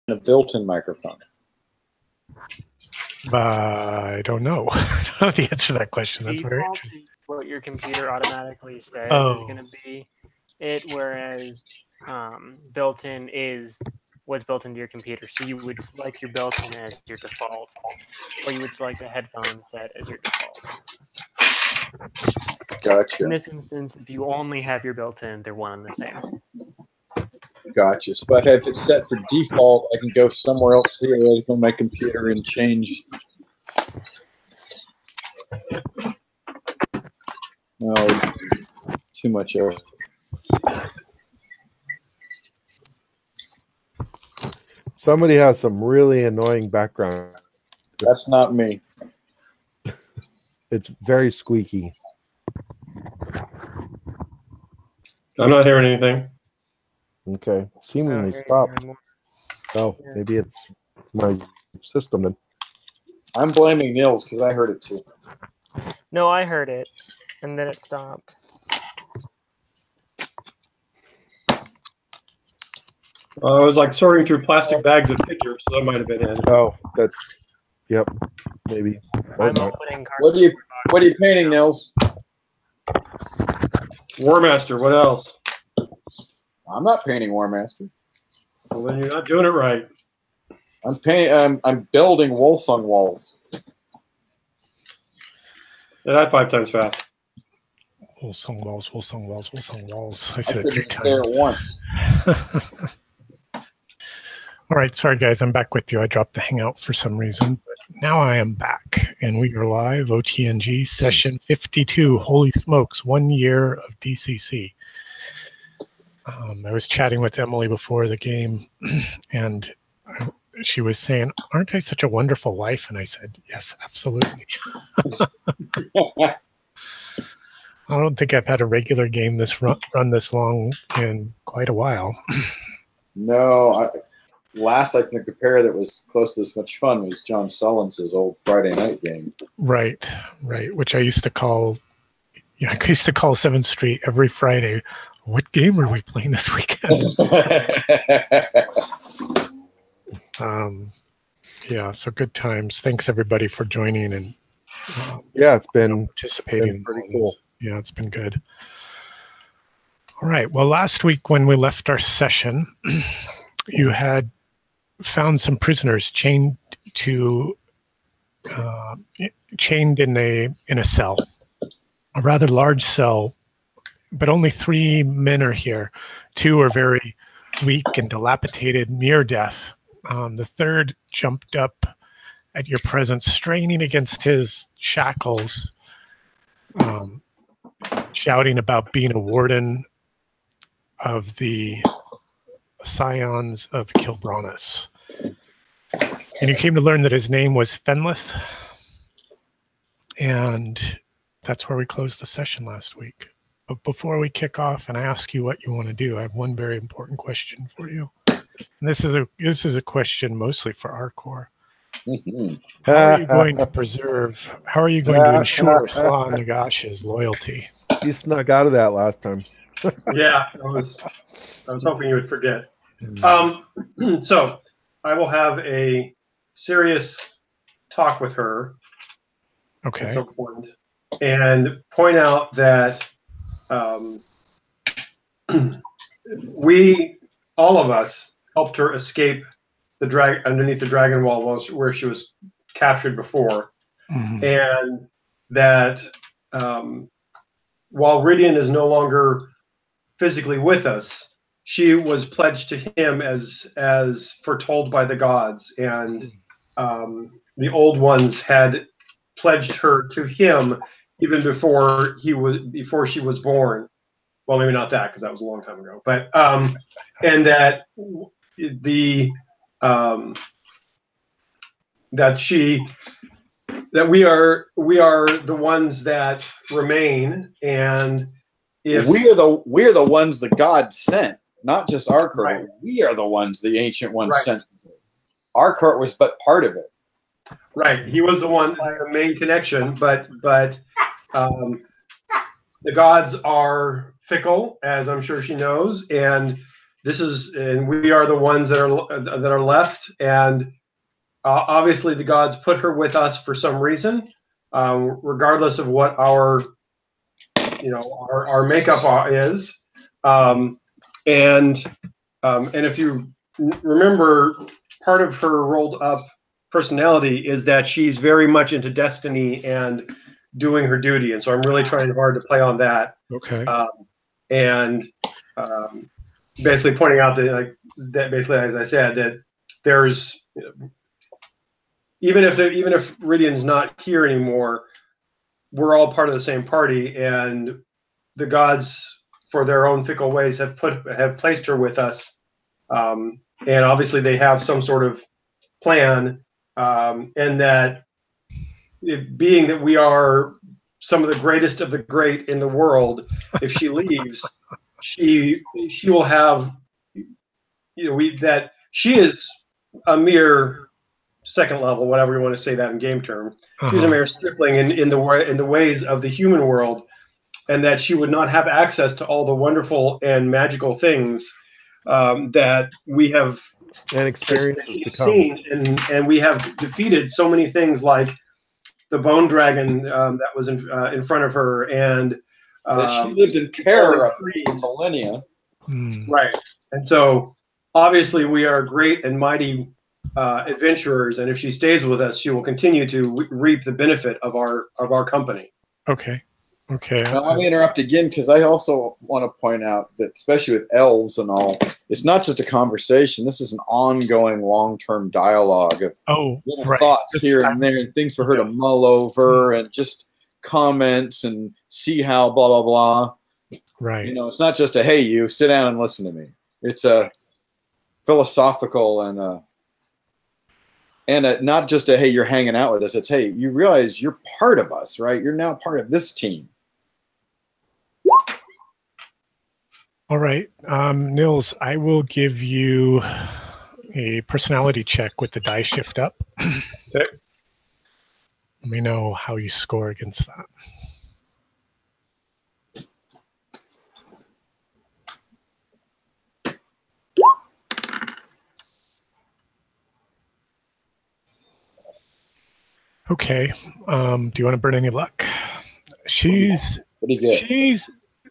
a built-in microphone? I don't know. I don't know the answer to that question. That's very interesting. What your computer automatically says is going to be it, whereas built-in is what's built into your computer. So you would select your built-in as your default, or you would select a headphone set as your default. Gotcha. In this instance, if you only have your built-in, they're one and the same. Gotcha. But if it's set for default, I can go somewhere else theoretically on my computer and change. No, it's too much of it. Somebody has some really annoying background. That's not me. It's very squeaky. I'm not hearing anything. Okay. Seemingly stopped. Oh, maybe it's my system then. I'm blaming Nils because I heard it too. No, I heard it, and then it stopped. I was like sorting through plastic bags of figures, so that might have been it. Oh, that's, yep, maybe. I'm opening What are you painting, Nils? War Master, what else? I'm not painting War Master. Well, then you're not doing it right. I'm building Wolsung walls. Say that 5 times fast. Wolsung walls, Wolsung walls, Wolsung walls. I I said it 3 couldn't say it times. once. All right, sorry guys, I'm back with you. I dropped the hangout for some reason, but now I am back, and we are live. OTNG session 52. Holy smokes, 1 year of DCC. I was chatting with Emily before the game, and she was saying, "Aren't I such a wonderful wife?" And I said, "Yes, absolutely." I don't think I've had a regular game this run this long in quite a while. No, last I can compare that was close to this much fun was John Sullins' old Friday night game. Right, which I used to call, I used to call 7th Street every Friday. What game are we playing this weekend? Yeah, so good times. Thanks everybody for joining and yeah, it's been participating. Pretty cool. Yeah, it's been good. All right. Well, last week when we left our session, you had found some prisoners chained in a cell, a rather large cell, but only 3 men are here. 2 are very weak and dilapidated, near death. The third jumped up at your presence, straining against his shackles, shouting about being a warden of the Scions of Kilbranus. And you came to learn that his name was Fenlith. And that's where we closed the session last week. But before we kick off and I ask you what you want to do, I have one very important question for you. And this is a question mostly for our core. How are you going to ensure Slaw Nagash's loyalty? You snuck out of that last time. Yeah, I was hoping you would forget. So I will have a serious talk with her at some point and point out that we, all of us, helped her escape the underneath the dragon wall where she was captured before, and that while Rydian is no longer physically with us, she was pledged to him as foretold by the gods, and the old ones had pledged her to him even before she was born. Well, maybe not that, because that was a long time ago. But and that that we are the ones that remain, and if we're the ones the gods sent, not just our court. Right. We are the ones the ancient ones sent. Our court was but part of it. Right. He was the main connection, but the gods are fickle, as I'm sure she knows, and and we are the ones that are left, and obviously the gods put her with us for some reason, regardless of what our makeup is, and if you remember, part of her rolled up personality is that she's very much into destiny and doing her duty, and so I'm really trying hard to play on that. Okay. And basically pointing out that, basically, as I said, that there's even if Ridian's not here anymore, we're all part of the same party, and the gods, for their own fickle ways, have placed her with us, and obviously they have some sort of plan, and that being that we are some of the greatest of the great in the world, if she leaves, she will have, that she is a mere second level, whatever you want to say that in game term. She's a mere stripling in the ways of the human world, and that she would not have access to all the wonderful and magical things that we have and experiences to seen, and we have defeated so many things like the bone dragon that was in front of her, and that she lived in terror for millennia. Right. And so obviously we are great and mighty adventurers, and if she stays with us, she will continue to reap the benefit of our company. Okay. Now, let me interrupt again, because I also want to point out that, especially with elves and all, it's not just a conversation. This is an ongoing, long-term dialogue of thoughts here and there, and things for her to mull over, and just comments and see how blah blah blah. Right. It's not just a hey, you sit down and listen to me. It's a philosophical and not just a hey, you're hanging out with us. It's hey, you realize you're part of us, right? You're now part of this team. All right, Nils, I will give you a personality check with the die shift up. Okay. Let me know how you score against that. Okay. Do you want to burn any luck? She's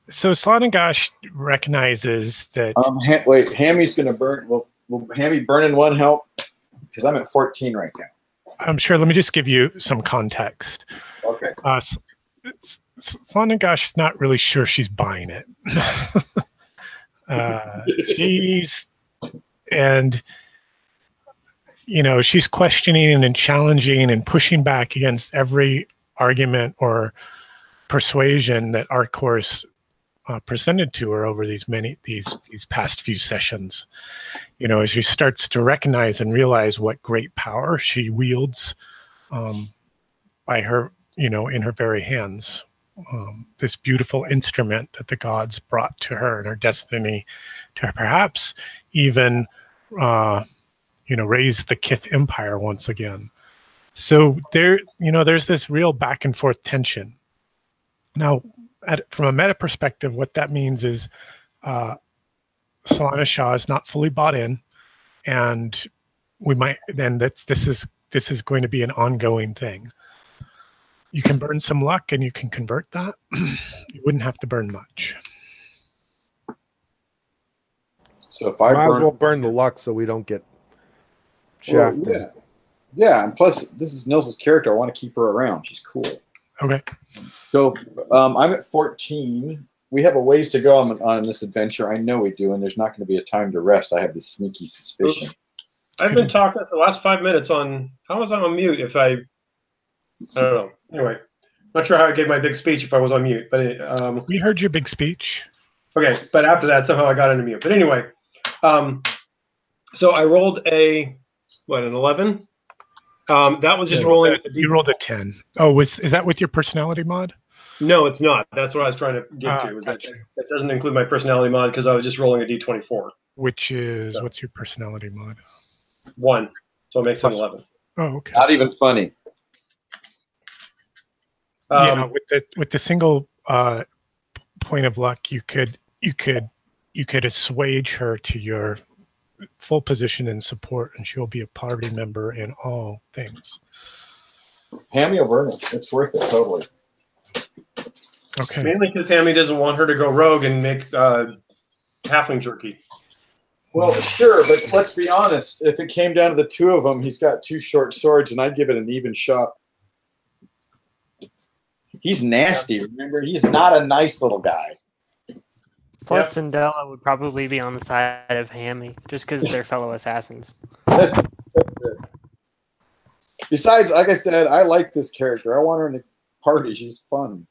so Slaughtergosh recognizes that. Wait, Hammy's going to burn. Will Hammy burn in one help? Because I'm at 14 right now. I'm sure. Let me just give you some context. Okay. Slaughtergosh is not really sure she's buying it. She's questioning and challenging and pushing back against every argument or persuasion that our course presented to her over these past few sessions. As she starts to recognize and realize what great power she wields by her, in her very hands, this beautiful instrument that the gods brought to her and her destiny to perhaps even, raise the Kith Empire once again. So there's this real back and forth tension. Now, from a meta perspective, what that means is Solana Shah is not fully bought in, and this is going to be an ongoing thing. You can burn some luck and you can convert that. You wouldn't have to burn much. So if I might as well burn the luck so we don't get shafted. Well, yeah, and plus this is Nils's character. I want to keep her around. She's cool. Okay. So I'm at 14. We have a ways to go on this adventure. I know we do, and there's not going to be a time to rest. I have this sneaky suspicion. I've been talking for the last 5 minutes on how was I on mute if I don't know. Anyway, not sure how I gave my big speech if I was on mute, but we heard your big speech. Okay, but after that somehow I got into mute. But anyway, so I rolled an 11. That was just rolling. You rolled a 10. Oh, is that with your personality mod? No, it's not. That's what I was trying to get to. Is that doesn't include my personality mod because I was just rolling a d24. Which is what's your personality mod? 1, so it makes it 11. Oh, okay. Not even funny. With the single point of luck, you could you could assuage her to your full position and support, and she'll be a party member in all things. Hammy will burn it. It's worth it, totally. Okay. Mainly because Hammy doesn't want her to go rogue and make halfling jerky. Well, sure, but let's be honest. If it came down to the two of them, he's got 2 short swords, and I'd give it an even shot. He's nasty, remember? He's not a nice little guy. Plus, Sindela would probably be on the side of Hammy, just because they're fellow assassins. That's it. Besides, like I said, I like this character. I want her in the party. She's fun.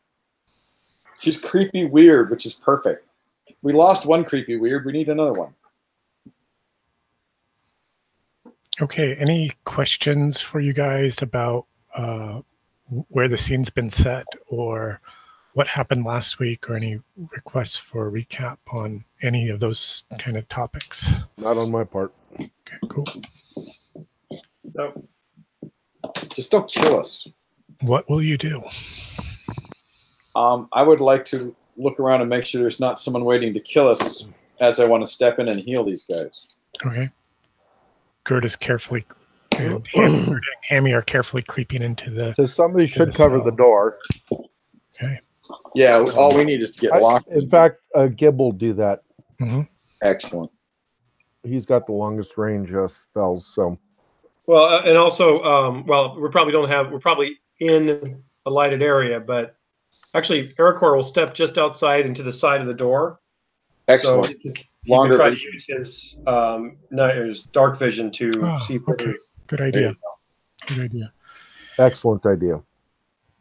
She's creepy weird, which is perfect. We lost one creepy weird. We need another one. Okay, any questions for you guys about where the scene's been set or what happened last week, or any requests for a recap on any of those kind of topics? Not on my part. Okay, cool. No. Just don't kill us. What will you do? I would like to look around and make sure there's not someone waiting to kill us as I want to step in and heal these guys. Okay. Gert is carefully, Hammy are carefully creeping into the... So somebody should cover the door. Okay. Yeah, all we need is to get locked. In fact, Gib will do that. Mm-hmm. Excellent. He's got the longest range spells, so... Well, and also, well, we're probably in a lighted area, but actually, Ericor will step just outside into the side of the door. Excellent. So he can try to use his dark vision to see. Okay. Good idea. Good idea. Excellent idea.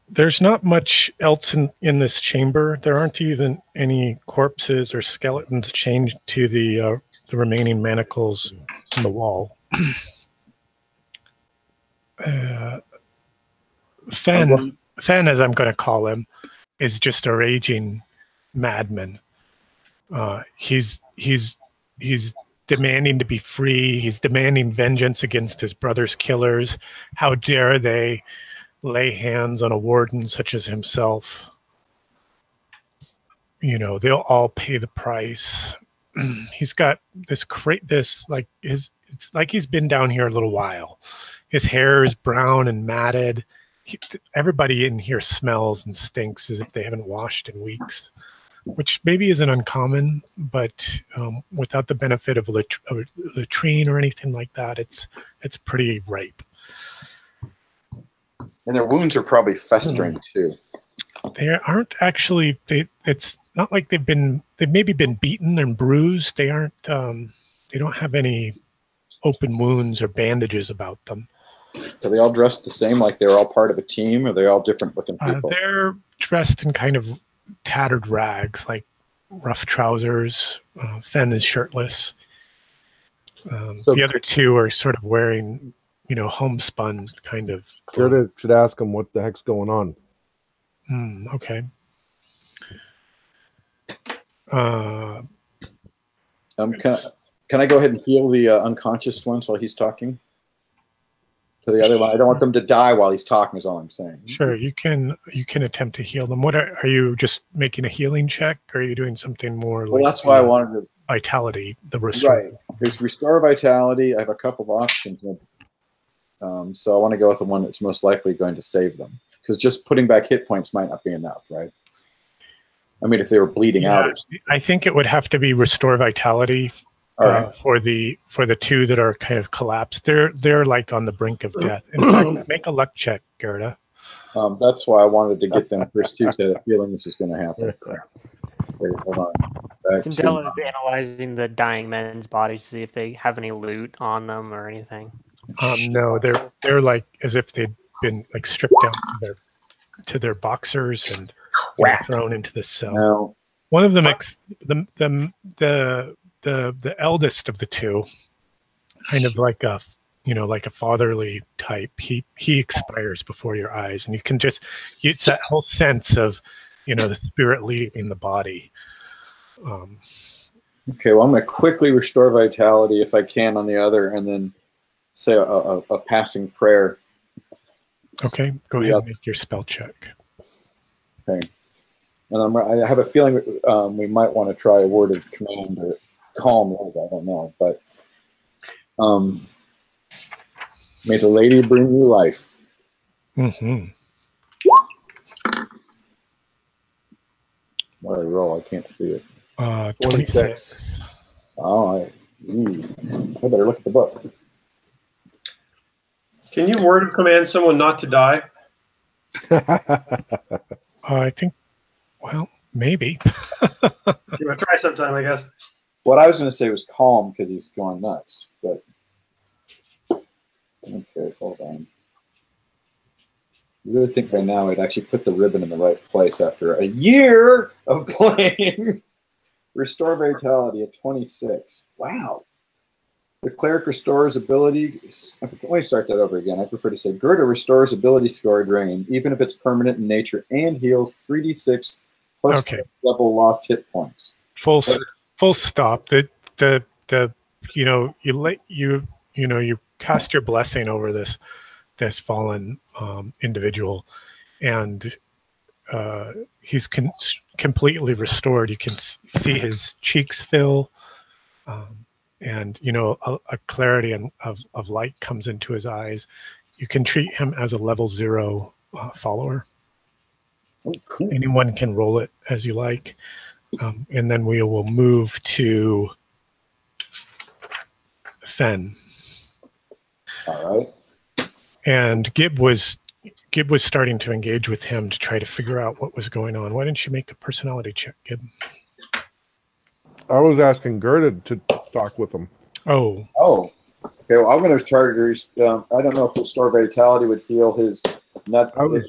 There's not much else in this chamber. There aren't even any corpses or skeletons chained to the remaining manacles on the wall. Fen, as I'm going to call him, is just a raging madman. He's demanding to be free. He's demanding vengeance against his brother's killers. How dare they lay hands on a warden such as himself? You know, they'll all pay the price. He's got it's like he's been down here a little while. His hair is brown and matted. Everybody in here smells and stinks as if they haven't washed in weeks, which maybe isn't uncommon, but without the benefit of a latrine or anything like that, it's pretty ripe. And their wounds are probably festering too. They aren't actually. It's not like they've maybe been beaten and bruised. They aren't. They don't have any open wounds or bandages about them. Are they all dressed the same, like they're all part of a team, or are they all different looking people? They're dressed in kind of tattered rags, like rough trousers. Fen is shirtless. So the other two are sort of wearing, homespun kind of clothes. Should ask them what the heck's going on. Okay. Can I go ahead and heal the unconscious ones while he's talking? To the other one, I don't want them to die while he's talking. Is all I'm saying. Sure, you can attempt to heal them. What are you just making a healing check, or are you doing something more? Well, that's why I wanted to vitality. The restore. Right. There's restore vitality. I have a couple of options, so I want to go with the one that's most likely going to save them, because just putting back hit points might not be enough, right? I mean, if they were bleeding out. I think it would have to be restore vitality. For the two that are kind of collapsed. They're like on the brink of death. In fact, make a luck check, Gerda. That's why I wanted to get them first too, so I had a feeling this was going to happen. Wait, hold on. Sindela is analyzing the dying men's bodies to see if they have any loot on them or anything. No, they're like as if they'd been like stripped down to their boxers and thrown into the cell. No. One of them, the eldest of the two, kind of like a fatherly type, he expires before your eyes, and you can just it's that whole sense of the spirit leaving the body. Okay, well, I'm going to quickly restore vitality if I can on the other, and then say a passing prayer. Okay, go ahead and make your spell check. Okay. And I have a feeling we might want to try a word of command or calm word. I don't know, but may the lady bring you life. Mm-hmm. What did I roll? I can't see it. 26. Oh, I better look at the book. Can you word of command someone not to die? I think, well, maybe. You want to try sometime, I guess. What I was going to say was calm because he's going nuts, but okay, hold on. You really think by now I'd actually put the ribbon in the right place after a year of playing? Restore vitality at 26. Wow. The cleric restores ability. Let me start that over again. I prefer to say Gerda restores ability score drain, even if it's permanent in nature, and heals 3d6 plus level lost hit points. Full stop. You cast your blessing over this fallen individual, and he's completely restored. You can see his cheeks fill. And a clarity of light comes into his eyes. You can treat him as a level 0 follower. Oh, cool. Anyone can roll it as you like, and then we will move to Fen. All right. And Gib was starting to engage with him to try to figure out what was going on. Why didn't you make a personality check, Gib? I was asking Gerda to talk with him. Oh. Okay, well, I'm going to try to. I don't know if restore vitality would heal his nut or if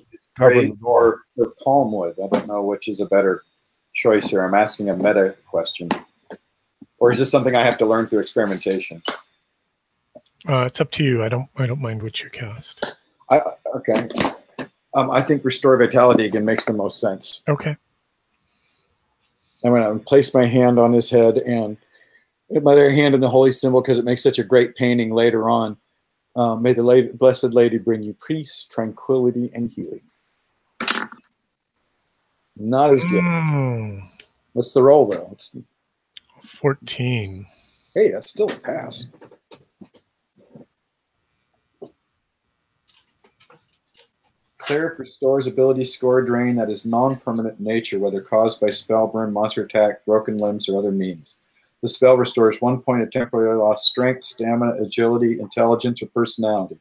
calm would. I don't know which is a better choice here. I'm asking a meta question, or is this something I have to learn through experimentation? It's up to you. I don't mind what you cast. Okay. I think restore vitality again makes the most sense. Okay. I'm going to place my hand on his head and my other hand in the holy symbol because it makes such a great painting later on. May the blessed lady bring you peace, tranquility, and healing. Not as good. What's the roll, though? It's 14. Hey, that's still a pass. Cleric restores ability score drain that is non-permanent in nature, whether caused by spell burn, monster attack, broken limbs, or other means. The spell restores 1 point of temporarily lost strength, stamina, agility, intelligence, or personality.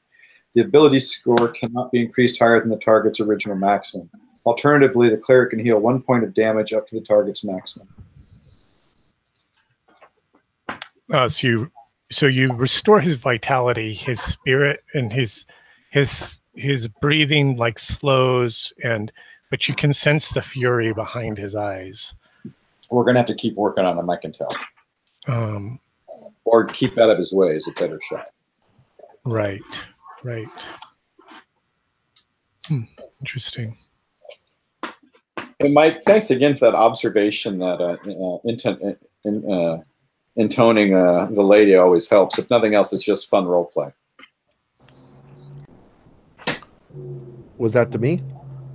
The ability score cannot be increased higher than the target's original maximum. Alternatively, the cleric can heal 1 point of damage up to the target's maximum. So you restore his vitality, his spirit, and his breathing like slows, but you can sense the fury behind his eyes. We're going to have to keep working on him, I can tell. Or keep out of his way is a better shot. Right. Interesting. And Mike, thanks again for that observation that intoning the lady always helps. If nothing else, it's just fun role play. Was that to me?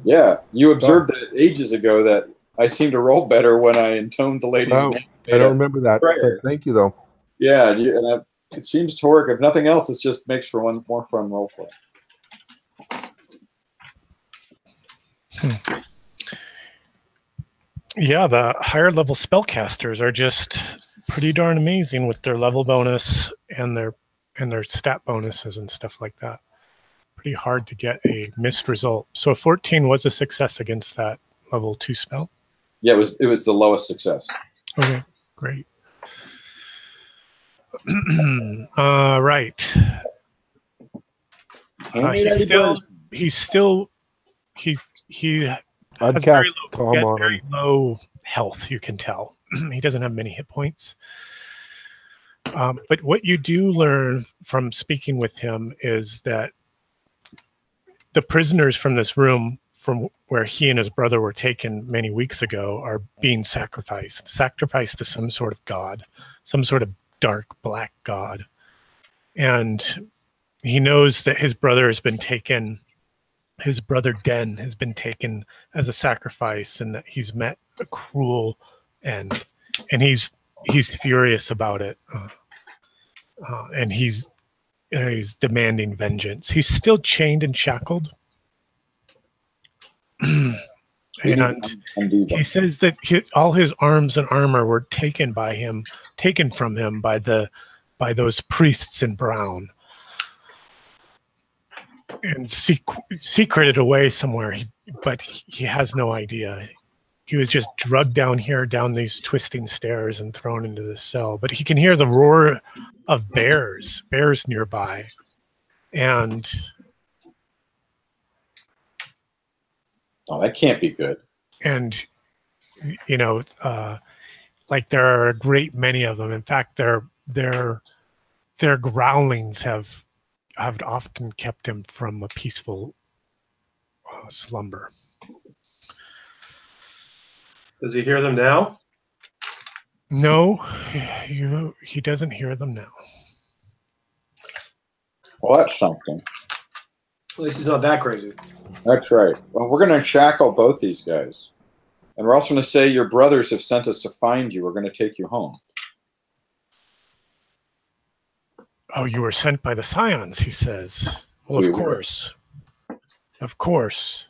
Yeah, you observed that ages ago that I seem to roll better when I intoned the lady's name. I don't remember that. Thank you, though. Yeah, it seems to work. If nothing else, it just makes for one more fun role play. Yeah, the higher level spellcasters are just pretty darn amazing with their level bonus and their stat bonuses and stuff like that. Pretty hard to get a missed result. So 14 was a success against that level 2 spell. Yeah, it was the lowest success. Okay, great. Right. I'd cast calm on very low health, you can tell. He doesn't have many hit points. But what you do learn from speaking with him is that the prisoners from this room, from where he and his brother were taken many weeks ago, are being sacrificed to some sort of god, some sort of dark black god. And he knows that his brother has been taken his brother Den has been taken as a sacrifice, and that he's met a cruel end, and he's furious about it, and he's demanding vengeance. He's still chained and shackled. And he says that all his arms and armor were taken from him by those priests in brown, and secreted away somewhere. But he has no idea. He was just drugged down these twisting stairs, and thrown into this cell. But he can hear the roar of bears nearby, and oh, that can't be good. And like there are a great many of them. In fact, their growlings have often kept him from a peaceful slumber. Does he hear them now? No, he doesn't hear them now. Well, that's something. At least he's not that crazy. That's right. Well, we're going to shackle both these guys. And we're also going to say your brothers have sent us to find you. We're going to take you home. Oh, you were sent by the Scions, he says. Well, of course. Of course.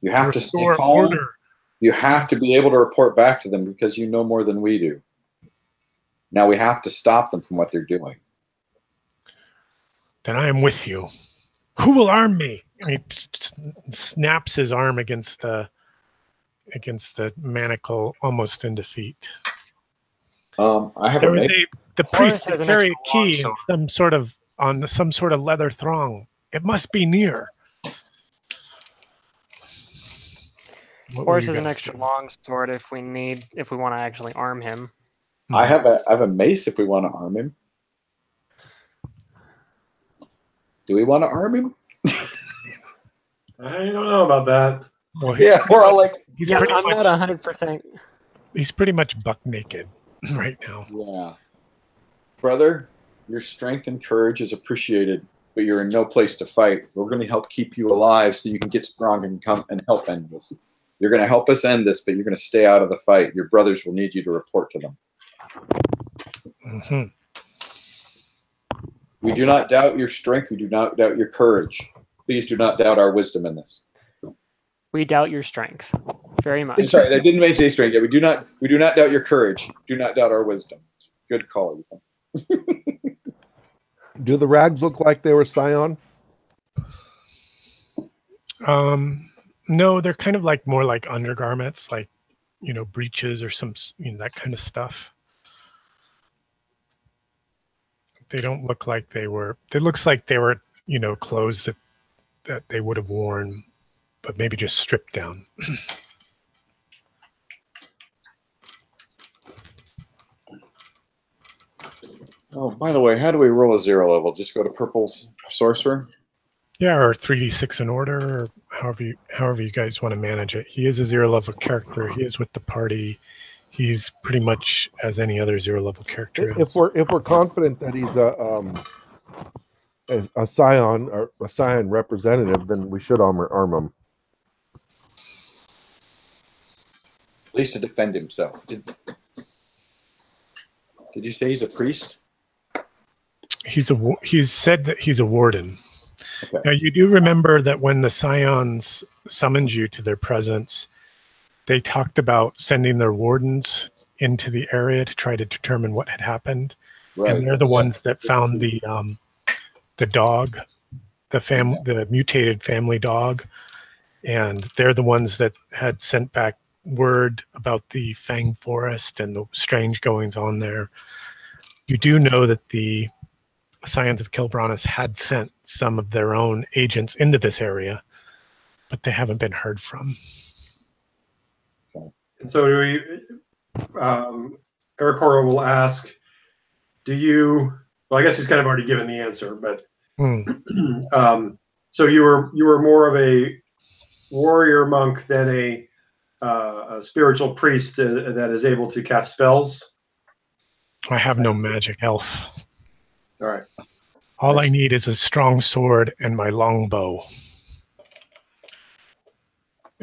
You have to stay calm. Order. You have to be able to report back to them because you know more than we do. Now we have to stop them from what they're doing. Then I am with you. Who will arm me? And he snaps his arm against the manacle, almost in defeat. I have the priest has carry a key and some sort of leather thong. It must be near. Horse has an extra long sword if we want to actually arm him. I have a mace if we want to arm him. Do we want to arm him? I don't know about that. Well, yeah, we're all like, I'm not 100%. He's pretty much buck naked right now. Yeah, brother, your strength and courage is appreciated, but you're in no place to fight. We're going to help keep you alive so you can get strong and come and help end this. You're going to help us end this, but you're going to stay out of the fight. Your brothers will need you to report to them. Mm-hmm. We do not doubt your strength. We do not doubt your courage. Please do not doubt our wisdom in this. We doubt your strength very much. Sorry, I didn't mention strength yet. We do not doubt your courage. Do not doubt our wisdom. Good call, Ethan. Do the rags look like they were Scion? No, they're kind of like more like undergarments, like breeches or some that kind of stuff. They don't look like they were. It looks like they were clothes that they would have worn, but maybe just stripped down. Oh, by the way, how do we roll a 0 level? Just go to purple sorcerer? Yeah, or 3d6 in order, or however you guys want to manage it. He is a 0 level character. He is with the party. He's pretty much as any other 0 level character is. If we're confident that he's a Scion or a Scion representative, then we should arm him. At least to defend himself. Did you say he's a priest? He's said that he's a warden. Okay. Now, you do remember that when the Scions summoned you to their presence, they talked about sending their wardens into the area to try to determine what had happened. Right. And they're the ones that found the dog, the mutated family dog, and they're the ones that had sent back word about the Fang Forest and the strange goings on there. You do know that the Scions of Kilbranus had sent some of their own agents into this area, but they haven't been heard from. And so Ericora will ask, well, I guess he's kind of already given the answer, but so you were more of a warrior monk than a spiritual priest that is able to cast spells? I have no magic elf. All right. All I need is a strong sword and my long bow.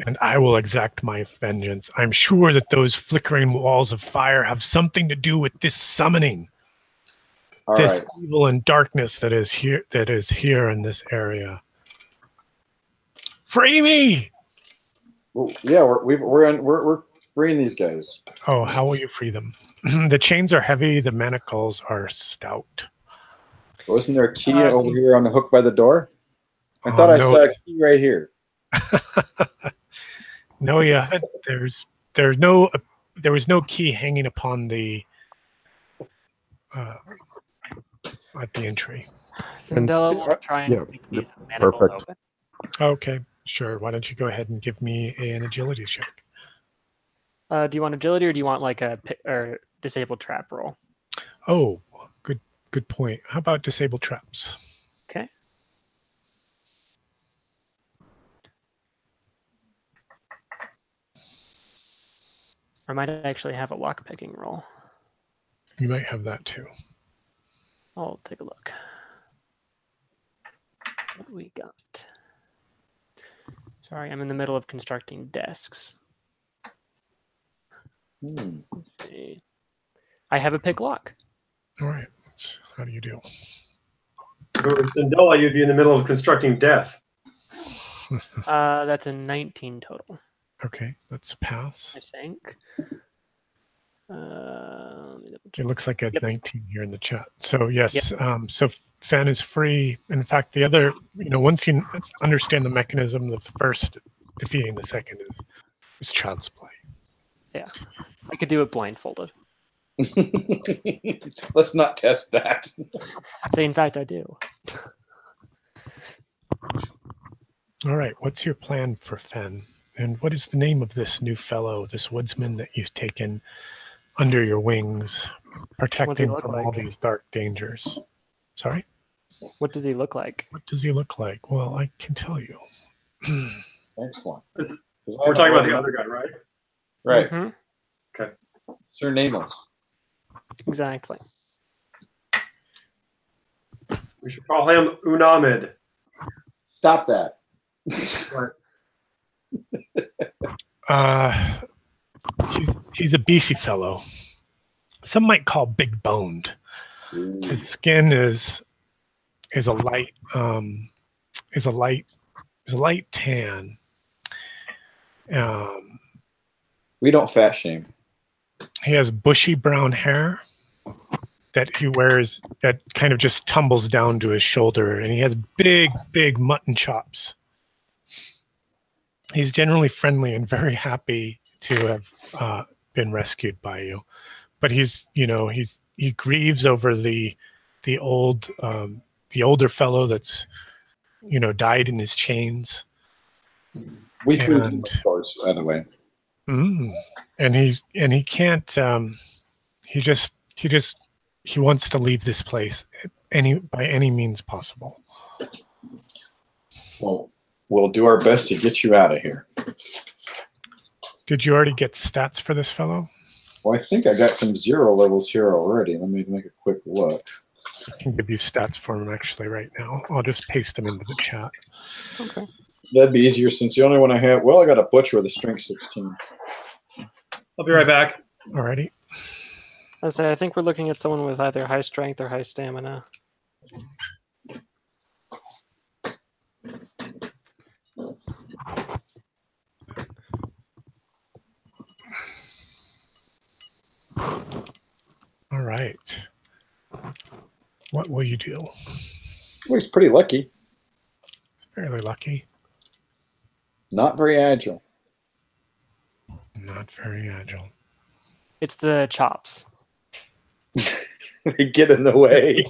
and I will exact my vengeance. I'm sure that those flickering walls of fire have something to do with this summoning. This evil and darkness that is here in this area. Free me! Well, yeah, we're freeing these guys. Oh, how will you free them? The chains are heavy. The manacles are stout. Wasn't there a key over here on the hook by the door? I thought I saw a key right here. No, yeah, there was no key hanging upon the at the entry. Sindela will try and make these manacles open. Okay, sure. Why don't you go ahead and give me an agility check? Do you want agility, or do you want like a disabled trap roll? Oh, good point. How about disabled traps? Okay. I might actually have a lock picking roll. You might have that too. I'll take a look. What do we got? Sorry, I'm in the middle of constructing desks. Let's see. I have a pick lock. All right. How do you do? If it was Sindela, you'd be in the middle of constructing death. That's a 19 total. Okay, that's a pass. I think. It looks like a 19 here in the chat. So yes, so Fen is free. In fact, the other, once you understand the mechanism of the first, defeating the second is child's play. Yeah, I could do it blindfolded. Let's not test that. Say, in fact, I do. All right, what's your plan for Fen? And what is the name of this new fellow, this woodsman that you've taken under your wings, protecting from all these dark dangers? Sorry? What does he look like? What does he look like? Well, I can tell you. Excellent. We're talking about the other guy, right? Right. Mm-hmm. Okay. Sir Nameless. Exactly. We should call him Unamid. Stop that. He's a beefy fellow. Some might call big boned. His skin is a light tan. We don't fat shame. He has bushy brown hair that he wears that kind of just tumbles down to his shoulder, and he has big mutton chops. He's generally friendly and very happy to have been rescued by you, but he grieves over the older fellow that's died in his chains. We threw him, of course, by the way. And he can't. He wants to leave this place by any means possible. Well, we'll do our best to get you out of here. Did you already get stats for this fellow? Well, I think I got some 0 levels here already. Let me make a quick look. I can give you stats for him actually right now. I'll just paste them into the chat. Okay. That'd be easier since the only one I have. Well, I got a butcher with a strength 16. I'll be right back. Alrighty. I think we're looking at someone with either high strength or high stamina. All right. What will you do? Well, he's pretty lucky. Fairly lucky. Not very agile. Not very agile. It's the chops. They get in the way.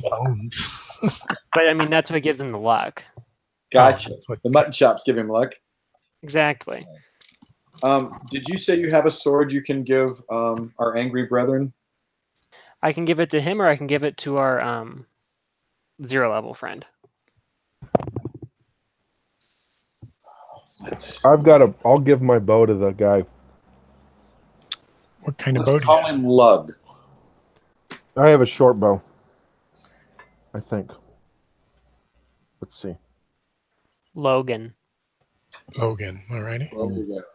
But I mean, that's what gives him the luck. Gotcha. The mutton chops give him luck. Exactly. Did you say you have a sword you can give our angry brethren? I can give it to him, or I can give it to our 0 level friend. I'll give my bow to the guy. What kind of bow do you call have? him Lug. I have a short bow, I think. Let's see. Logan. Logan, alrighty.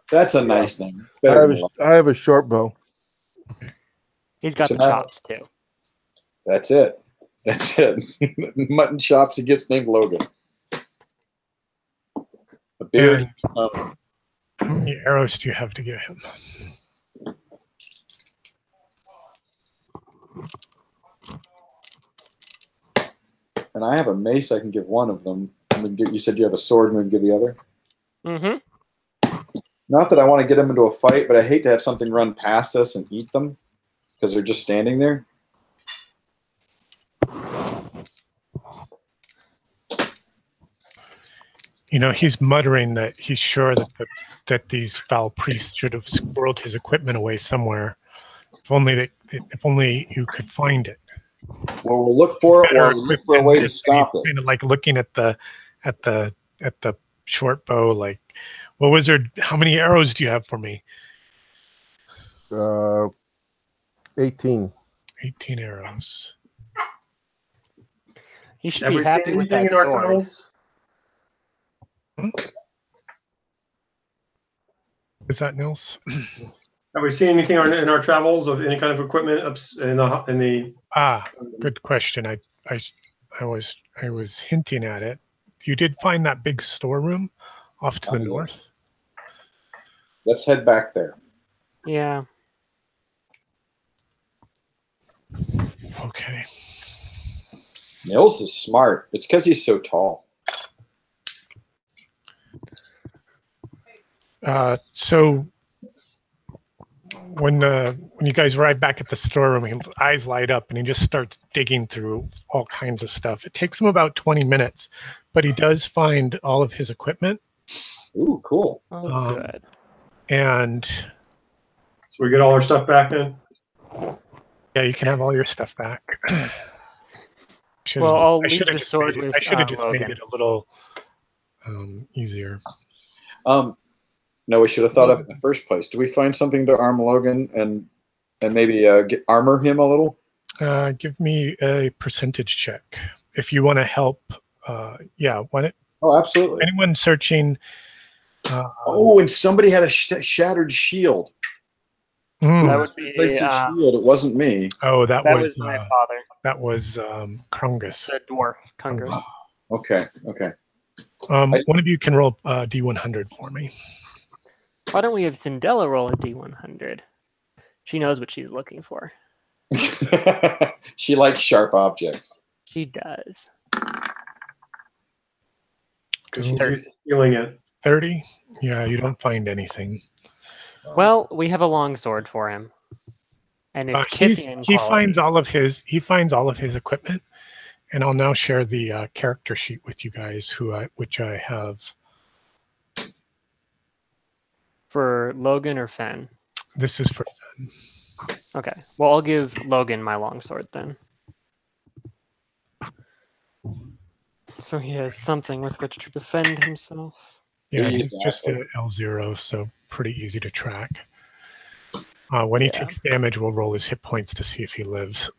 That's a nice name. I have a short bow. He's got the chops too. That's it. That's it. Mutton chops. He gets named Logan. A beard. How many arrows do you have to give him? And I have a mace. I can give one of them. You said you have a sword and we can give the other? Mm-hmm. Not that I want to get them into a fight, but I hate to have something run past us and eat them because they're just standing there. You know, he's muttering that he's sure that these foul priests should have squirreled his equipment away somewhere. If only you could find it. Well, we'll look for it. We'll look for a way to stop it. Kind of like looking at the short bow. Like, well, wizard, how many arrows do you have for me? 18. 18 arrows. He should be happy with that sword. Is that Nils? Have we seen anything in our travels of any kind of equipment in the? Good question. I was hinting at it. You did find that big storeroom off to the north. Let's head back there. Yeah. Okay. Nils is smart. It's because he's so tall. So when you guys arrive back at the storeroom, his eyes light up and he just starts digging through all kinds of stuff. It takes him about 20 minutes, but he does find all of his equipment. Ooh, cool. Oh, good. And so we get all our stuff back then? Yeah, you can have all your stuff back. Well, I'll leave the sword with I should have just Logan. made it a little easier. No, we should have thought of it in the first place. Do we find something to arm Logan and maybe armor him a little? Give me a percentage check if you want to help. Yeah, want it? Oh, absolutely. Anyone searching? And somebody had a shattered shield. That would be shield. It wasn't me. Oh, that was my father. That was Krungus. The dwarf, Krungus. Okay. One of you can roll D100 for me. Why don't we have Cinderella roll a D100? She knows what she's looking for. She likes sharp objects. She does. She's feeling it. 30? Yeah, you don't find anything. Well, we have a long sword for him, and it's Kithian he finds all of his equipment, and I'll now share the character sheet with you guys, which I have. For Logan or Fen? This is for Fen. Okay. Well, I'll give Logan my longsword then. So he has something with which to defend himself. Yeah, he's just a L0, so pretty easy to track. When he takes damage, we'll roll his hit points to see if he lives.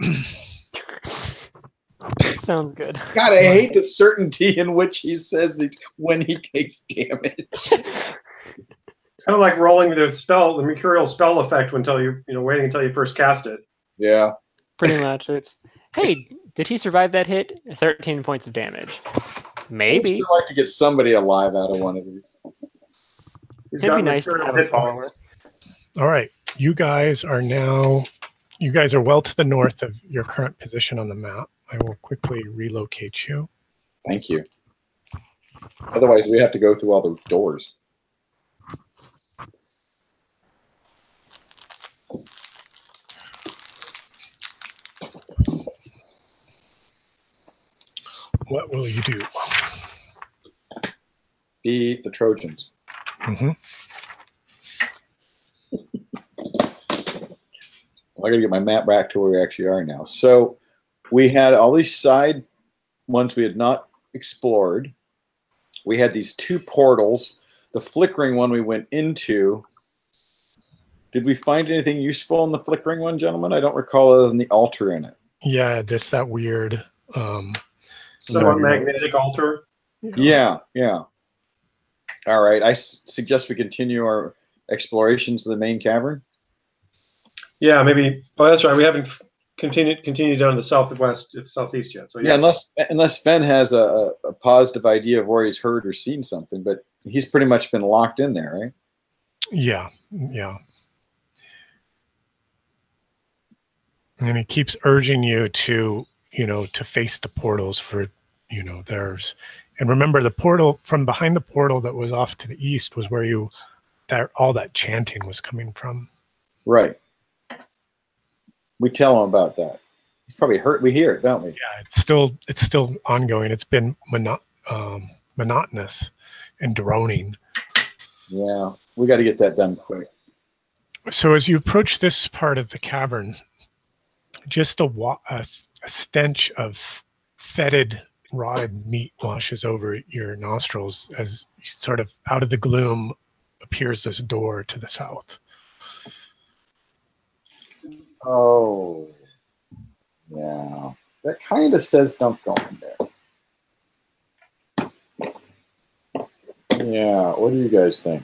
Sounds good. God, I hate the certainty in which he says it when he takes damage. It's kind of like rolling the mercurial spell effect waiting until you first cast it. Yeah. Pretty much. Hey, did he survive that hit? 13 points of damage. Maybe. I'd like to get somebody alive out of one of these. It'd be nice to have a follower. All right. You guys are well to the north of your current position on the map. I will quickly relocate you. Thank you. Otherwise, we have to go through all the doors. What will you do? Beat the Trojans. Mm-hmm. I got to get my map back to where we actually are now. So we had all these side ones we had not explored. We had these two portals. The flickering one we went into. Did we find anything useful in the flickering one, gentlemen? I don't recall other than the altar in it. Yeah, just that weird... somewhat magnetic altar. Yeah. All right. I suggest we continue our explorations of the main cavern. Yeah, maybe. Oh, that's right. We haven't continued down to the southeast yet. So yeah, unless Fen has a positive idea of where he's heard or seen something, but he's pretty much been locked in there, right? Yeah, yeah. And he keeps urging you to, to face the portals for, theirs. And remember, the portal from behind the portal that was off to the east was where all that chanting was coming from. Right. We tell him about that. He's probably hurt. We hear it, don't we? Yeah, it's still ongoing. It's been monotonous and droning. Yeah, we got to get that done quick. So as you approach this part of the cavern, just a stench of fetid, rotted meat washes over your nostrils as sort of out of the gloom appears this door to the south. Oh, yeah. That kind of says don't go in there. Yeah, what do you guys think?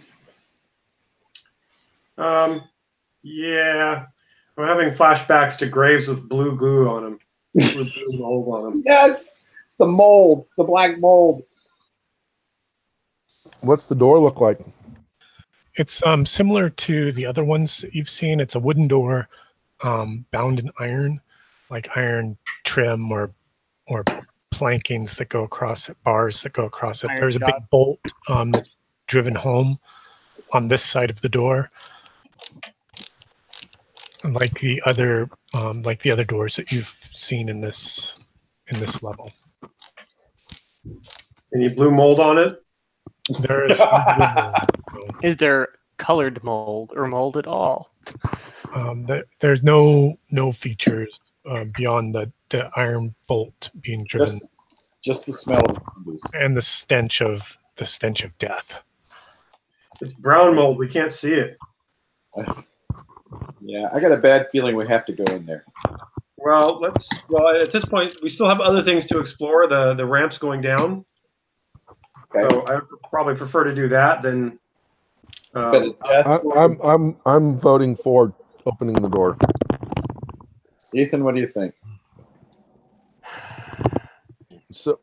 Yeah. I'm having flashbacks to graves with blue glue on them. With blue mold on them. Yes! The mold. The black mold. What's the door look like? It's similar to the other ones that you've seen. It's a wooden door bound in iron, like iron trim or plankings that go across it, bars that go across it. There's a big bolt that's driven home on this side of the door. Like the other doors that you've seen in this level. Any blue mold on it? There is. Is there colored mold or mold at all? There's no features beyond the iron bolt being driven. Just the smell of and the stench of death. It's brown mold. We can't see it. Yeah, I got a bad feeling we have to go in there. Well, at this point, we still have other things to explore. The ramp's going down. Okay. So I would probably prefer to do that than. I'm voting for opening the door. Ethan, what do you think?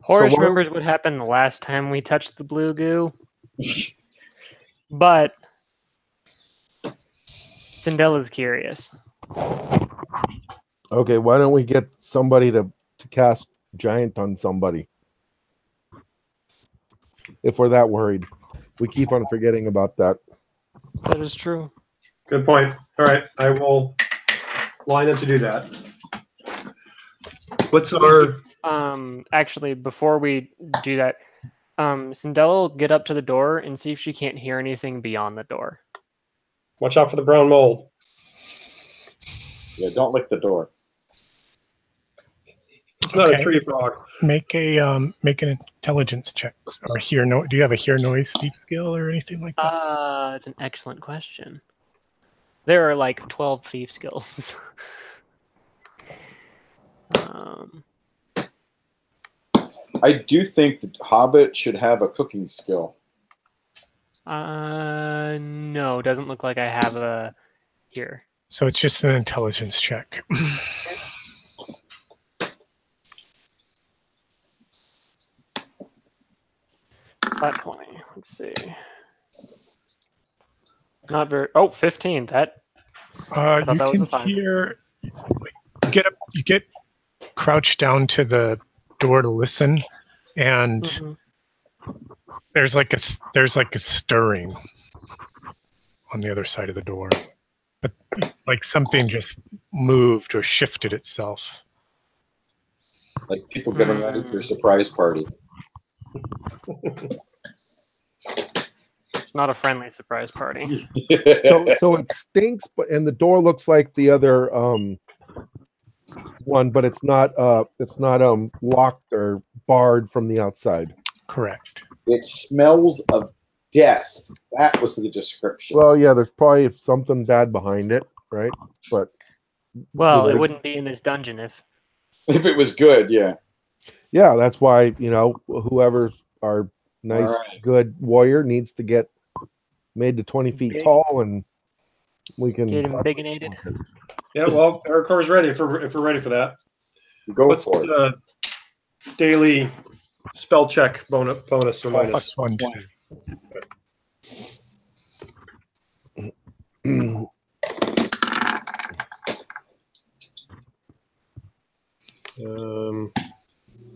Horace remembers what happened the last time we touched the blue goo. But Cinderella's curious. Okay, why don't we get somebody to cast giant on somebody? If we're that worried. We keep on forgetting about that. That is true. Good point. All right, I will line up to do that. What's our... Actually, before we do that, Cinderella will get up to the door and see if she can't hear anything beyond the door. Watch out for the brown mold. Yeah, don't lick the door. It's not a tree frog. Make an intelligence check or do you have a hear noise thief skill or anything like that? It's an excellent question. There are like 12 thief skills. I do think that Hobbit should have a cooking skill. No, doesn't look like I have a here. So it's just an intelligence check. Flat 20. Let's see. Not very. Oh, 15. That. You can hear. You get crouched down to the door to listen, and there's like a stirring on the other side of the door, but like something just moved or shifted itself. Like people getting ready for a surprise party. It's not a friendly surprise party. So it stinks, and the door looks like the other one, but it's not locked or barred from the outside. Correct. It smells of death. That was the description. Well, yeah, there's probably something bad behind it, right? But well, it wouldn't be in this dungeon if it was good. Yeah. Yeah, that's why whoever our nice, good warrior needs to get made to 20 feet tall, and we can get him biginated. Yeah, well, AirCore is ready if we're ready for that. What's the daily spell check bonus or minus? +1 today.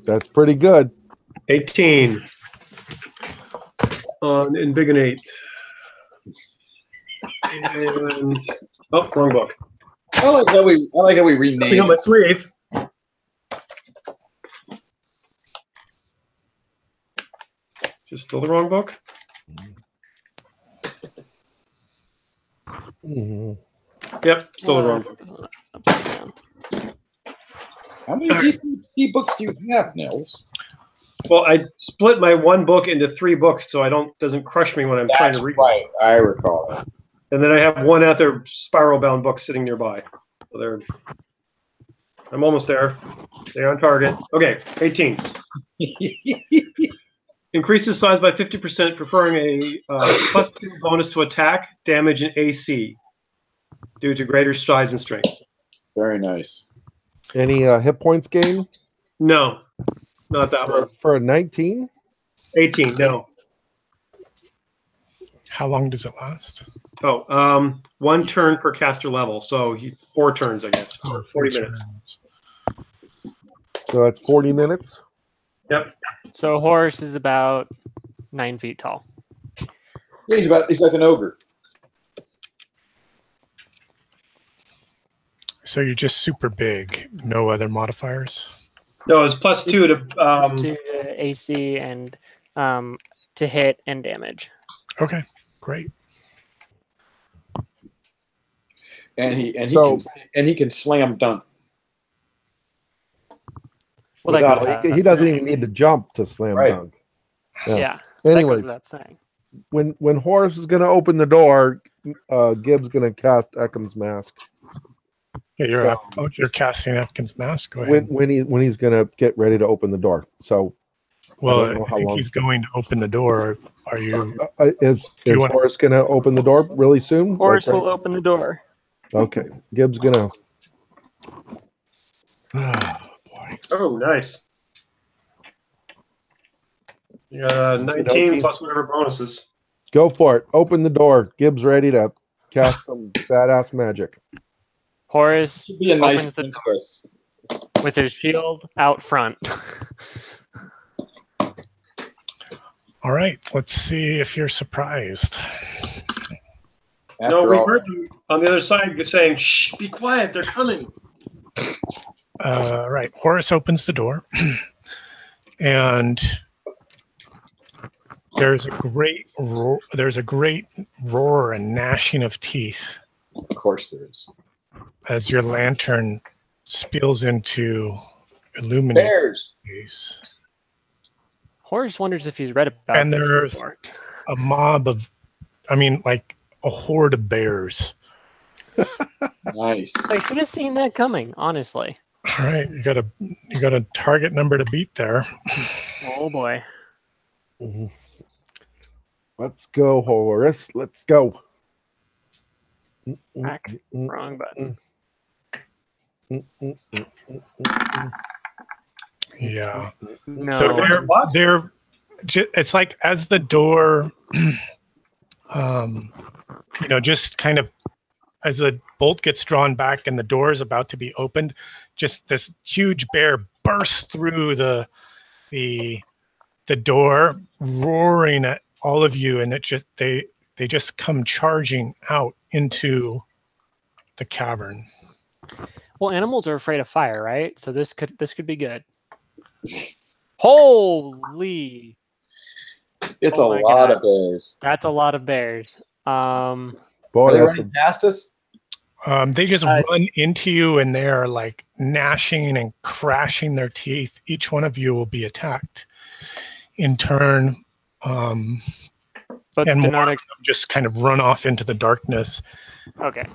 That's pretty good. 18 on Invigonate. And wrong book. I like how we renamed on my sleeve. Is this still the wrong book? Yep, still the wrong book. How many DCC books do you have, Nils? Well, I split my one book into 3 books so doesn't crush me when I'm trying to read. Right, I recall that. And then I have one other spiral-bound book sitting nearby. So I'm almost there. Stay on target. Okay, 18. Increases size by 50%, preferring a +2 bonus to attack, damage, and AC due to greater size and strength. Very nice. Any hit points gained? No, not that one. For a 19? 18, no. How long does it last? 1 turn per caster level. So 4 turns, I guess. 40 minutes. So that's 40 minutes? Yep. So a horse is about 9 feet tall. Yeah, he's like an ogre. So you're just super big. No other modifiers? No, it's +2 to +2 to AC and to hit and damage. Okay, great. And he can slam dunk. Well, he doesn't even need to jump to slam dunk. Yeah. Anyways, when Horace is going to open the door, Gibbs going to cast Eckham's Mask. Yeah, you're casting Eckham's Mask. Go ahead. When he's going to get ready to open the door. So, well, I think he's going to open the door. Are you? Is Horace going to open the door really soon? Horace will open the door. Okay, Gibbs going to. Oh, nice. You got 19 plus whatever bonuses. Go for it. Open the door. Gibbs ready to cast some badass magic. Horace opens the door with his shield out front. All right, let's see if you're surprised. No, we heard them on the other side saying, "Shh, be quiet, they're coming." Right, Horace opens the door, and there's a great roar and gnashing of teeth. Of course, there is. As your lantern spills into illuminated bears. Space. Horace wonders if he's read about and this there's before. A mob of, like a horde of bears. Nice. I should have seen that coming, honestly. All right, you got a target number to beat there. Oh boy. Mm-hmm. Let's go, Horace. Let's go. Back. Wrong button. Yeah. No. So it's like as the door, just kind of as the bolt gets drawn back and the door is about to be opened, just this huge bear bursts through the door, roaring at all of you, and they just come charging out into the cavern. Well, animals are afraid of fire, right? So this could be good. Holy! It's a lot of bears. That's a lot of bears. Boy, are they running past us? They just run into you, and they're like gnashing and crashing their teeth. Each one of you will be attacked in turn. But and more of them just kind of run off into the darkness. Okay.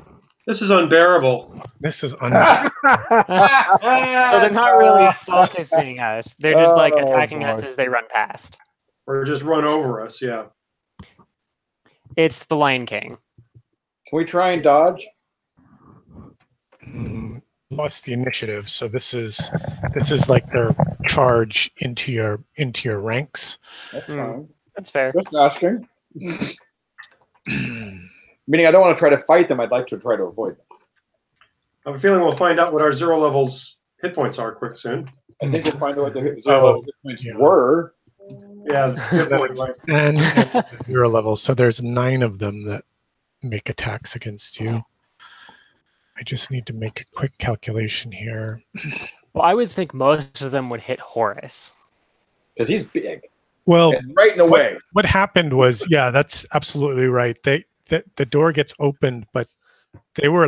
This is unbearable. This is unbearable. So they're not really focusing us. They're just like attacking us as they run past. Or just run over us, yeah. It's the Lion King. Can we try and dodge? Lost the initiative, so this is like their charge into your ranks. That's fine. That's fair. Just asking. Meaning I don't want to try to fight them. I'd like to try to avoid them. I have a feeling we'll find out what our 0 levels hit points are quick soon. I think we'll find out what the 0 level hit points were. Yeah, good point, right. And 0 levels. So there's 9 of them that make attacks against you. I just need to make a quick calculation here. Well, I would think most of them would hit Horus. Because he's big. Well, and right in the way. What happened was, yeah, that's absolutely right. The door gets opened, but they were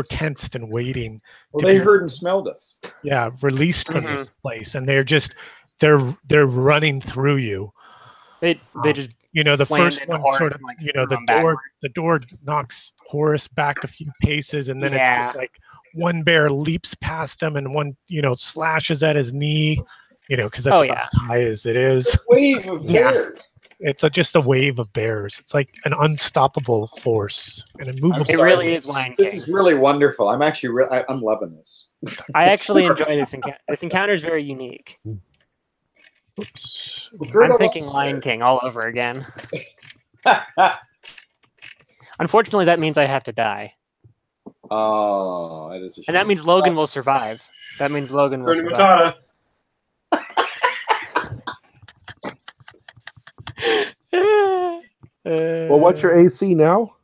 tensed and waiting. Well, they heard and smelled us. Yeah, released from this place, and they're running through you. They just the first one sort of the door knocks Horus back a few paces, and then it's just like one bear leaps past him, and one slashes at his knee. Because that's about as high as it is. Wave of bears. It's just a wave of bears. It's like an unstoppable force, an immovable. It really is Lion King. This is really wonderful. I'm actually I'm loving this. I actually enjoy this encounter. This encounter is very unique. Oops. I'm thinking Lion King all over again. Unfortunately, that means I have to die. Oh, that is a shame. And that means Logan will survive. That means Logan will survive. Well, what's your AC now?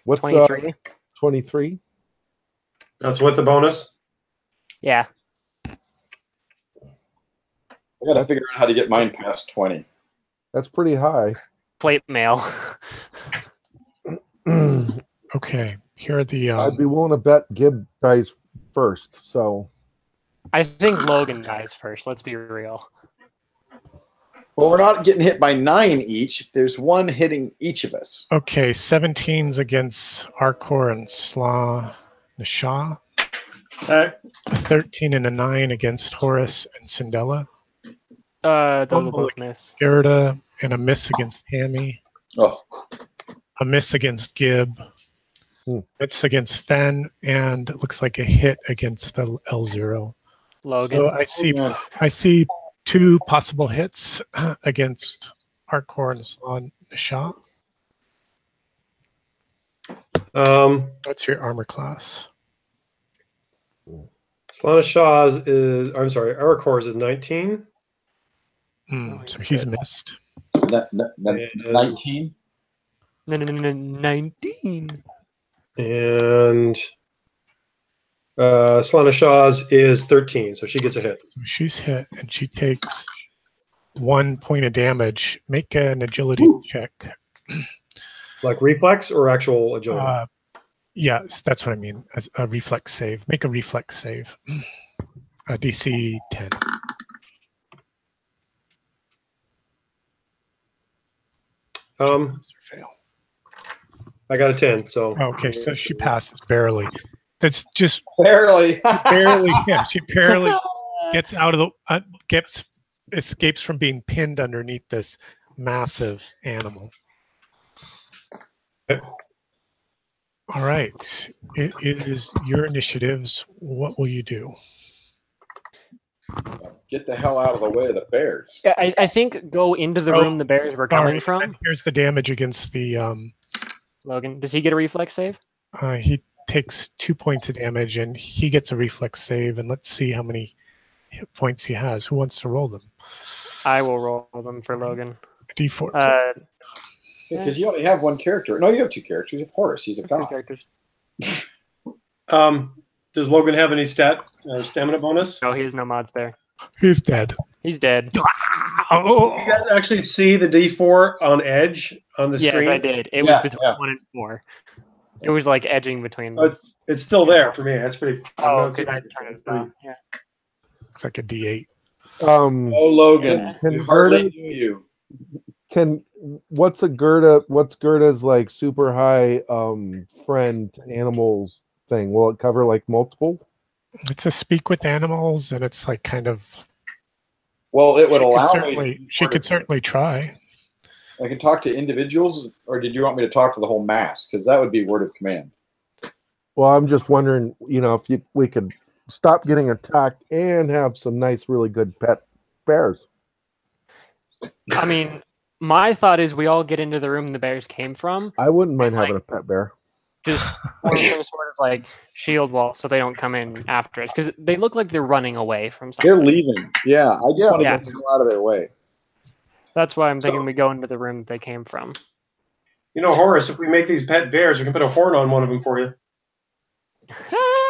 What's 23? 23. That's with the bonus? Yeah. I gotta figure out how to get mine past 20. That's pretty high. Plate mail. Okay, here are the. I'd be willing to bet Gib dies first. So. I think Logan dies first. Let's be real. Well, we're not getting hit by 9 each. There's one hitting each of us. Okay, 17's against Arcor and Sla Nasha. A 13 and a 9 against Horus and Syndella. Those will both miss. Gerda and a miss against Hammy. Oh. A miss against Gib. It's against Fen, and it looks like a hit against the L0. Logan. So I see 2 possible hits against Arcor and Sla Nasha. What's your armor class? Slana Shaw's is, I'm sorry, Arakor's is 19. So he's missed. 19? 19. And Slana Shaw's is 13, so she gets a hit. So she's hit, and she takes 1 point of damage. Make an agility check. Like reflex or actual agility? Yes, that's what I mean. As a reflex save. Make a reflex save. DC 10. Fail. I got a 10, so. Okay, so she passes barely. That's just barely. She barely gets out of the escapes from being pinned underneath this massive animal. Okay. All right. It is your initiatives. What will you do? Get the hell out of the way of the bears. Yeah, I think go into the room the bears were coming from. And here's the damage against the Logan. Does he get a reflex save? He takes 2 points of damage, and he gets a reflex save. And let's see how many hit points he has. Who wants to roll them? I will roll them for Logan. D4. Because you only have 1 character. No, you have 2 characters. You have Horus. He's a god. 2 characters. Does Logan have any stamina bonus? No, he has no mods there. He's dead. He's dead. Oh. You guys actually see the D4 on edge on the screen? Yes, I did. It was between 1 and 4. It was like edging between them. It's still there for me. That's pretty. Oh, because I turned it down. Yeah. Looks like a D8. Logan. Can hardly do you. What's Gerda's like super high friend animals thing? Will it cover like multiple? It's a speak with animals, and it's like kind of Well, it would allow me. She could certainly try. I can talk to individuals, or did you want me to talk to the whole mass? Because that would be word of command. Well, I'm just wondering, if we could stop getting attacked and have some nice, really good pet bears. I mean, my thought is we all get into the room the bears came from. I wouldn't mind having a pet bear. Just form some sort of like shield wall so they don't come in after us, because they look like they're running away from something. They're leaving. Yeah, I just want to get them out of their way. That's why I'm thinking we go into the room they came from. Horace, if we make these pet bears, we can put a horn on one of them for you.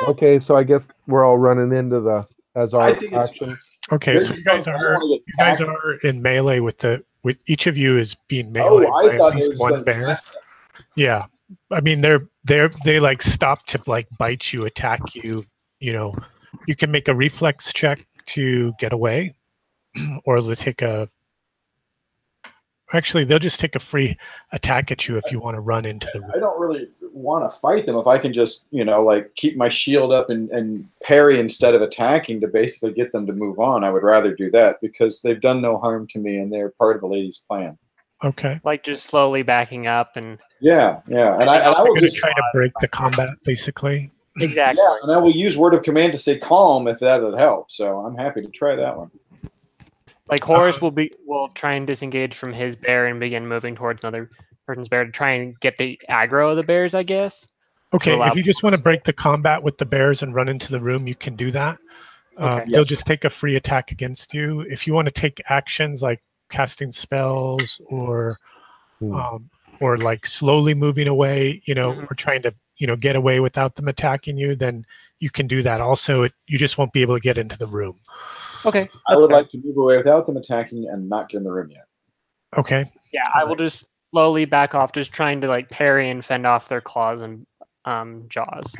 Okay, so I guess we're all running into as our action. Okay, so you guys are in melee with each of you is being melee by at least one bear. Yeah, I mean they like stop to like bite you, attack you. You can make a reflex check to get away, or they'll take a. Actually, they'll just take a free attack at you if you want to run into the room. I don't really want to fight them if I can just, like keep my shield up and parry instead of attacking to basically get them to move on. I would rather do that because they've done no harm to me and they're part of a lady's plan. Okay. Like just slowly backing up and. Yeah, and I will just try to break the combat, basically. Exactly. Yeah, and I will use word of command to say calm if that would help. So I'm happy to try that one. Like Horace will try and disengage from his bear and begin moving towards another person's bear to try and get the aggro of the bears, I guess. Okay, if you just want to break the combat with the bears and run into the room, you can do that. They'll just take a free attack against you. If you want to take actions like casting spells or like slowly moving away, or trying to get away without them attacking you, then you can do that. Also, you just won't be able to get into the room. Okay. I would like to move away without them attacking and not get in the room yet. Okay. Yeah, I will just slowly back off, just trying to like parry and fend off their claws and jaws.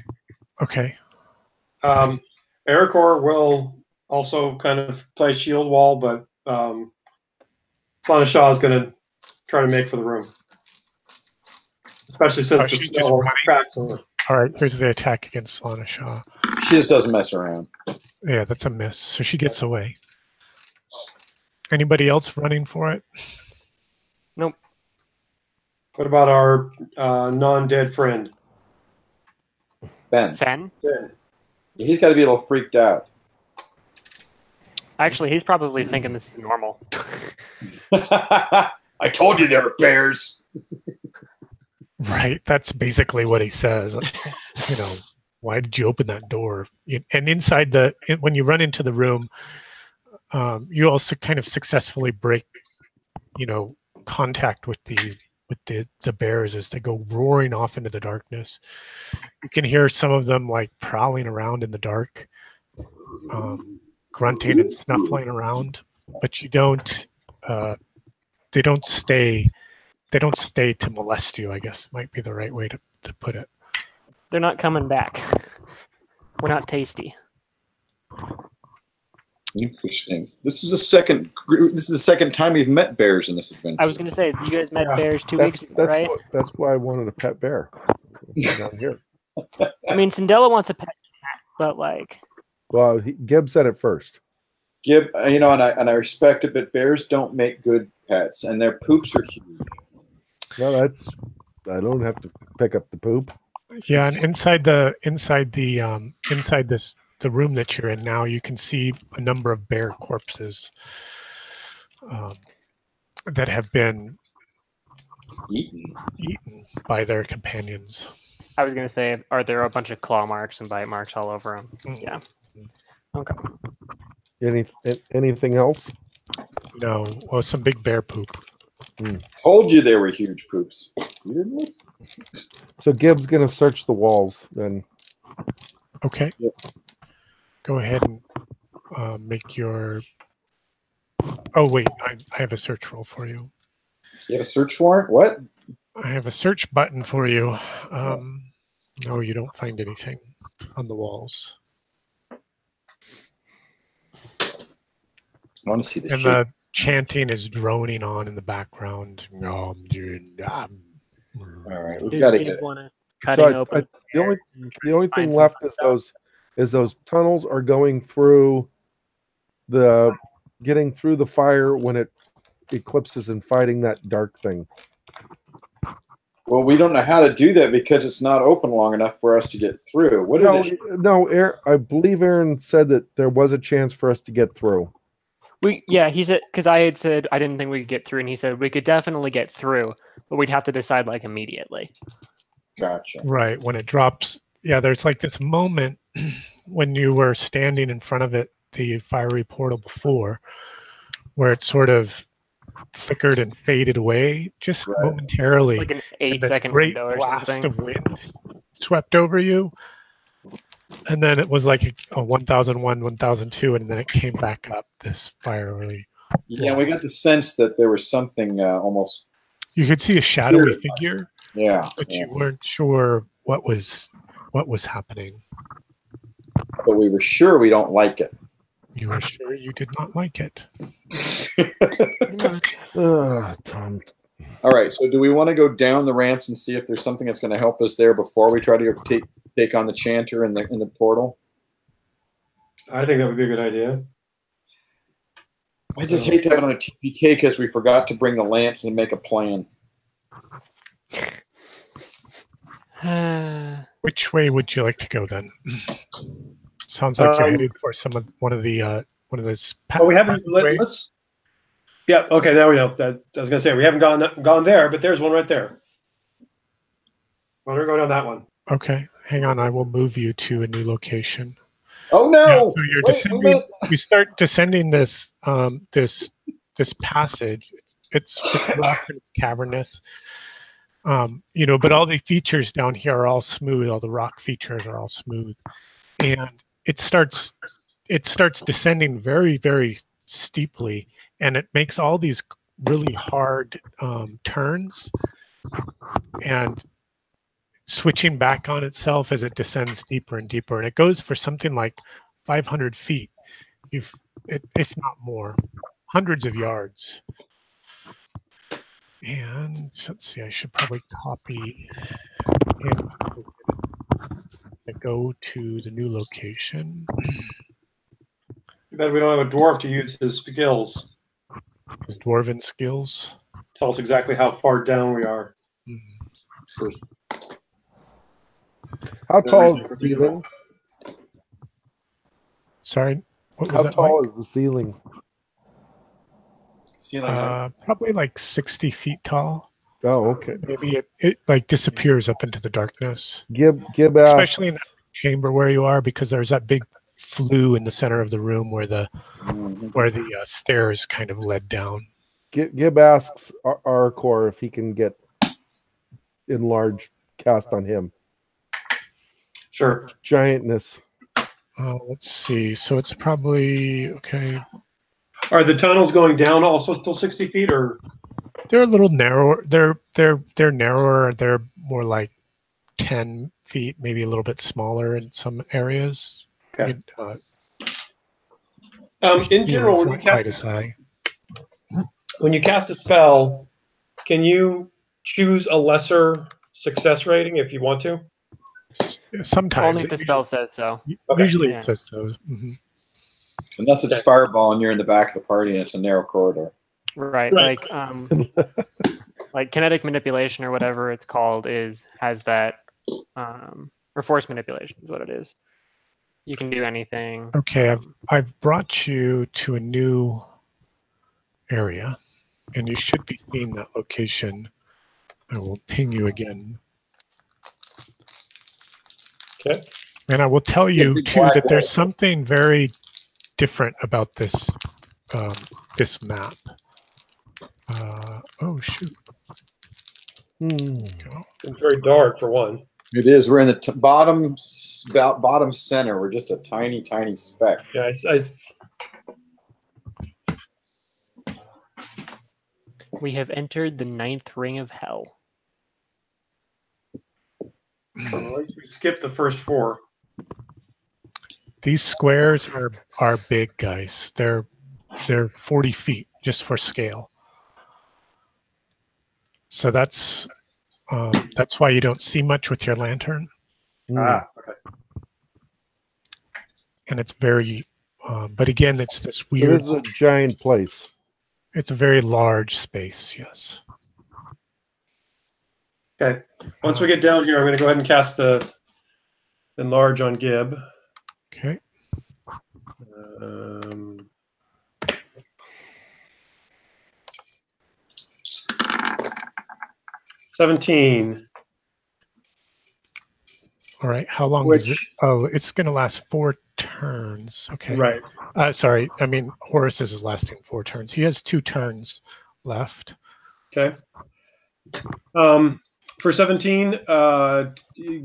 Okay. Ericor will also kind of play shield wall, but Shaw is going to try to make for the room. Especially since the snow cracks on her. All right, here's the attack against Lana Shaw. She just doesn't mess around. Yeah, that's a miss. So she gets away. Anybody else running for it? Nope. What about our non-dead friend? Ben. Ben? He's got to be a little freaked out. Actually, he's probably thinking this is normal. I told you there were bears. Right, that's basically what he says. Why did you open that door? And inside when you run into the room, you also kind of successfully break, contact with the bears as they go roaring off into the darkness. You can hear some of them like prowling around in the dark, grunting and snuffling around, but they don't stay to molest you, I guess might be the right way to put it. They're not coming back. We're not tasty. Interesting. This is the second time we've met bears in this adventure. I was going to say, you guys met bears 2 weeks ago, right? That's why I wanted a pet bear. Down here. I mean, Cindella wants a pet cat, but like. Well, Gib said it first. Gib, and I respect it, but bears don't make good pets, and their poops are huge. No, I don't have to pick up the poop. Yeah, and inside the room that you're in now, you can see a number of bear corpses that have been eaten by their companions. I was going to say, are there a bunch of claw marks and bite marks all over them? Mm-hmm. Yeah. Okay. Anything else? No. Well, some big bear poop. Told you they were huge poops. You didn't listen. So Gibbs gonna search the walls then. Okay. Yep. Go ahead and make your. Oh wait, I have a search roll for you. You have a search warrant? What? I have a search button for you. No, you don't find anything on the walls. I want to see the and shape. The chanting is droning on in the background. All right, we've got to get it. The only thing left is those tunnels are going through the getting through the fire when it eclipses and fighting that dark thing? Well, we don't know how to do that because it's not open long enough for us to get through. I believe Aaron said that there was a chance for us to get through. He said, because I had said I didn't think we could get through, and he said we could definitely get through, but we'd have to decide like immediately. Gotcha. Right, when it drops. Yeah, there's like this moment when you were standing in front of it, the fiery portal before, where it sort of flickered and faded away just momentarily. Like an 8-second great window or blast something. of wind swept over you. And then it was like a 1001, 1002, and then it came back up this fiery. Yeah, we got the sense that there was something almost. You could see a shadowy figure. Yeah, but you weren't sure what was happening. But we were sure we don't like it. You were sure you did not like it. Tom. All right, so do we want to go down the ramps and see if there's something that's going to help us there before we try to take on the chanter in the portal? I think that would be a good idea. I just hate to have another TPK because we forgot to bring the lance and make a plan. Which way would you like to go then? Sounds like you're headed for one of those. Well, we haven't. Let's. Yeah. Okay. Now we know. I was gonna say we haven't gone there, but there's one right there. Why don't we go down that one? Okay. Hang on. I will move you to a new location. Oh no! Yeah, so you're descending. You start descending this this passage. It's rough and it's cavernous. But all the features down here are all smooth. All the rock features are all smooth, and it starts descending very, very steeply, and it makes all these really hard turns and switching back on itself as it descends deeper and deeper. And it goes for something like 500 feet, if not more, hundreds of yards. And let's see, I should probably copy and go to the new location. Too bad we don't have a dwarf to use his skills. His dwarven skills. Tell us exactly how far down we are. How tall is the ceiling? Sorry, what was how that? Tall like? is the ceiling? Probably like 60 feet tall. Oh, okay. Maybe it like disappears up into the darkness. Gib especially in that chamber where you are, because there's that big flue in the center of the room where the stairs kind of led down. Gib asks Arcor if he can get enlarged cast on him. Sure. Giantness. Let's see. So it's probably okay. Are the tunnels going down also still 60 feet, or they're a little narrower? They're narrower. They're more like 10 feet, maybe a little bit smaller in some areas. Okay. In general, when you cast a spell, can you choose a lesser success rating if you want to? Sometimes. Only if the spell says so. Usually it says so. Mm-hmm. Unless it's fireball and you're in the back of the party and it's a narrow corridor. Right. Like like kinetic manipulation or whatever it's called has that or force manipulation is what it is. You can do anything. Okay, I've brought you to a new area, and you should be seeing that location. I will ping you again. Okay. And I will tell you too that there's something very different about this this map. Oh shoot! It's very dark for one. It is. We're in the bottom center. We're just a tiny, tiny speck. Yeah, We have entered the 9th ring of hell. Well, at least we skipped the first 4. These squares are big, guys. They're 40 feet just for scale. So that's why you don't see much with your lantern. Okay. And it's very But again, it's this weird. It is a giant place. It's a very large space. Yes. Okay. Once we get down here, I'm going to go ahead and cast the enlarge on Gib. Okay. 17. All right. How long is it? Oh, it's going to last 4 turns. Okay. Right. Sorry. I mean, Horus's is lasting 4 turns. He has 2 turns left. Okay. For 17,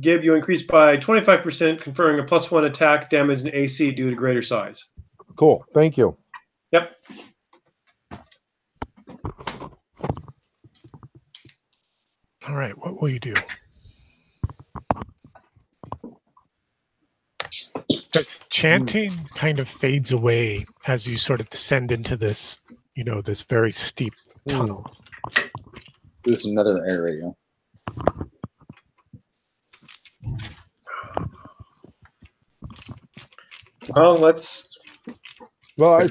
Gib, you increase by 25%, conferring a +1 attack, damage, and AC due to greater size. Cool. Thank you. Yep. All right. What will you do? This chanting kind of fades away as you sort of descend into this, this very steep tunnel. There's another area. Well, I'd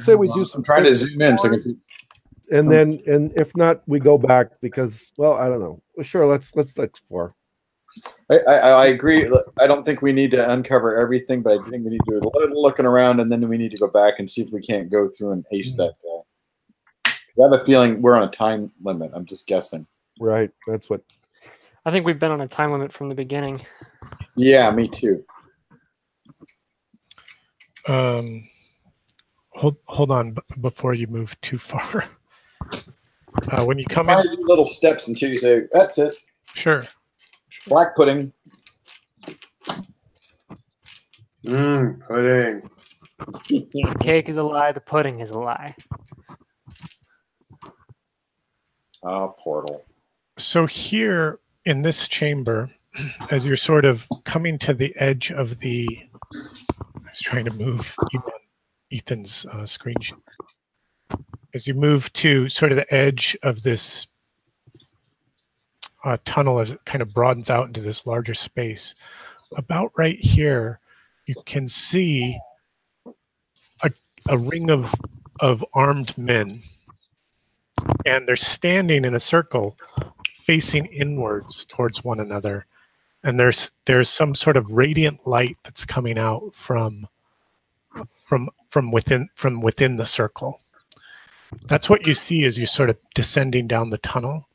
say we do some. I'm trying to zoom in so I can see. And then, if not, we go back because, well, I don't know. Sure, let's explore. I agree. I don't think we need to uncover everything, but I think we need to do a little looking around, and then we need to go back and see if we can't go through and ace that guy. I have a feeling we're on a time limit. I'm just guessing. Right. That's what. I think we've been on a time limit from the beginning. Yeah, me too. Hold on before you move too far. When you come in, in, little steps until you say, "That's it." Sure. Black pudding. Pudding. The cake is a lie. The pudding is a lie. Portal. So here in this chamber, as you're sort of coming to the edge of the, I was trying to move Ethan's screen share. As you move to sort of the edge of this tunnel, as it kind of broadens out into this larger space, about right here, you can see a ring of armed men, and they're standing in a circle facing inwards towards one another, and there's some sort of radiant light that's coming out from within the circle. That's what you see as you're sort of descending down the tunnel.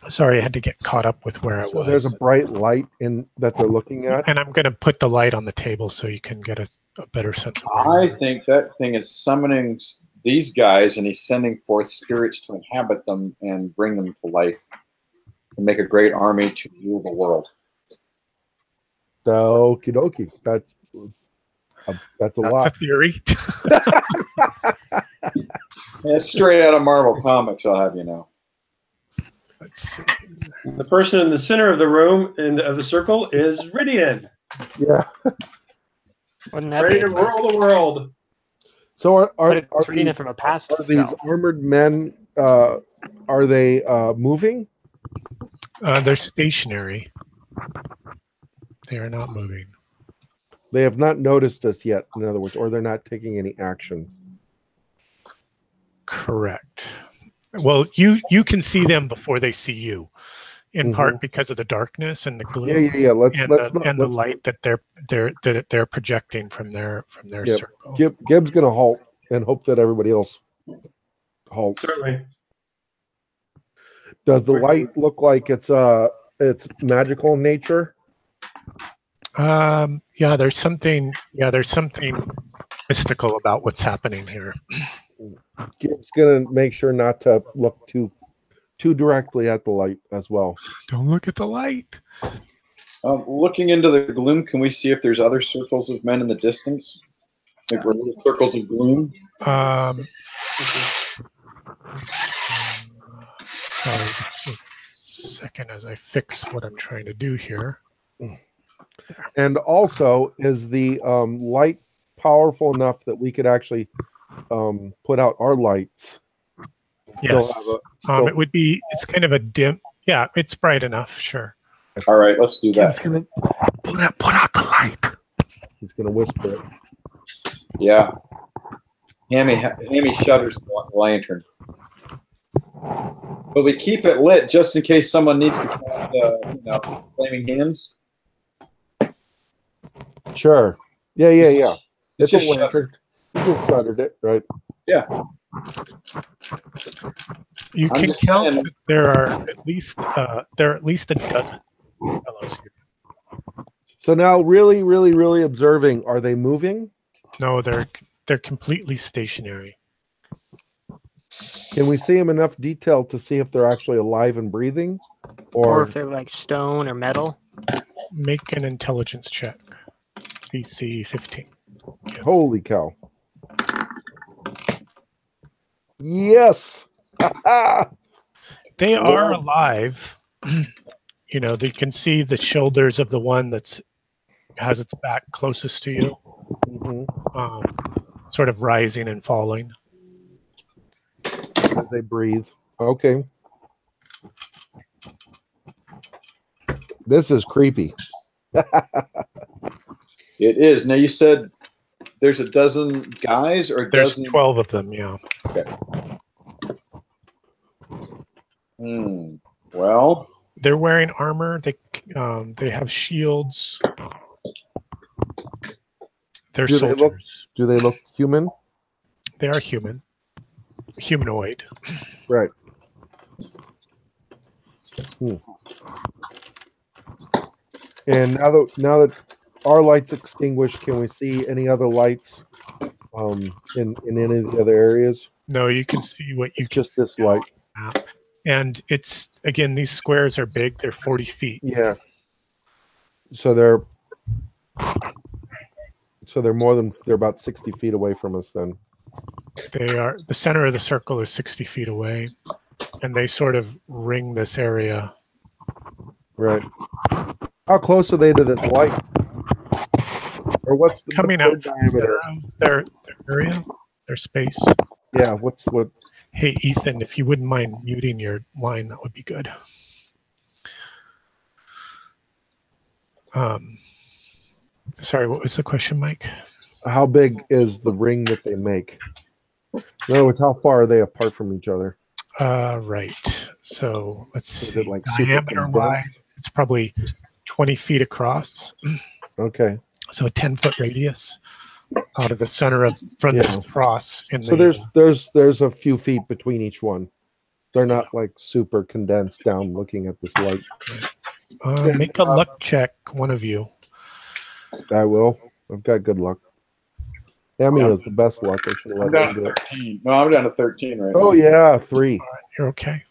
Sorry, I had to get caught up with where I was. There's a bright light that they're looking at. And I'm going to put the light on the table so you can get a better sense of I think that thing is summoning these guys, and he's sending forth spirits to inhabit them and bring them to life and make a great army to rule the world. Okie dokie. That's a lot. That's a theory. It's straight out of Marvel Comics, I'll have you know. Let's see. The person in the center of the room of the circle is Ridian. Yeah. Ready to rule the world. So are reading it from a past? Are these armored men? Are they moving? They're stationary. They are not moving. They have not noticed us yet, in other words, or they're not taking any action. Correct. Well, you can see them before they see you, in part because of the darkness and the gloom. Yeah. The light that they're projecting from their circle. Gib's going to halt and hope that everybody else halts. Certainly. Does the light look like it's magical in nature? Yeah, there's something mystical about what's happening here. Gib's gonna make sure not to look too directly at the light as well. Don't look at the light. Looking into the gloom, can we see if there's other circles of men in the distance? Like little circles of gloom? Sorry, a second as I fix what I'm trying to do here. And also, is the light powerful enough that we could actually put out our lights? Yes. It would be. It's kind of a dim. Yeah, it's bright enough. Sure. All right, let's do that. Put out the light. He's gonna whisper it. Yeah. Hammy shutters the lantern. But we keep it lit just in case someone needs to cast, flaming hands. Sure. Yeah. It's just shuttered. You just shuttered it, right? Yeah. You can count that there are at least a dozen fellows here. So now, really observing. Are they moving? No, they're completely stationary. Can we see them enough detail to see if they're actually alive and breathing, or if they're like stone or metal? Make an intelligence check. DC 15. Yeah. Holy cow! Yes, they are alive. They can see the shoulders of the one that's has its back closest to you, sort of rising and falling as they breathe. Okay, this is creepy. It is. Now you said there's a dozen guys, or there's 12 of them. Yeah. Okay. Well, they're wearing armor. They have shields. They're soldiers. Do they look human? They are human. Humanoid. Right. And now that our light's extinguished, can we see any other lights in any of the other areas? No, you can see what you just this light. And it's, again, these squares are big. They're 40 feet. Yeah. So they're about 60 feet away from us then. The center of the circle is 60 feet away, and they sort of ring this area. Right. How close are they to this light? Or what's coming out their area, their space? Yeah, what? Hey, Ethan, if you wouldn't mind muting your line, that would be good. Sorry, what was the question, Mike? How big is the ring that they make? In other words, how far are they apart from each other? Right. So let's see. Like diameter-wise, it's probably 20 feet across. Okay. So a 10-foot radius out of the center from this cross. So there's a few feet between each one. They're not like super condensed down looking at this light. Make a luck check, one of you. I will. I've got good luck. Emmy has the best luck. I should have let him do it. 13. No, I'm down to 13 right now. Oh yeah, 3. All right, you're okay.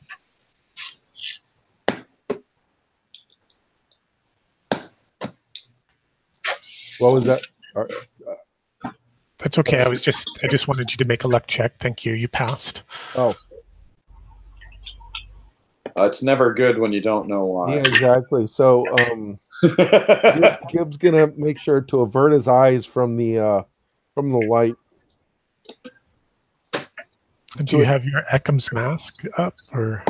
What was that? That's okay. I just wanted you to make a luck check. Thank you. You passed. Oh. It's never good when you don't know why. Yeah, exactly. So Gibbs gonna make sure to avert his eyes from the light. Do you have your Eckham's mask up, or?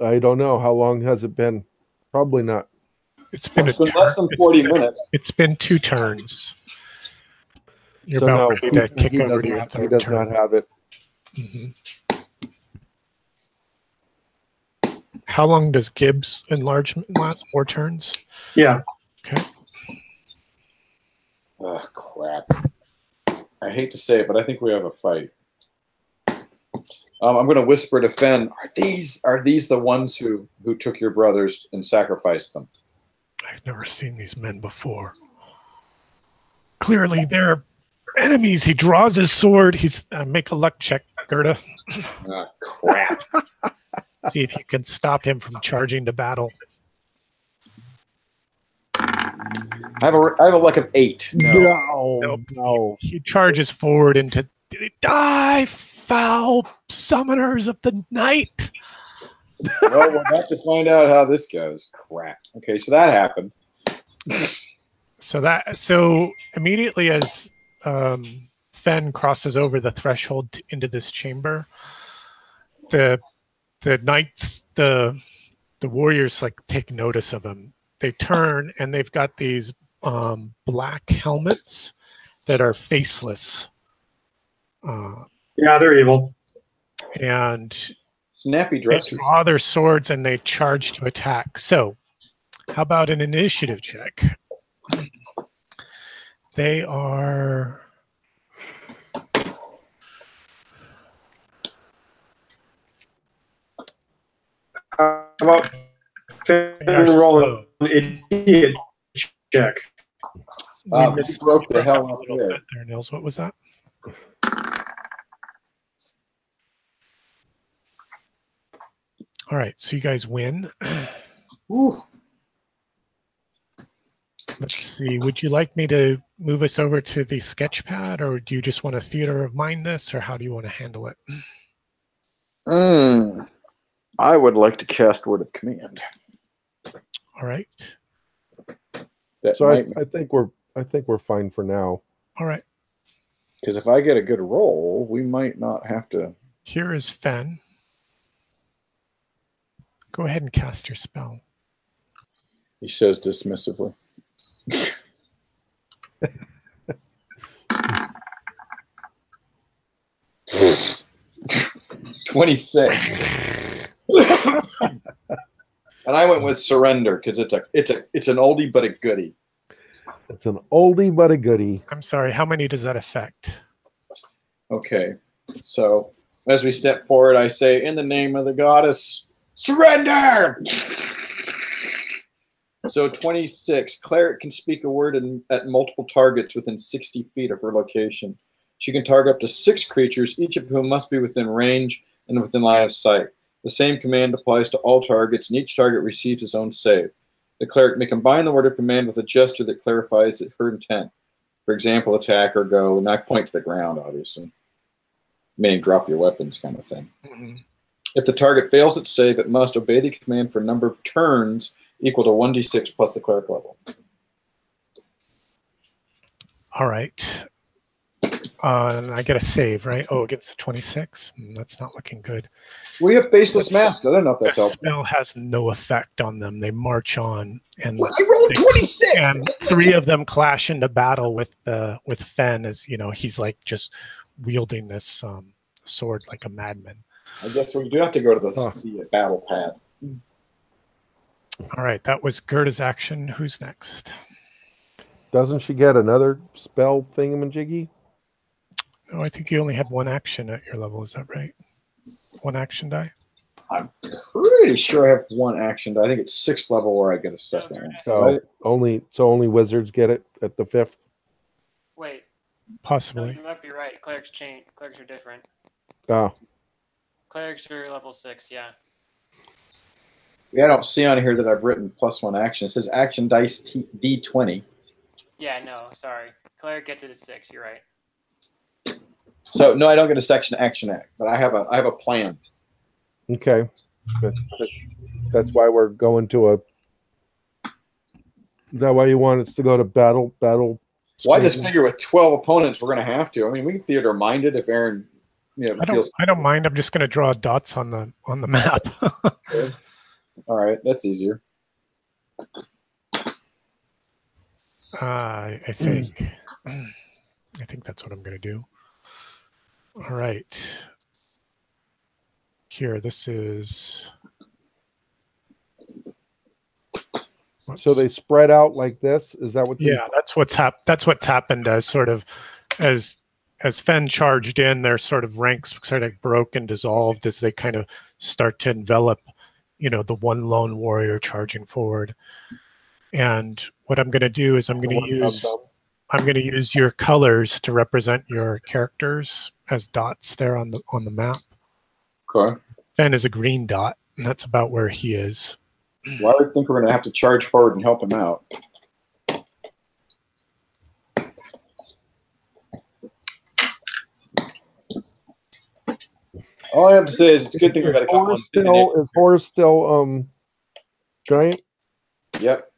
I don't know. How long has it been? Probably not. It's been less than 40 minutes. It's been 2 turns. You're about ready to kick over to your third turn. He does not have it. How long does Gibbs' enlargement last? 4 turns? Yeah. Okay. Oh, crap. I hate to say it, but I think we have a fight. I'm going to whisper to Fen, are these the ones who took your brothers and sacrificed them? I've never seen these men before. Clearly, they're enemies. He draws his sword. He's make a luck check, Gerda. Oh, crap. See if you can stop him from charging to battle. I have a luck of 8. No. He charges forward into die, foul summoners of the night. Well, we're about to find out how this goes. Crap. Okay, so that happened. So immediately as Fen crosses over the threshold into this chamber, the knights, the warriors take notice of him. They turn and they've got these black helmets, that are faceless. Yeah, they're evil. And snappy they dressers. draw their swords and they charge to attack. So, how about an initiative check? They are... How about roll an idiot check? We broke the hell up there. Nils. What was that? All right, so you guys win. Let's see. Would you like me to move us over to the sketch pad, or do you just want a theater of mind this, or how do you want to handle it? I would like to cast word of command. All right. So I think we're fine for now. All right. Because if I get a good roll, we might not have to. Here is Fen. Go ahead and cast your spell. He says dismissively. 26. And I went with surrender because it's an oldie but a goodie. It's an oldie but a goodie. I'm sorry. How many does that affect? Okay. So as we step forward, I say, in the name of the goddess, surrender! So 26. Cleric can speak a word at multiple targets within 60 feet of her location. She can target up to 6 creatures, each of whom must be within range and within line of sight. The same command applies to all targets, and each target receives its own save. The cleric may combine the word of command with a gesture that clarifies her intent. For example, attack or go, and I point to the ground, obviously. Meaning drop your weapons kind of thing. Mm-hmm. If the target fails its save, it must obey the command for a number of turns equal to 1d6 plus the cleric level. All right. And I get a save, right? Oh, against the 26? That's not looking good. We have faceless mask. I don't know if that's helpful. The spell has no effect on them. They march on. And I rolled 26! And 3 of them clash into battle with Fen as, he's like just wielding this sword like a madman. I guess we do have to go to the battle pad. All right, that was Gerda's action. Who's next? Doesn't she get another spell thingamajiggy? Oh, I think you only have 1 action at your level. Is that right? 1 action die? I'm pretty sure I have 1 action die. I think it's 6th level where I get a second one. So only wizards get it at the 5th? Wait. Possibly. No, you might be right. Clerics change. Clerics are different. Oh. Clerics are level 6, yeah. Yeah, I don't see on here that I've written +1 action. It says action dice D20. Yeah, no, sorry. Cleric gets it at 6. You're right. So no, I don't get a section action act, but I have a plan. Okay, that's why we're going to a. Is that why you want us to go to battle? Well, I just figure with 12 opponents, we're going to have to. I mean, we can theater mind it if Aaron, I don't mind. I'm just going to draw dots on the map. Okay. All right, that's easier. I think that's what I'm going to do. All right. Here, this is. So they spread out like this. Is that what? Yeah, that's what's happened. As sort of, as Fen charged in, their sort of ranks sort of broke and dissolved as they kind of start to envelop, the one lone warrior charging forward. And what I'm going to do is I'm going to use your colors to represent your characters as dots there on the map. Okay. Fen is a green dot, and that's about where he is. Well, I think we're going to have to charge forward and help him out. All I have to say is it's a good thing we got a couple. Is Horus still giant? Yep.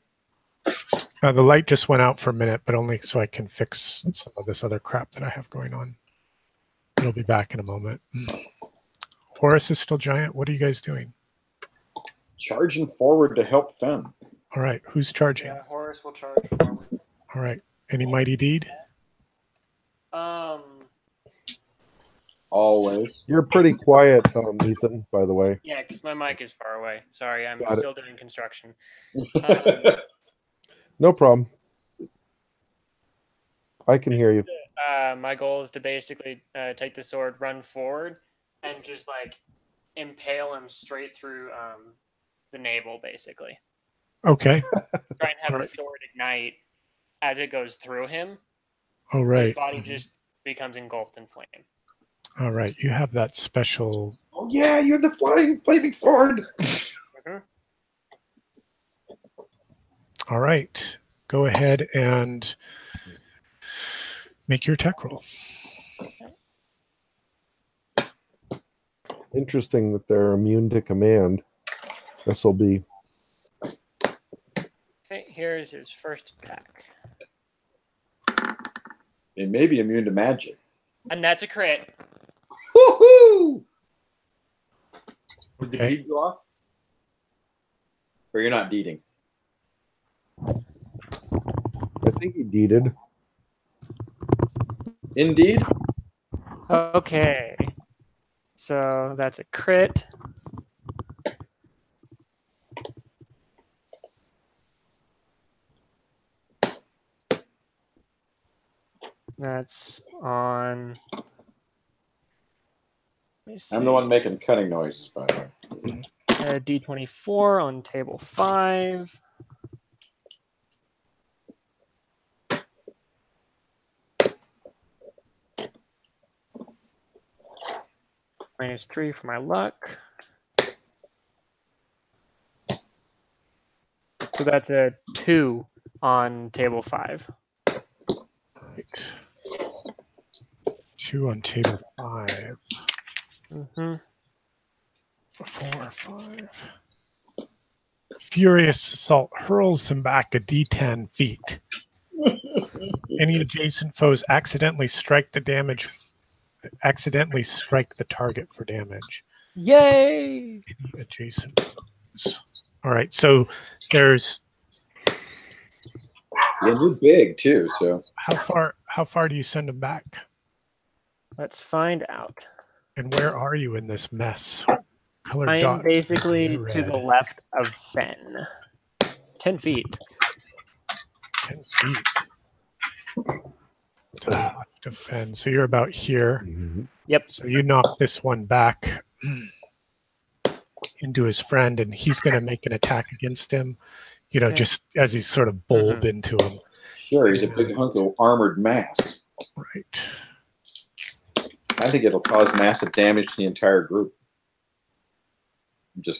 The light just went out for a minute, but only so I can fix some of this other crap that I have going on. It'll be back in a moment. Horus is still giant. What are you guys doing? Charging forward to help Fen. All right. Who's charging? Yeah, Horus will charge forward. All right. Any mighty deed? Always. You're pretty quiet, Ethan, by the way. Yeah, because my mic is far away. Sorry, I'm still doing construction. No problem. I can hear you. My goal is to basically take the sword, run forward, and just like impale him straight through the navel, basically. Okay. Try and have the sword ignite as it goes through him. Oh, right. His body just becomes engulfed in flame. All right. You have that special. Oh, yeah, you have the flaming sword. All right. Go ahead and make your attack roll. Interesting that they're immune to command. This will be. Okay, here's his first attack. It may be immune to magic. And that's a crit. Woohoo! Did the Okay. deed go off? Or you're not deeding? I think he deeded. Indeed. Okay. So that's a crit. That's on. I'm the one making cutting noises, by the way. D24 on table 5. -3 for my luck. So that's a 2 on table 5. Right. 2 on table 5. Mm-hmm. 4, 5. Furious Assault hurls him back a D10 feet. Any adjacent foes accidentally strike the target for damage. Yay! Any adjacent foes. All right, so there's. Yeah, you're big too, so. How far do you send him back? Let's find out. And where are you in this mess? I am basically to the left of Fen. 10 feet. 10 feet. To the left of Fen. So you're about here. Mm-hmm. Yep. So you knock this one back into his friend, and he's going to make an attack against him, just as he's sort of bowled into him. Sure, he's a big hunk of armored mass. Right. I think it'll cause massive damage to the entire group.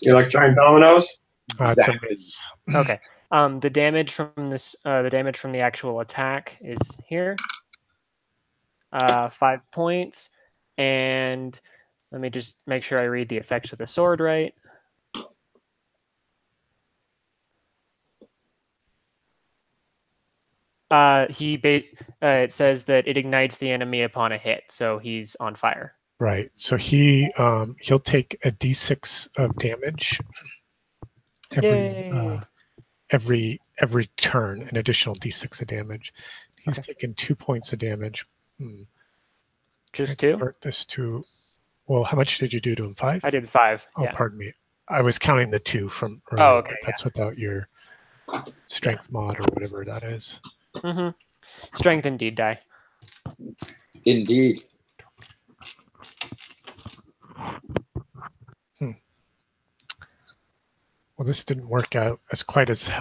You like giant dominoes? Exactly. Okay. The damage from this, the damage from the actual attack is here. 5 points, and let me just make sure I read the effects of the sword right. It says that it ignites the enemy upon a hit, so he's on fire. Right. So he'll take a d6 of damage every turn, an additional d6 of damage. He's taken 2 points of damage. Just 2? Convert this to. Well, how much did you do to him? 5? I did 5. Oh, yeah. Pardon me. I was counting the 2 from earlier. Oh, okay. That's without your strength mod or whatever that is. Mm-hmm. Strength indeed die. Indeed. Well, this didn't work out quite as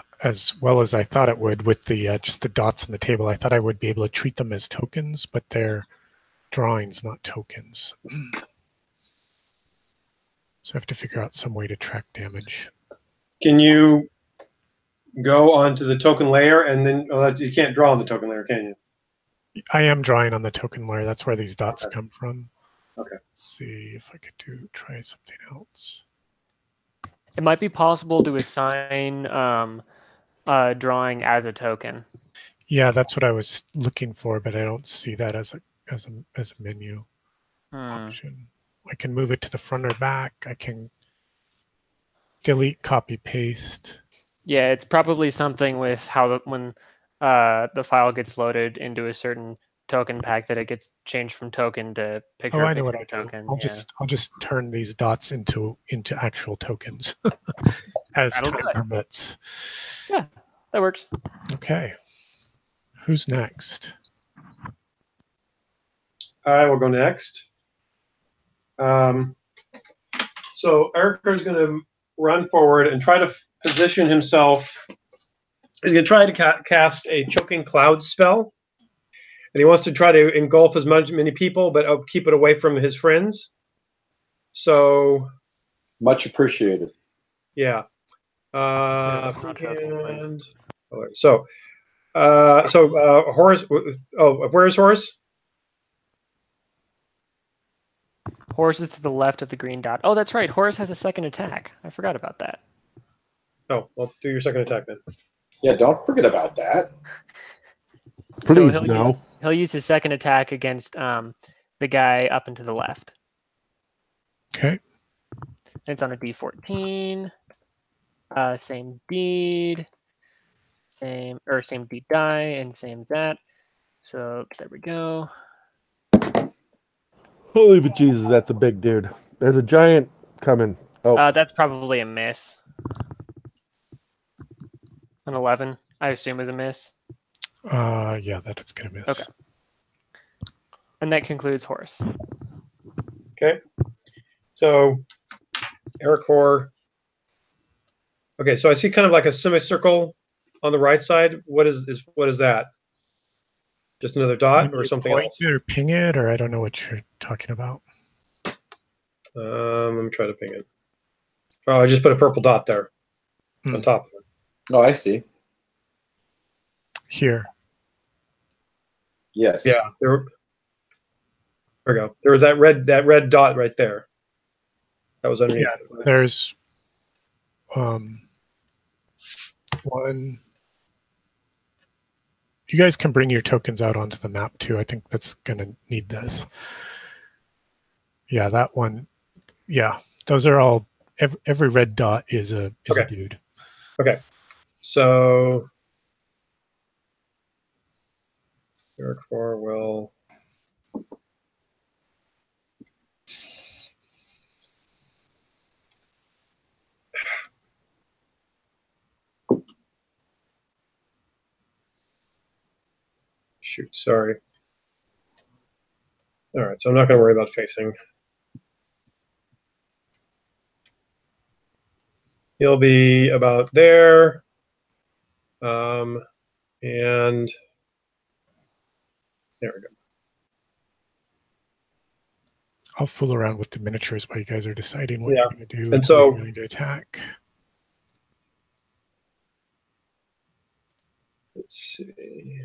well as I thought it would with the just the dots on the table. I thought I would be able to treat them as tokens, but they're drawings, not tokens. So I have to figure out some way to track damage. Can you go onto the token layer and then you can't draw on the token layer, can you? I am drawing on the token layer. That's where these dots come from. Okay. Let's see if I could try something else. It might be possible to assign drawing as a token. Yeah, that's what I was looking for, but I don't see that as a menu option. I can move it to the front or back. I can delete, copy, paste. Yeah, it's probably something with how when the file gets loaded into a certain token pack that it gets changed from token to picture. Oh, I know what I do. Token. I'll just turn these dots into actual tokens as time permits. Yeah, that works. Okay. Who's next? I will go next. So Erica is going to run forward and try to position himself. He's going to try to cast a choking cloud spell. And he wants to try to engulf as many people, but keep it away from his friends. So much appreciated. Yeah. Yes, so Horace. Oh, where's Horace? Horace is to the left of the green dot. Oh, that's right. Horace has a second attack. I forgot about that. Oh, well, do your second attack then. Yeah, don't forget about that. Please, so no. He'll use his second attack against the guy up and to the left. Okay. And it's on a D14. Same deed. Same deed die and same that. So there we go. Holy bejesus, that's a big dude. There's a giant coming. Oh. That's probably a miss. An 11, I assume, is a miss. Yeah, that's gonna miss. Okay. And that concludes Horace. Okay. So Ericor. Okay, so I see kind of like a semicircle on the right side. What is that? Just another dot or something else? Or ping it, or I don't know what you're talking about. Let me try to ping it. Oh, I just put a purple dot there on top of it. Oh, I see. Here. Yes. Yeah. There we go. There was that red dot right there. That was underneath. Yeah, there's one. You guys can bring your tokens out onto the map too. I think that's gonna need this. Yeah, that one. Yeah, those are all. Every red dot is a dude. Okay, so Eric 4 will. Shoot, sorry. All right, so I'm not going to worry about facing. He'll be about there. And there we go. I'll fool around with the miniatures while you guys are deciding what you're going to do. And so you're going to attack. Let's see.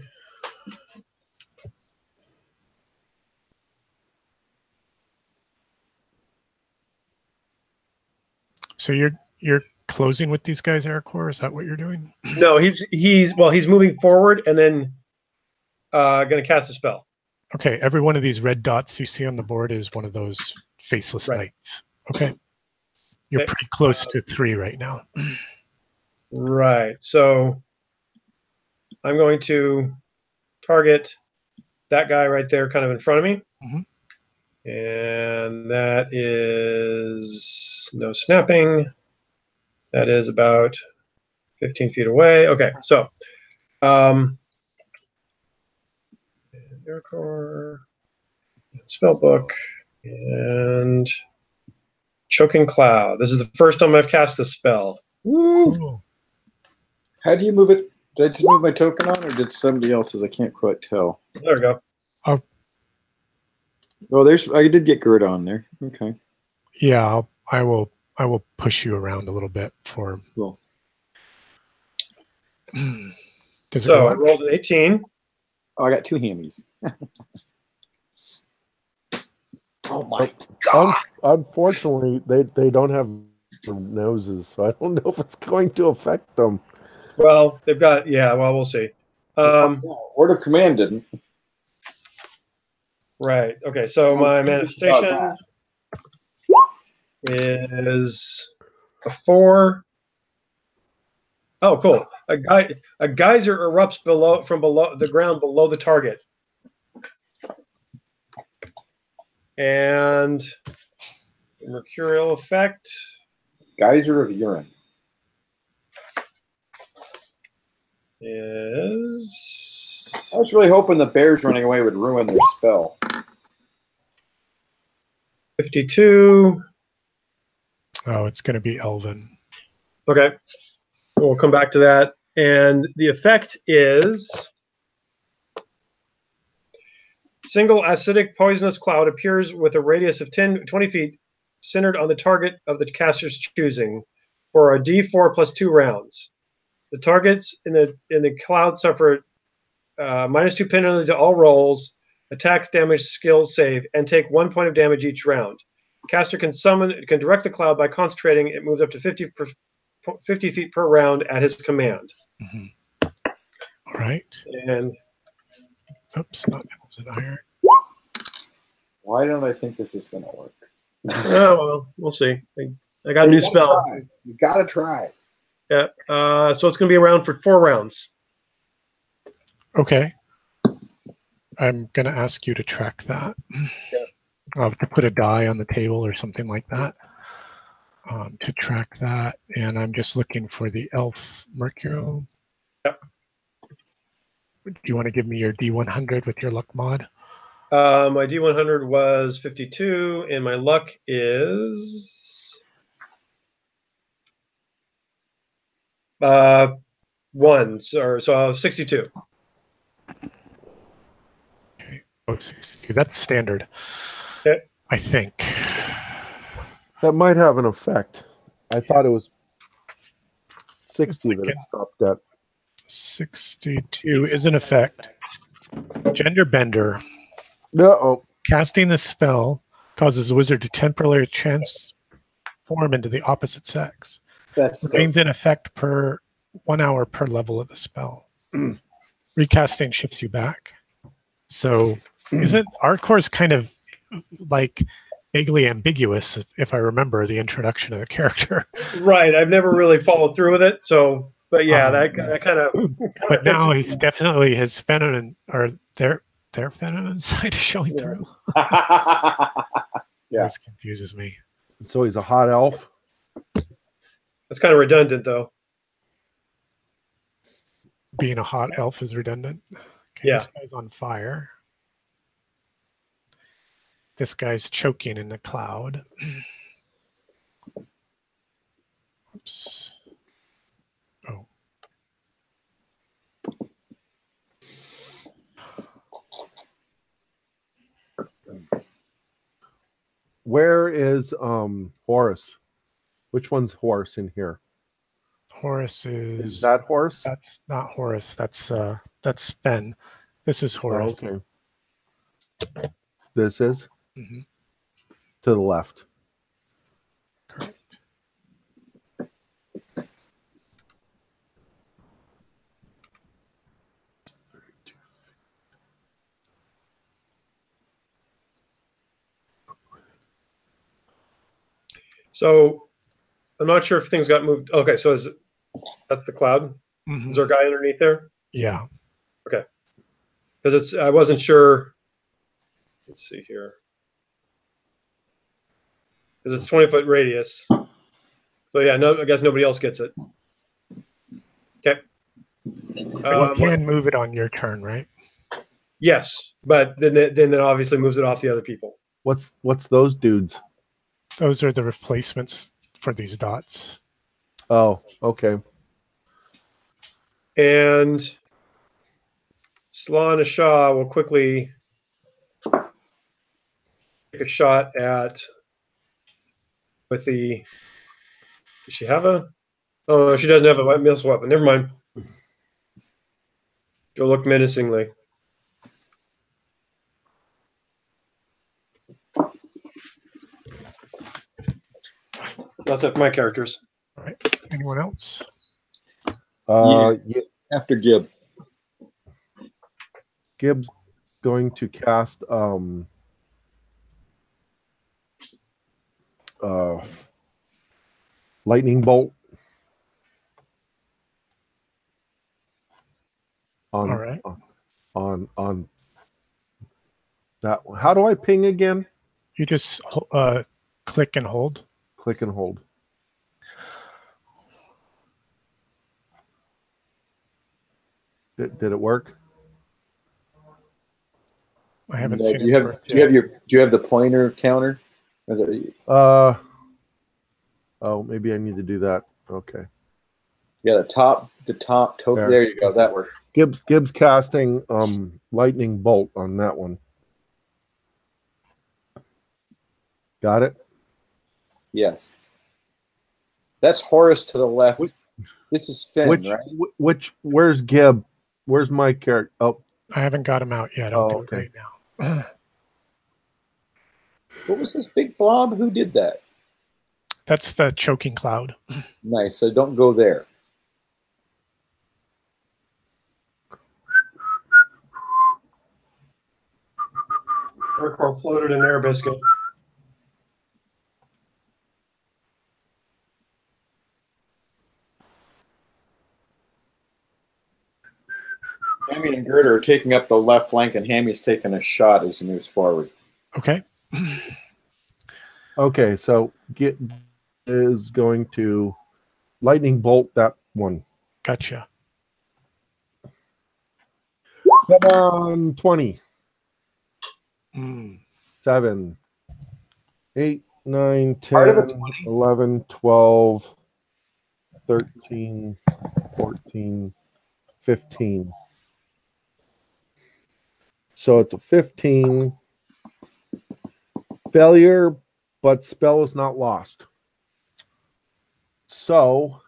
So you're closing with these guys, Eric, or is that what you're doing? No, he's moving forward and then going to cast a spell. Okay, every one of these red dots you see on the board is one of those faceless knights. Okay. You're pretty close to 3 right now. Right. So I'm going to target that guy right there kind of in front of me. Mm-hmm. And that is no snapping. That is about 15 feet away. Okay, so spell book and choking cloud. This is the first time I've cast this spell. Woo! Cool. How do you move it? Did I just move my token on, or did somebody else's? I can't quite tell. There we go. Oh, I did get Gert on there. Okay. Yeah, I will push you around a little bit for. Cool. So I rolled an 18. Oh, I got 2 hammies. Oh my God! Unfortunately, they don't have noses, so I don't know if it's going to affect them. Well, they've got well, we'll see. Word of command didn't. Right. Okay. So my manifestation is a 4. Oh, cool. A geyser erupts from below the ground below the target. And mercurial effect. Geyser of urine. Is... I was really hoping the bears running away would ruin their spell. 52. Oh, it's going to be Elven. Okay. We'll come back to that. And the effect is single acidic poisonous cloud appears with a radius of 20 feet centered on the target of the caster's choosing for a D4 plus 2 rounds. The targets in the cloud suffer -2 penalty to all rolls, attacks, damage, skills, save, and take 1 point of damage each round. The caster can direct the cloud by concentrating. It moves up to 50 feet per round at his command. Mm-hmm. All right. And oops, not elves and iron. Why don't I think this is going to work? Oh, well, we'll see. I got a new spell. You got to try. Yeah. So it's going to be around for 4 rounds. Okay. I'm going to ask you to track that. Yeah. I'll have to put a die on the table or something like that to track that. And I'm just looking for the elf Mercurial. Yep. Do you want to give me your D100 with your luck mod? My D100 was 52, and my luck is 1, so 62. Okay. Oh, 62. That's standard. Okay. I think. That might have an effect. I thought it was 60 that it stopped at. 62 is an effect. Gender bender. Uh-oh. Casting the spell causes the wizard to temporarily transform into the opposite sex. That's Remains in effect per 1 hour per level of the spell. Recasting shifts you back. So isn't Arcor's kind of like vaguely ambiguous, if I remember the introduction of the character? Right. I've never really followed through with it. So, but yeah, that kind of. But now he's definitely his feminine, or their feminine side is showing through. Yeah. This confuses me. So he's a hot elf? That's kind of redundant, though. Being a hot elf is redundant. Okay, yeah. This guy's on fire. This guy's choking in the cloud. Oops. Oh. Where is Horus? Which one's Horus in here? Horus is that Horus? That's not Horus. That's Fen. This is Horus. Oh, okay. This is to the left. Correct. So I'm not sure if things got moved. Okay, so that's the cloud. Is there a guy underneath there? Yeah. Okay. Because I wasn't sure. Let's see here. Because it's 20-foot radius. So yeah, no, I guess nobody else gets it. Okay. You can move it on your turn, right? Yes, but then it obviously moves it off the other people. What's those dudes? Those are the replacements for these dots. Oh, okay. And Slan Shah will quickly take a shot at with the. Does she have a? Oh, she doesn't have a missile weapon. Never mind. She'll look menacingly. That's it for my characters. All right. Anyone else? Yeah. After Gib. Gib's going to cast lightning bolt on, all right. on that one. How do I ping again? You just click and hold. Click and hold. Did it work? I haven't No, seen do you it have work do you have the pointer counter? Oh, maybe I need to do that. Okay. Yeah, the top there you go. That worked. Gibbs casting lightning bolt on that one. Got it? Yes. That's Horus to the left. This is Finn, right? Where's Gib? Where's my character? Oh, I haven't got him out yet. I'll do it right now. What was this big blob? Who did that? That's the choking cloud. Nice. So don't go there. Urkel floated in there, Biscuit. Hammy and Gerda are taking up the left flank, and Hammy's taking a shot as he moves forward. Okay. Okay, so Git is going to lightning bolt that one. Gotcha. Come on, 20. 7, 8, 9, 10, 11, 12, 13, 14, 15. So it's a 15 failure, but spell is not lost. So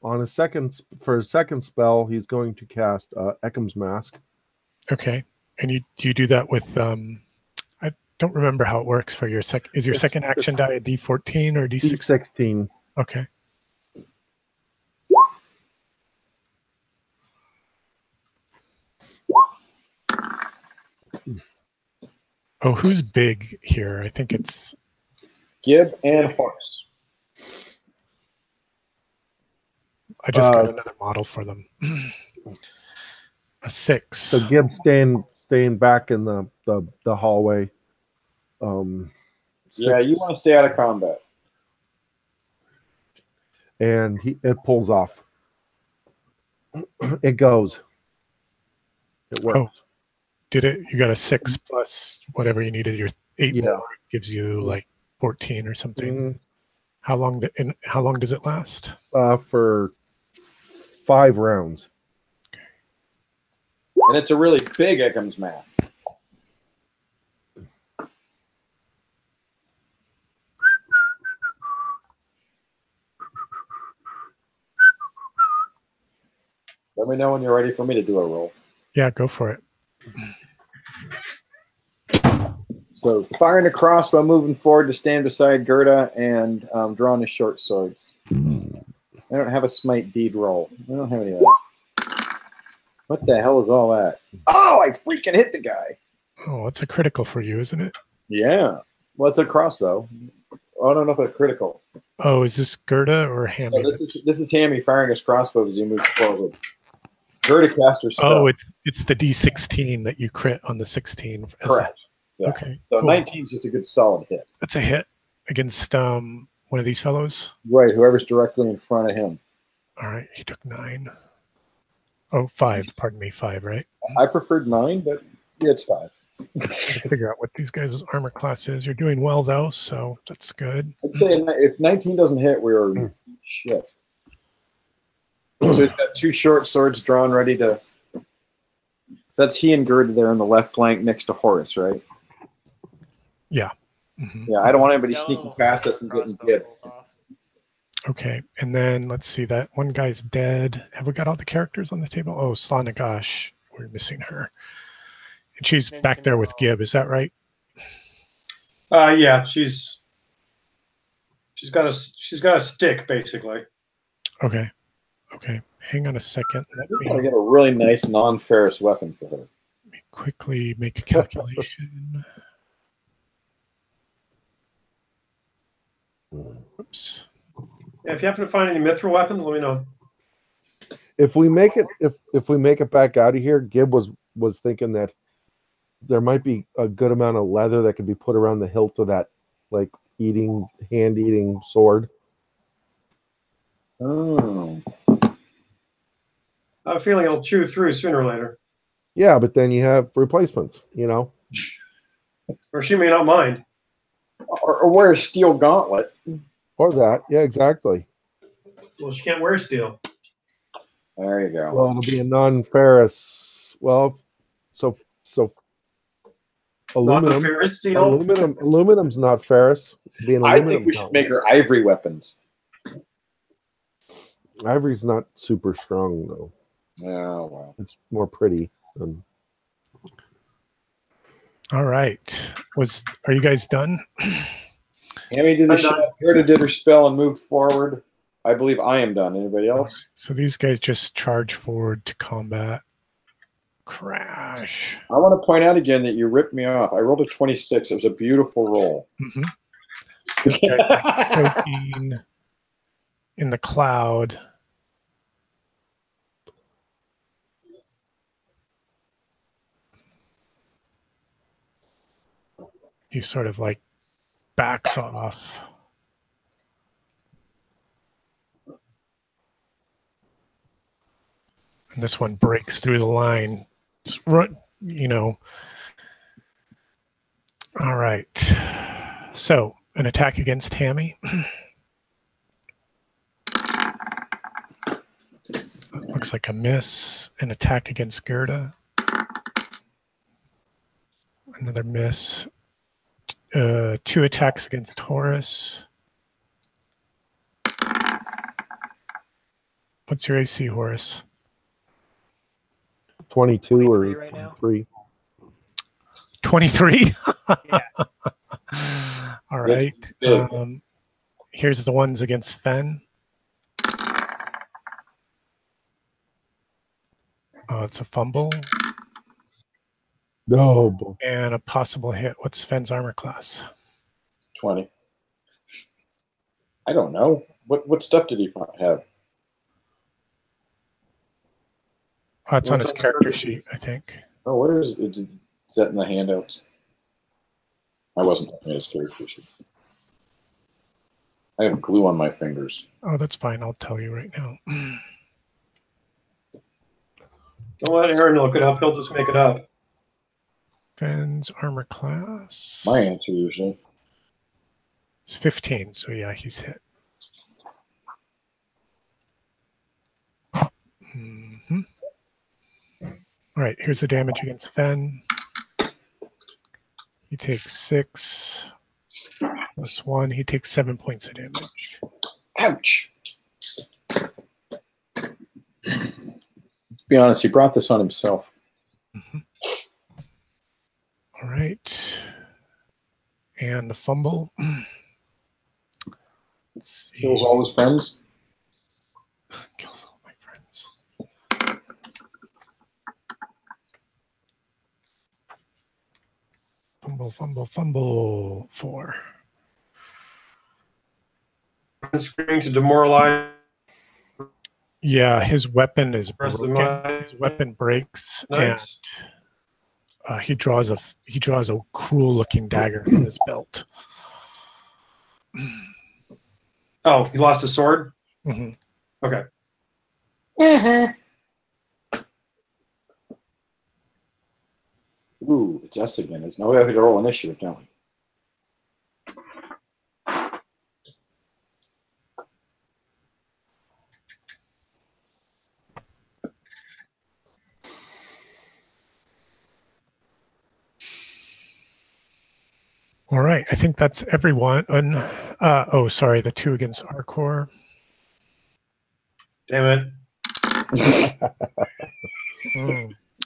on for his second spell, he's going to cast Eckham's Mask. Okay. And you do that with I don't remember how it works for your second. Is your second action die a D14 or D16? D16. Okay. Oh, who's big here? I think it's Gib and Horus. I just got another model for them. A 6. So Gib staying back in the hallway. Yeah, you want to stay out of combat. And it pulls off. It goes. It works. Oh, did it? You got a 6 plus whatever you needed. Your 8 more gives you like 14 or something. Mm-hmm. How long does it last? For 5 rounds. Okay. And it's a really big Eckham's Mask. Let me know when you're ready for me to do a roll. Yeah, go for it. So firing a crossbow, moving forward to stand beside Gerda, and drawing his short swords. I don't have a smite deed roll. I don't have any of that. What the hell is all that? Oh, I freaking hit the guy. Oh, it's a critical for you, isn't it? Yeah. Well, it's a crossbow. I don't know if it's critical. Oh, is this Gerda or Hammy? No, this is Hammy firing his crossbow as he moves forward. Gerda cast her spell. Oh, it's the D16 that you crit on the 16. Correct. Yeah. Okay. So cool. 19 is just a good solid hit. That's a hit against one of these fellows. Right, whoever's directly in front of him. All right, he took 9. Oh, 5. Pardon me, 5. Right. I preferred 9, but yeah, it's 5. Figure out what these guys' armor class is. You're doing well though, so that's good. I'd say if 19 doesn't hit, we're shit. So he's got 2 short swords drawn, ready to. So that's he and Gerda there on the left flank next to Horus, right? Yeah. Mm-hmm. Yeah, I don't want anybody sneaking past us and getting hit. Okay, and then let's see. That one guy's dead. Have we got all the characters on the table? Oh, Slanagosh. We're missing her. And she's back there with Gib. Is that right? Yeah, she's got a stick basically. Okay. Okay. Hang on a second. Let me get a really nice non-ferrous weapon for her. Let me quickly make a calculation. Oops. Yeah, if you happen to find any mithril weapons, let me know. If we make it back out of here, Gib was thinking that there might be a good amount of leather that could be put around the hilt of that, like hand-eating sword. Oh. I have a feeling it'll chew through sooner or later. Yeah, but then you have replacements, you know. Or she may not mind. Or wear a steel gauntlet. Or that, yeah, exactly. Well, she can't wear steel. There you go. Well, it'll be a non-ferrous. Well, so aluminum. Ferrous steel. Aluminum's not ferrous. I think we should make her ivory weapons. Ivory's not super strong though. Oh well, it's more pretty. All right. Are you guys done? Hammy did Gerda did her spell and moved forward. I believe I am done. Anybody else? So these guys just charge forward to combat. Crash. I want to point out again that you ripped me off. I rolled a 26. It was a beautiful roll. Mm-hmm. This guy's choking in the cloud. He sort of like backs off. And this one breaks through the line. Just run, you know. All right. So, an attack against Hammy. Looks like a miss. An attack against Gerda. Another miss. 2 attacks against Horus. What's your AC, Horus? 22 or right now. 3. 23? Yeah. All right. Here's the ones against Fen. Oh, it's a fumble. No. And a possible hit. What's Fen's armor class? 20. I don't know. What stuff did he have? Oh, it's on his character sheet, I think. Oh, where is it? Is that in the handouts? I wasn't looking at his character sheet. I have glue on my fingers. Oh, that's fine. I'll tell you right now. Don't let Aaron look it up. He'll just make it up. Fen's armor class. My answer usually. It's 15, so yeah, he's hit. Mm-hmm. All right, here's the damage against Fen. He takes 6 plus 1. He takes 7 points of damage. Ouch. To be honest, he brought this on himself. Mm-hmm. All right. And the fumble. Let's see. Kills all his friends. Kills all my friends. Fumble. 4. Screen to demoralize. Yeah, his weapon is broken. His weapon breaks, Nice. And he draws a cool looking dagger from his belt. Oh, he lost his sword? Mm-hmm. Okay. Ooh, it's us again. There's no way I could roll initiative, don't we? All right, I think that's everyone. Oh, sorry, the 2 against Arcor. Damn it.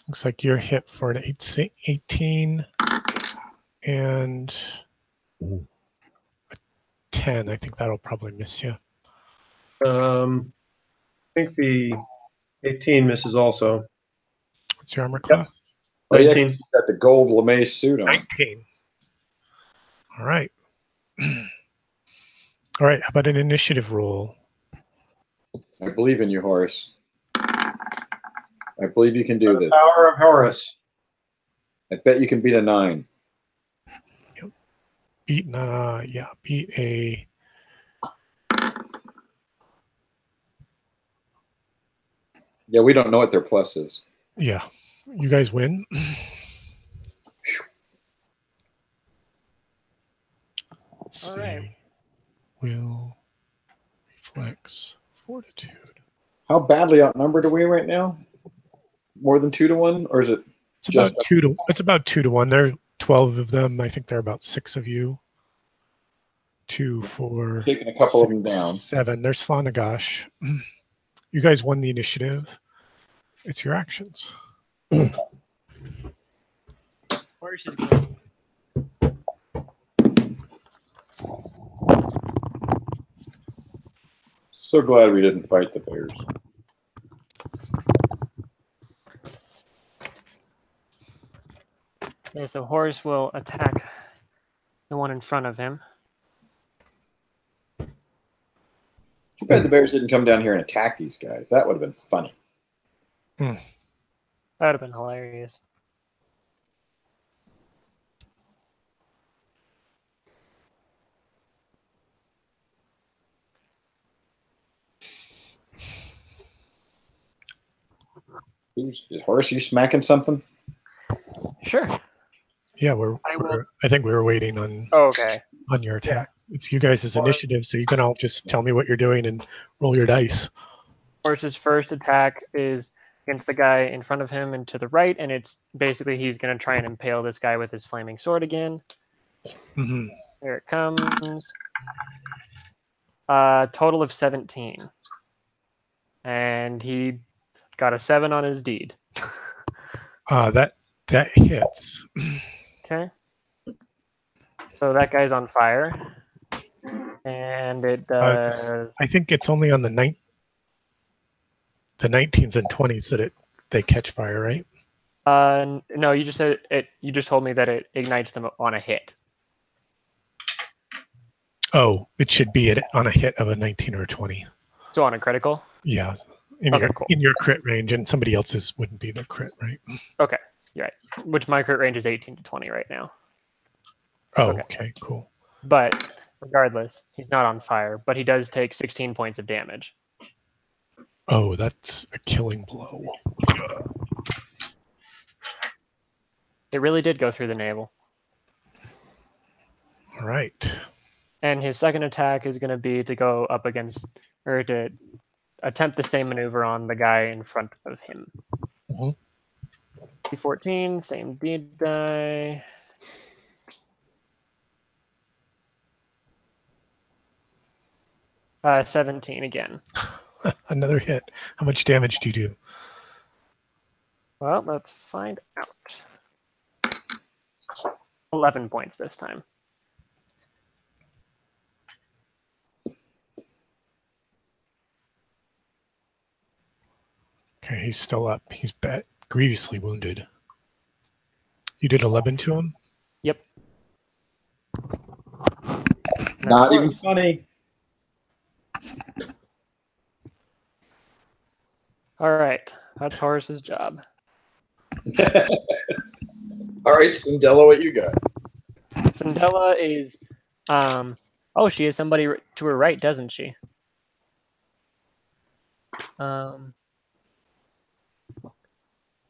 Looks like you're hit for an 18 and a 10. I think that'll probably miss you. I think the 18 misses also. What's your armor class? Oh, yeah, 19. he's got the gold lame suit on. 19. All right. All right, how about an initiative roll? I believe in you, Horace. I believe you can do this. Power of Horus. I bet you can beat a 9. Yep. Beat a. Yeah, we don't know what their plus is. Yeah, you guys win. Let's All see. right. Will, reflex, fortitude. How badly outnumbered are we right now? More than 2 to 1, or is it? It's about 2 to. It's about 2 to 1. There are 12 of them. I think there are about 6 of you. 2, 4. Taking a couple 6, of them down. 7. There's Slanagash. You guys won the initiative. It's your actions. Horse is gonna... So glad we didn't fight the bears. Okay, so Horus will attack the one in front of him. Too bad the bears didn't come down here and attack these guys. That would have been funny. That would have been hilarious. Horace, you smacking something? Sure. Yeah, I think we were waiting on. Oh, okay. On your attack. It's you guys' initiative, so you can all just tell me what you're doing and roll your dice. Horse's first attack is against the guy in front of him and to the right, and it's basically he's going to try and impale this guy with his flaming sword again. Mm-hmm. There it comes. Total of 17. And he got a 7 on his deed. That hits. Okay. So that guy's on fire. And it does... I think it's only on the 19s and 20s that they catch fire, right? No, you just said it. You just told me that it ignites them on a hit. Oh, it should be on a hit of a 19 or a 20. So on a critical? Yeah, in your crit range, and somebody else's wouldn't be the crit, right? Okay, you're right. Which my crit range is 18 to 20 right now. Oh, okay, cool. But regardless, he's not on fire, but he does take 16 points of damage. Oh, that's a killing blow. It really did go through the navel. All right. And his second attack is going to be to go up against, or to attempt the same maneuver on the guy in front of him. Mm-hmm. D14, same deed die. Uh, 17 again. Another hit. How much damage do you do? Well, let's find out. 11 points this time. Okay, he's still up. He's grievously wounded. You did 11 to him? Yep. Not even funny. All right, that's Horace's job. All right, Cindella, what you got? Cindella is, oh, she has somebody to her right, doesn't she?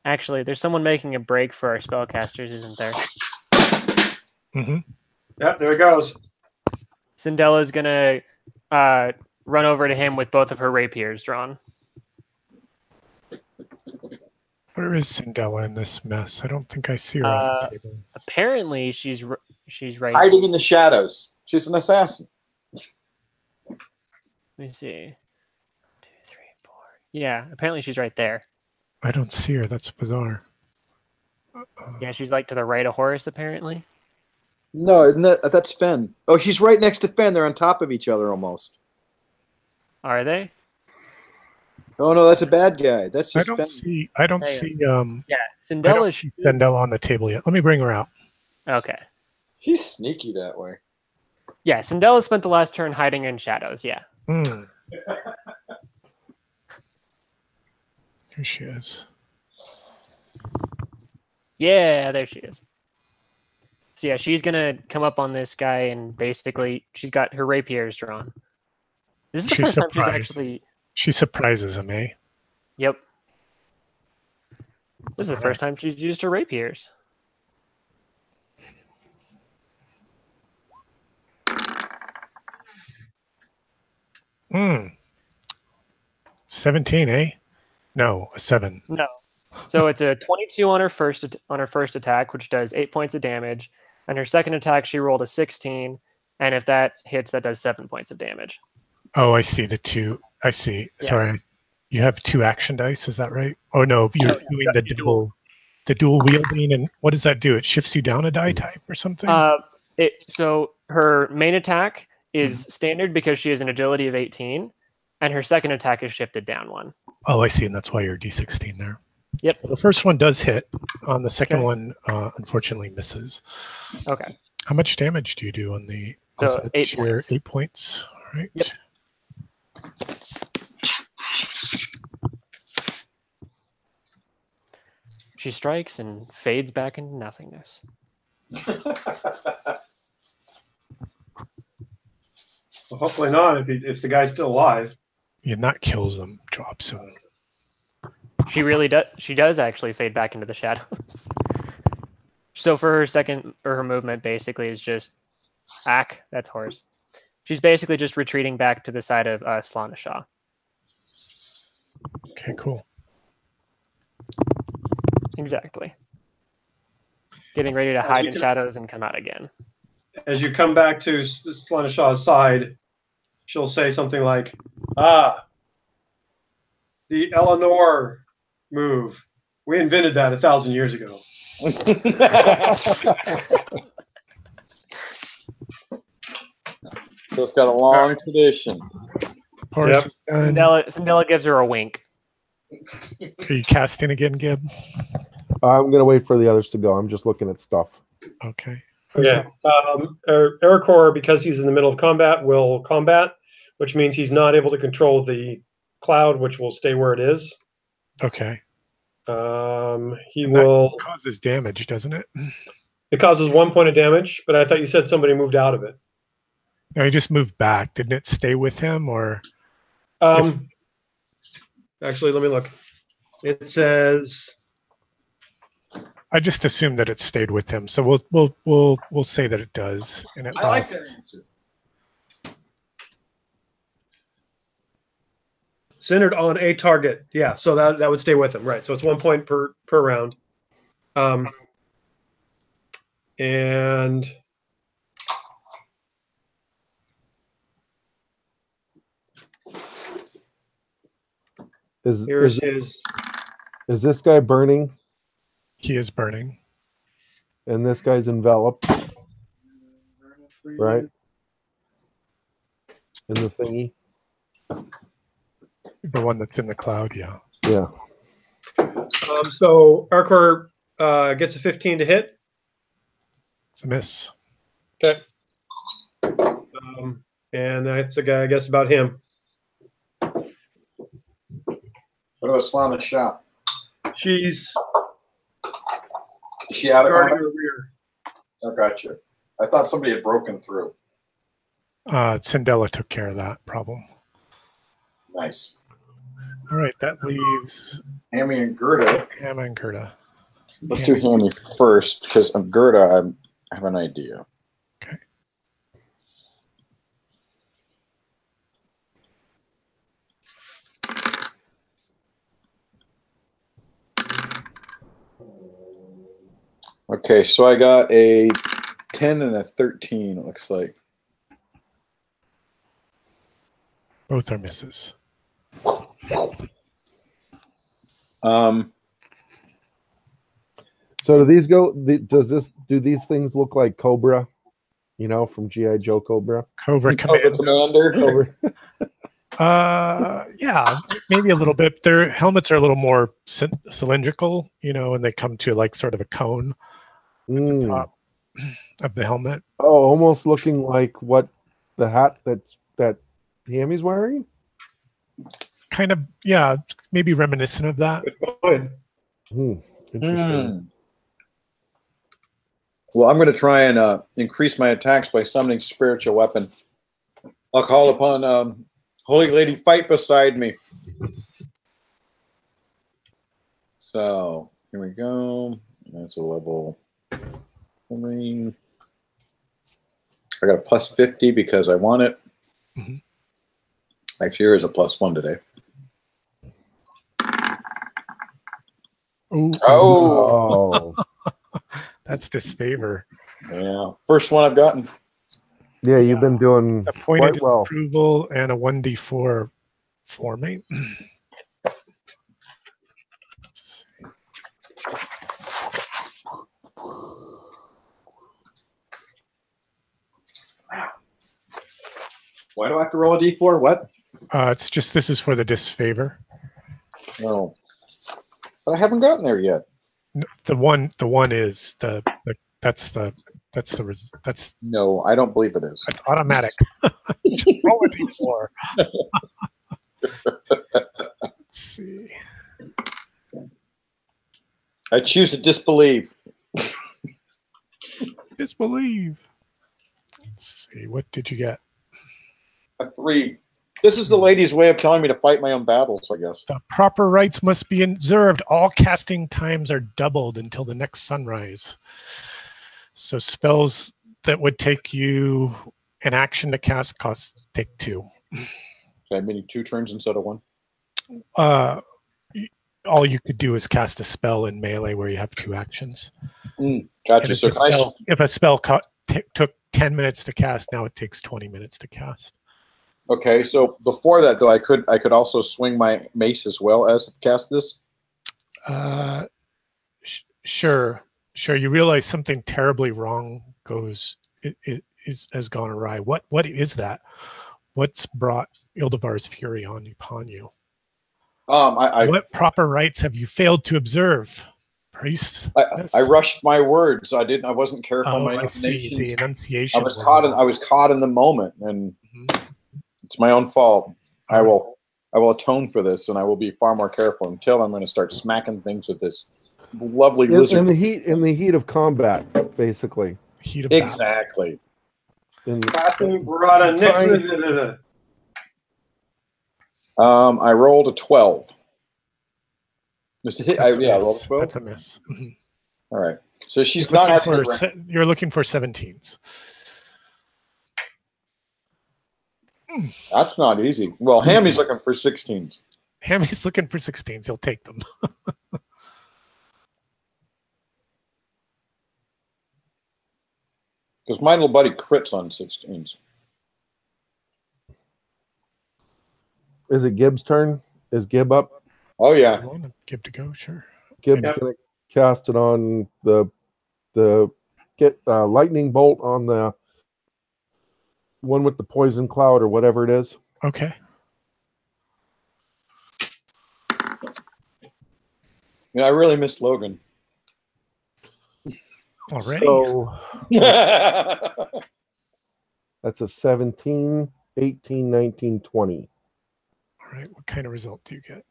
Actually, there's someone making a break for our spellcasters, isn't there? Mm-hmm. Yep, there it goes. Cindella's gonna run over to him with both of her rapiers drawn. Where is Cindella in this mess? I don't think I see her on the table. Apparently, she's right. Hiding in the shadows. She's an assassin. Let me see. 2, 3, 4. Yeah, apparently she's right there. I don't see her. That's bizarre. Yeah, she's like to the right of Horace, apparently. No, that's Fen. Oh, she's right next to Fen. They're on top of each other almost. Are they? Oh no, that's a bad guy. That's just I don't see. I don't see. Yeah, Cindella. Cindella on the table yet. Let me bring her out. Okay. She's sneaky that way. Yeah, Cindella spent the last turn hiding in shadows. Yeah. Mm. Here she is. Yeah, there she is. So yeah, she's gonna come up on this guy, and basically she's got her rapiers drawn. This is the first time she's actually. She surprises him, eh? Yep. This is the first time she's used her rapiers. Hmm. 17, eh? No, a 7. No. So it's a 22 on her first attack, which does 8 points of damage. And her second attack, she rolled a 16, and if that hits, that does 7 points of damage. Oh, I see the 2. I see. Yeah. Sorry, you have 2 action dice. Is that right? Oh no, you're doing the dual wielding, and what does that do? It shifts you down a die type or something. So her main attack is standard because she has an agility of 18, and her second attack is shifted down 1. Oh, I see, and that's why you're D16 there. Yep. The first one does hit. On the second one, unfortunately, misses. Okay. How much damage do you do on the? So 8 points. 8 points. All right. Yep. She strikes and fades back into nothingness. Well, hopefully not. If the guy's still alive. Yeah, that kills him. Drops him. She really does. She does actually fade back into the shadows. So for her second, or her movement, basically is just that's horse. She's basically just retreating back to the side of Slaanesha. Okay, cool. Exactly. Getting ready to hide in shadows and come out again. As you come back to Slaanesha's side, she'll say something like, the Eleanor move. We invented that 1,000 years ago. So it's got a long tradition. Yep. Sindela gives her a wink. Are you casting again, Gib? I'm going to wait for the others to go. I'm just looking at stuff. Okay. Okay. Ericor, because he's in the middle of combat, will combat, which means he's not able to control the cloud, which will stay where it is. Okay. That causes damage, doesn't it? It causes 1 point of damage, but I thought you said somebody moved out of it. No, he just moved back. Didn't it stay with him, or? Actually, let me look. It says. I just assumed that it stayed with him, so we'll say that it does, and it like that answer. Centered on a target. Yeah, so that would stay with him, right? So it's 1 point per round. And is this guy burning? He is burning. And this guy's enveloped. Right? In the thingy. The one that's in the cloud, yeah. Yeah. So Arcor gets a 15 to hit. It's a miss. Okay. And that's a guy, I guess, about him. What about Slaanesha? She's Is she out of guarding combat? her rear. Oh, gotcha. I thought somebody had broken through. Sindela took care of that problem. Nice. All right, that leaves Hammy and Gerda. Hamma and Gerda. Let's do Hammy first, because of Gerda, I have an idea. Okay. Okay, so I got a 10 and a 13, it looks like. Both are misses. So do these go? Do these things look like Cobra? You know, from G.I. Joe Cobra. Cobra Commander. Yeah, maybe a little bit. Their helmets are a little more cylindrical, you know, and they come to like sort of a cone at the top of the helmet. Oh, almost looking like what the hat that Hammy's wearing. Kind of, yeah, maybe reminiscent of that. Good point. Interesting. Well, I'm going to try and increase my attacks by summoning spiritual weapon. I'll call upon Holy Lady Fight beside me. So here we go. That's a level 3. I got a plus 50 because I want it. Mm-hmm. Actually, here is a +1 today. Ooh. Oh. That's disfavor. Yeah. First one I've gotten. Yeah, you've been doing appointed quite well. approval and a 1d4 formate. Why do I have to roll a d4? What? It's just this is for the disfavor. No, but I haven't gotten there yet. No, the one is that's No, I don't believe it is. That's automatic. Just roll a d4. Let's see. I choose to disbelieve. Disbelieve. Let's see. What did you get? A 3. This is the lady's way of telling me to fight my own battles, I guess. The proper rites must be observed. All casting times are doubled until the next sunrise. So spells that would take you an action to cast take 2. Okay, meaning 2 turns instead of 1. All you could do is cast a spell in melee where you have 2 actions. Gotcha. So if a spell took 10 minutes to cast, now it takes 20 minutes to cast. Okay, so before that though, I could also swing my mace as well as cast this. Sure. You realize something terribly wrong has gone awry. What is that? What's brought Ildevar's fury upon you? What proper rites have you failed to observe, priest? I rushed my words. I wasn't careful in my enunciation. The enunciation. I was caught in the moment, and it's my own fault. I will atone for this, and I will be far more careful. Until I'm going to start smacking things with this lovely lizard. In the heat of combat, basically. Heat of exactly. I rolled a 12. I rolled a 12. That's a miss. Mm-hmm. All right. So she's not having. You're looking for 17s. That's not easy. Well, Hammy's looking for 16s. Hammy's looking for 16s. He'll take them. Because my little buddy crits on 16s. Is it Gibb's turn? Is Gib up? Oh yeah. I want Gib to go, sure. Gib's gonna cast it on the lightning bolt on the one with the poison cloud or whatever it is. Okay. Yeah, I really missed Logan. Already? So that's a 17, 18, 19, 20. All right. What kind of result do you get?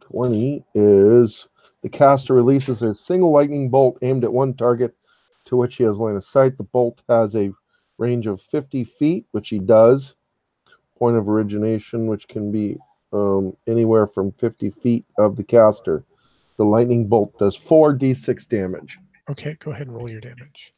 20 is the caster releases a single lightning bolt aimed at one target to which he has line of sight. The bolt has a range of 50 feet, which he does. Point of origination, which can be anywhere from 50 feet of the caster. The lightning bolt does 4d6 damage. Okay, go ahead and roll your damage.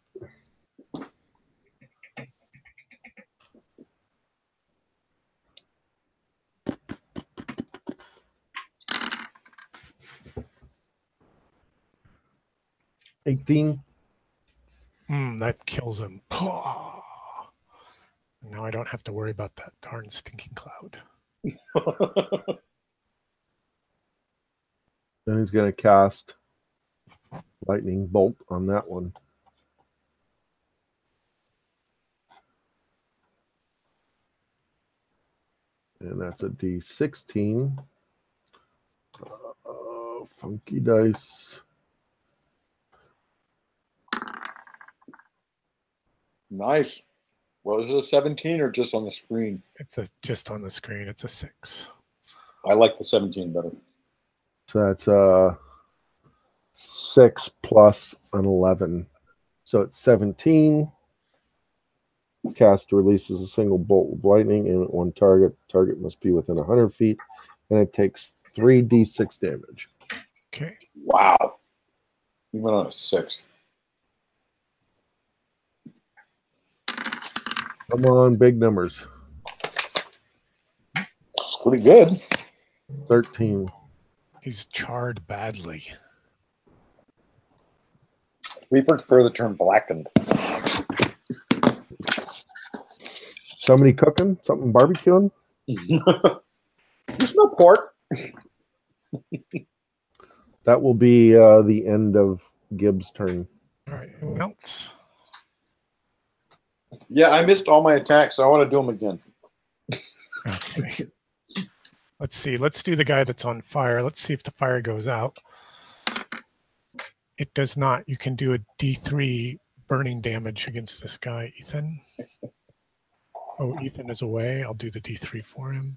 That kills him. Now I don't have to worry about that darn stinking cloud. Then he's going to cast lightning bolt on that one. And that's a D16. Funky dice. Nice. Was it a 17 or just on the screen? It's just on the screen. It's a 6. I like the 17 better. So that's 6 plus an 11. So it's 17. Caster releases a single bolt of lightning aimed at one target. Target must be within 100 feet, and it takes 3d6 damage. Okay. Wow. You went on a 6. Come on, big numbers. Pretty good. 13. He's charred badly. We prefer the term blackened. Somebody cooking? Something barbecuing? There's no pork. That will be the end of Gibbs' turn. All right. Who else? Yeah, I missed all my attacks, so I want to do them again. Okay. Let's see. Let's do the guy that's on fire. Let's see if the fire goes out. It does not. You can do a D3 burning damage against this guy, Ethan. Oh, Ethan is away. I'll do the D3 for him.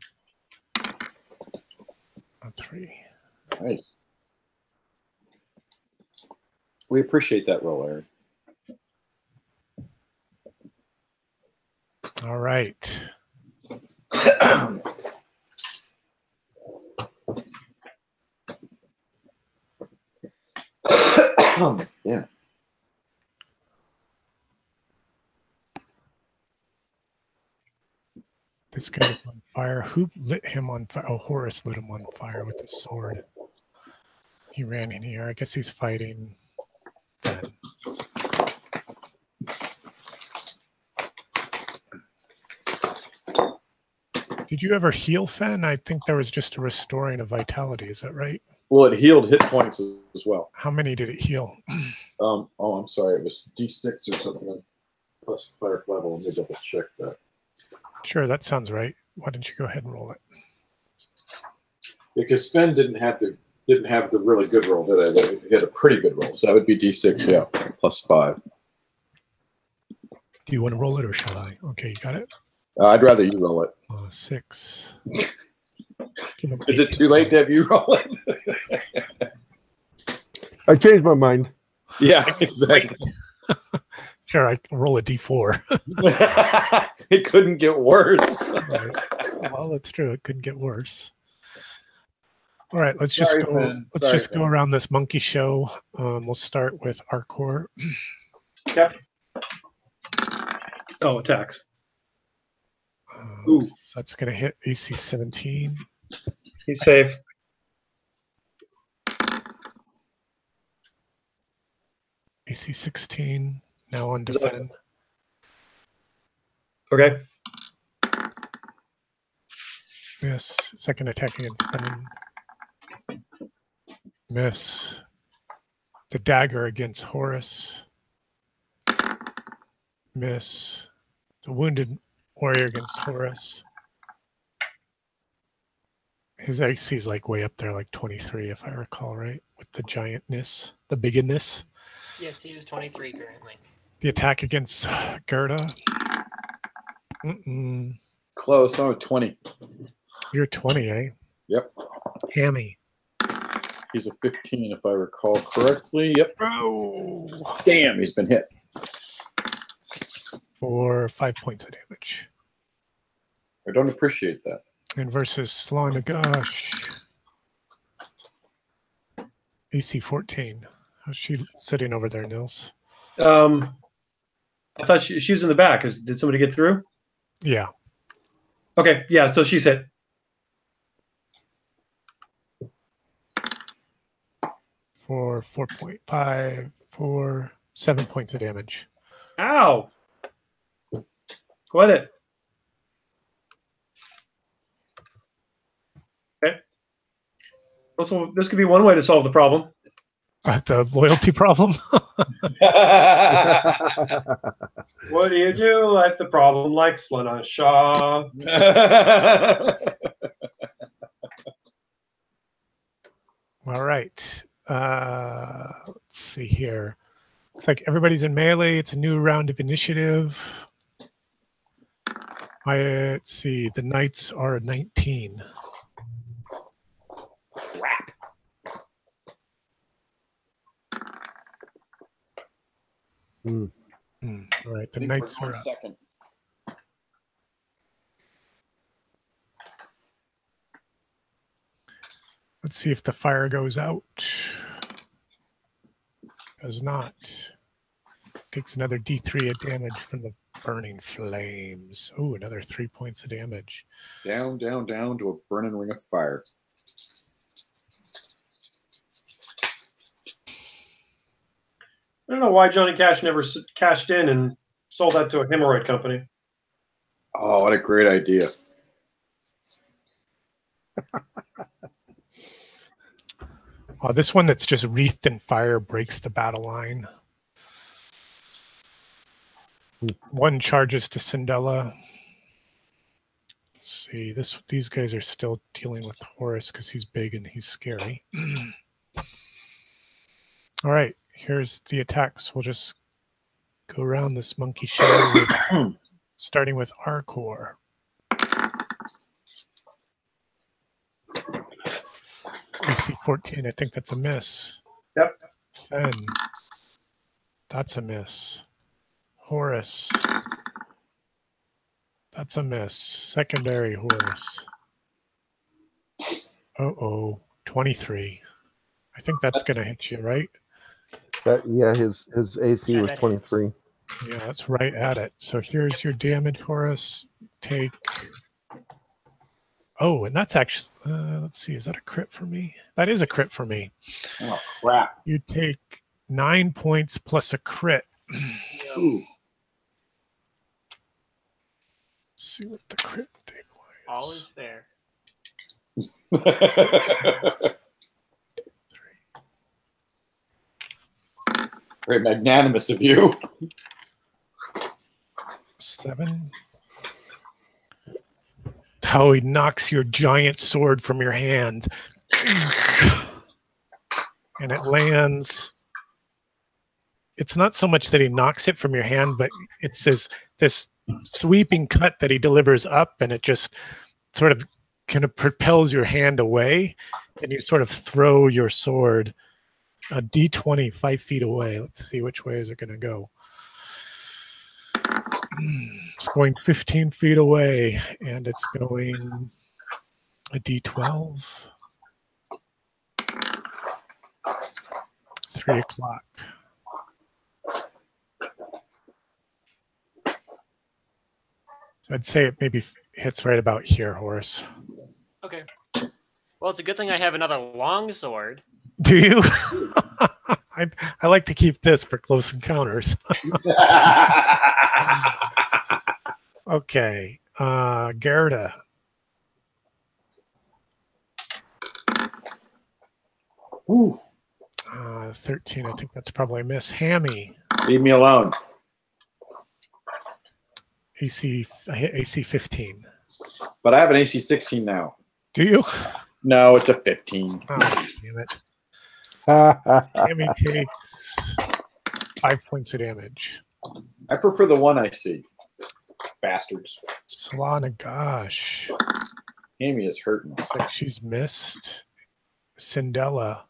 A 3. Nice. We appreciate that roll, Aaron. All right. Yeah. This guy is on fire. Who lit him on fire? Oh, Horus lit him on fire with his sword. He ran in here. I guess he's fighting. Ben. Did you ever heal Fen? I think there was just a restoring of vitality. Is that right? Well, it healed hit points as well. How many did it heal? Oh, I'm sorry. It was D6 or something. Plus cleric level. Let me double check that. Sure, that sounds right. Why don't you go ahead and roll it? Because Sven didn't have the really good roll, did I? He had a pretty good roll, so that would be D6, yeah, plus 5. Do you want to roll it or shall I? Okay, you got it? I'd rather you roll it. 6. Is it too late to have you roll it? I changed my mind. Yeah, exactly. Sure, I can roll a D4. It couldn't get worse. Right. Well, that's true. It couldn't get worse. All right, let's just go around this monkey show. We'll start with Arcor. Yep. Oh, attacks. So that's going to hit AC 17. He's safe. AC 16. Now on defend. Okay. Miss. Second attack against Fen. Miss. The dagger against Horus. Miss. The wounded warrior against Horus. His AC is like way up there, like 23, if I recall right, with the giantness, the bigness. Yes, he is 23 currently. The attack against Gerda. Close. I'm at 20. You're 20, eh? Yep. Hammy. He's a 15, if I recall correctly. Yep. Oh. Damn, he's been hit. For 5 points of damage. I don't appreciate that. And versus Slonagash. AC 14. How's she sitting over there, Nils? I thought she was in the back. Did somebody get through? Yeah. Okay, yeah, so she's hit. For 4.5, for 7 points of damage. Ow! Go ahead. Okay. Also, this could be one way to solve the problem. The loyalty problem? What do you do if the problem like Slana Shaw? All right. Let's see here. Looks like everybody's in melee. It's a new round of initiative. Let's see. The knights are 19. Crap. All right, the knights are up. Second. Let's see if the fire goes out. Does not. Takes another D3 of damage from the burning flames. Oh, another 3 points of damage. Down, down, down to a burning ring of fire. I don't know why Johnny Cash never cashed in and sold that to a hemorrhoid company. Oh, what a great idea. This one that's just wreathed in fire breaks the battle line. One charges to Cindella. Let's see, these guys are still dealing with Horus because he's big and he's scary. All right, here's the attacks. We'll just go around this monkey show starting with Arcor. AC 14, I think that's a miss. Yep. Fen. That's a miss. Horus. That's a miss. Secondary Horus. Uh-oh. 23. I think that's going to hit you, right? Yeah, his AC was 23. Yeah, that's right at it. So here's your damage, Horus. Take... Oh, and that's actually, let's see, is that a crit for me? That is a crit for me. Oh, crap. You take 9 points plus a crit. Ooh. Let's see what the crit table is. All is fair. Very magnanimous of you. 7. How he knocks your giant sword from your hand. And it lands. It's not so much that he knocks it from your hand, but it's this sweeping cut that he delivers up, and it just sort of kind of propels your hand away, and you sort of throw your sword a D20 5 feet away. Let's see, which way is it going to go? It's going 15 feet away, and it's going a D12. 3 o'clock. So I'd say it maybe hits right about here, Horus. Okay. Well, it's a good thing I have another long sword. Do you? I like to keep this for close encounters. Okay. Gerda. 13. I think that's probably a miss. Hammy. Leave me alone. AC 15. But I have an AC 16 now. Do you? No, it's a 15. Oh, damn it. Hammy takes 5 points of damage. I prefer the one I see. Bastards. Solana, gosh. Amy is hurting. Looks like she's missed. Cindella.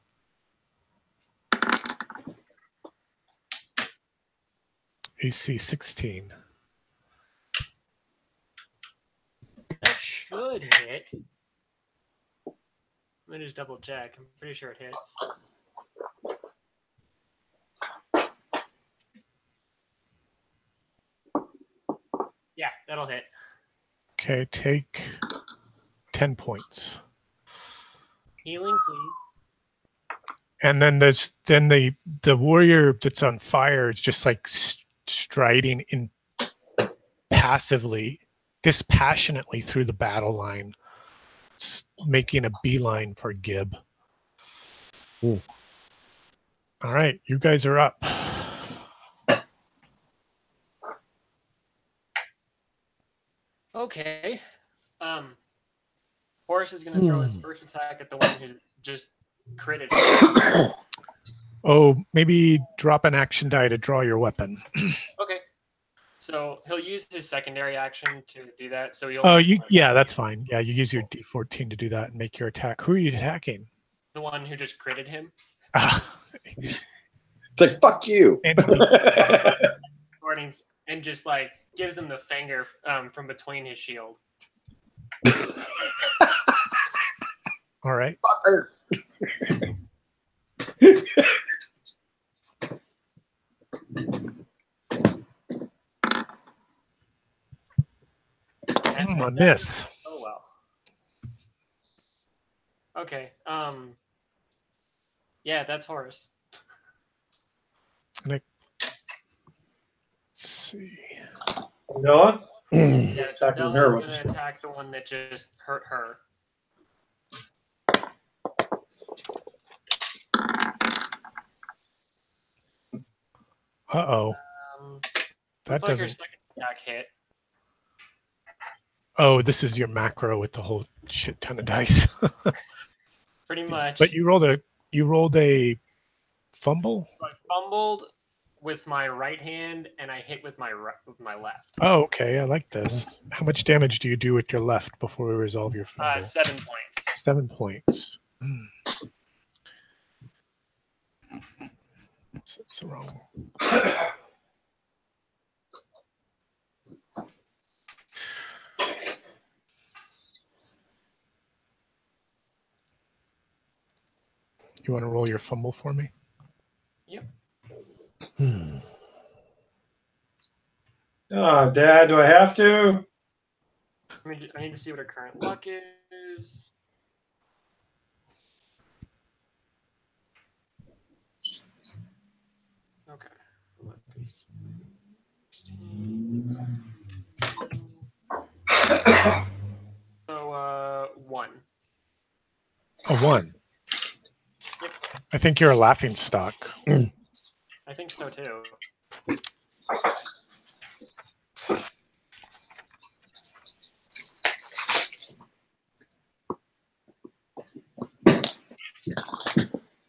AC 16. That should hit. Let me just double check. I'm pretty sure it hits. Yeah, that'll hit. Okay, take 10 points. Healing, please. And then there's the warrior that's on fire is just like striding in dispassionately through the battle line, making a beeline for Gib. Ooh. All right, you guys are up. Okay. Horus is going to throw his first attack at the one who's just critted. Oh, maybe drop an action die to draw your weapon. Okay. So he'll use his secondary action to do that. So he'll. Oh, yeah, that's fine. Yeah, you use your D14 to do that and make your attack. Who are you attacking? The one who just critted him. It's like, fuck you. Recordings and just like gives him the finger from between his shield. All right. Fucker. I miss. Oh well. Okay. Yeah, that's Horus. Let's see. Noah? Yeah, so Attacking her Della's was- gonna attack the one that just hurt her. Uh-oh. That's That like her doesn't... second attack hit. Oh, this is your macro with the whole shit ton of dice. Pretty much. But you rolled a fumble? I fumbled with my right hand and I hit with my left. Oh, okay. I like this. How much damage do you do with your left before we resolve your fumble? 7 points. 7 points. That's wrong. You want to roll your fumble for me? Yep. Oh, Dad, do I have to? I need to see what her current luck is. Okay. Luck is 16. So, 1. A 1. Yep. I think you're a laughing stock. I think so too.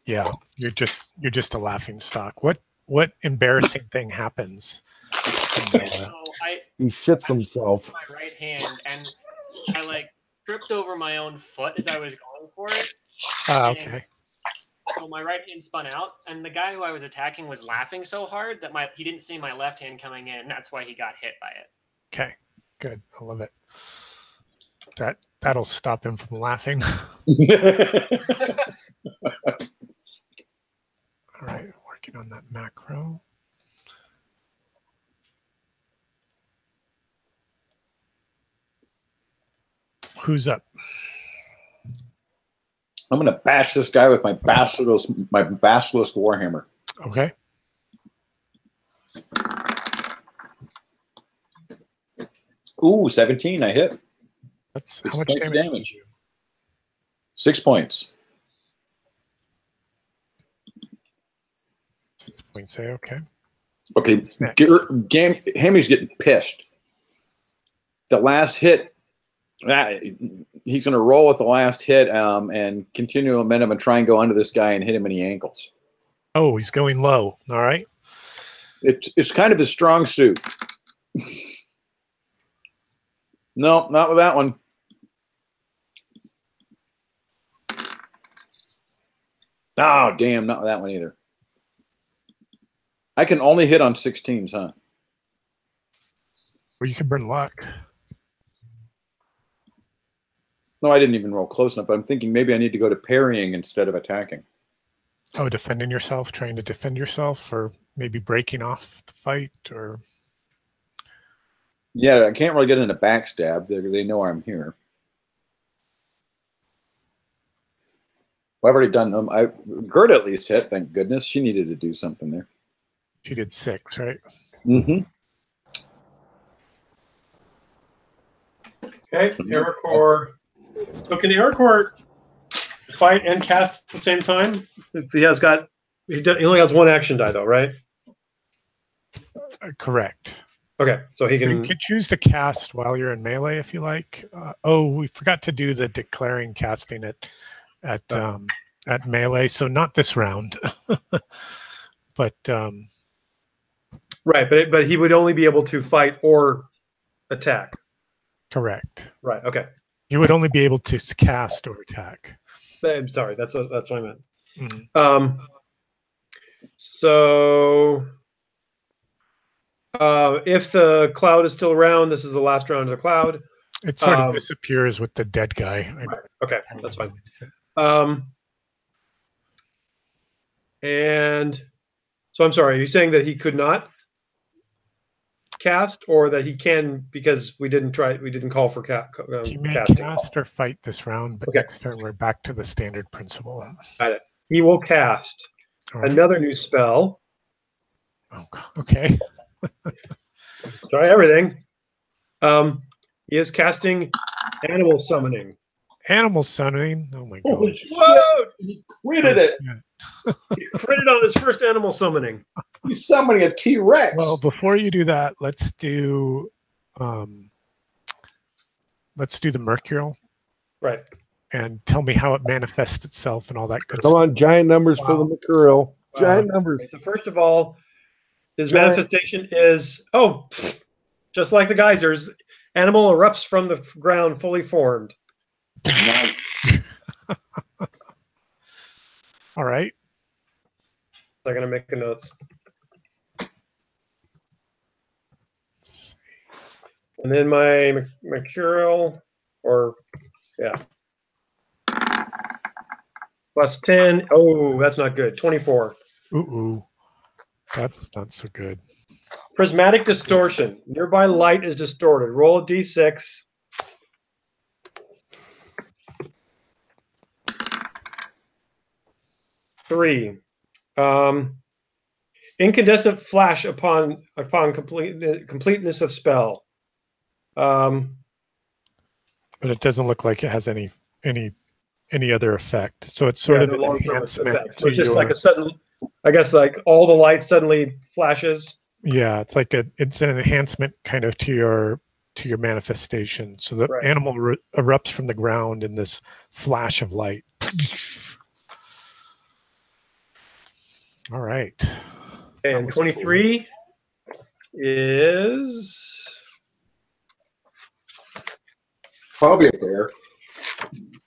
Yeah, you're just a laughing stock. What embarrassing thing happens? So He shits himself. my right hand and I like tripped over my own foot as I was going for it. Okay. So my right hand spun out, and the guy who I was attacking was laughing so hard that he didn't see my left hand coming in, and that's why he got hit by it. Okay. Good. I love it. That'll stop him from laughing. All right, working on that macro. Who's up? I'm gonna bash this guy with my basilisk warhammer. Okay. Ooh, 17. I hit. That's how much damage? 6 points. 6 points. Okay. Okay. Hammy's getting pissed. The last hit. He's going to roll with the last hit and continue momentum and try and go under this guy and hit him in the ankles. Oh, he's going low. All right. It's kind of his strong suit. No, not with that one. Oh, damn, not with that one either. I can only hit on 16s, huh? Or you can burn luck. No, I didn't even roll close enough, but I'm thinking maybe I need to go to parrying instead of attacking. Oh, defending yourself, trying to defend yourself, or maybe breaking off the fight, or... Yeah, I can't really get in a backstab. They know I'm here. Well, I've already done them. Gerda at least hit, thank goodness. She needed to do something there. She did 6, right? Mm-hmm. Okay, Ericor. So can Ericor fight and cast at the same time? If he only has one action die though, right? Correct. Okay, so he can. You could choose to cast while you're in melee if you like. We forgot to do the declaring casting at melee, so not this round. But right, but he would only be able to fight or attack. Correct. Right. Okay. You would only be able to cast or attack. I'm sorry. That's what I meant. Mm-hmm. So if the cloud is still around, this is the last round of the cloud. It sort of disappears with the dead guy. Right. Okay, that's fine. And so I'm sorry, are you saying that he could not cast, or that he can because we didn't call for he may casting? Cast or fight this round, but okay. Next turn we're back to the standard principle. Got it. He will cast another new spell. Oh, okay. Try everything. He is casting animal summoning. Animal summoning? Oh my god. Whoa! He critted it. He critted on his first animal summoning. He's summoning a T-Rex. Well, before you do that, let's do the Mercurial. Right. And tell me how it manifests itself and all that good Come stuff. on, giant numbers for the Mercurial. Giant numbers. So first of all, his manifestation is, just like the geysers, animal erupts from the ground fully formed. All right. I'm going to make a notes. And then my Mercurial, plus 10. Oh, that's not good. 24. Ooh. That's not so good. Prismatic distortion. Nearby light is distorted. Roll a d6. Three. Incandescent flash upon completeness of spell. But it doesn't look like it has any other effect. So it's sort of an enhancement. So it's just like a sudden, I guess, like all the light suddenly flashes. Yeah, it's like it's an enhancement kind of to your manifestation. So the animal erupts from the ground in this flash of light. All right. And 23 is probably a bear.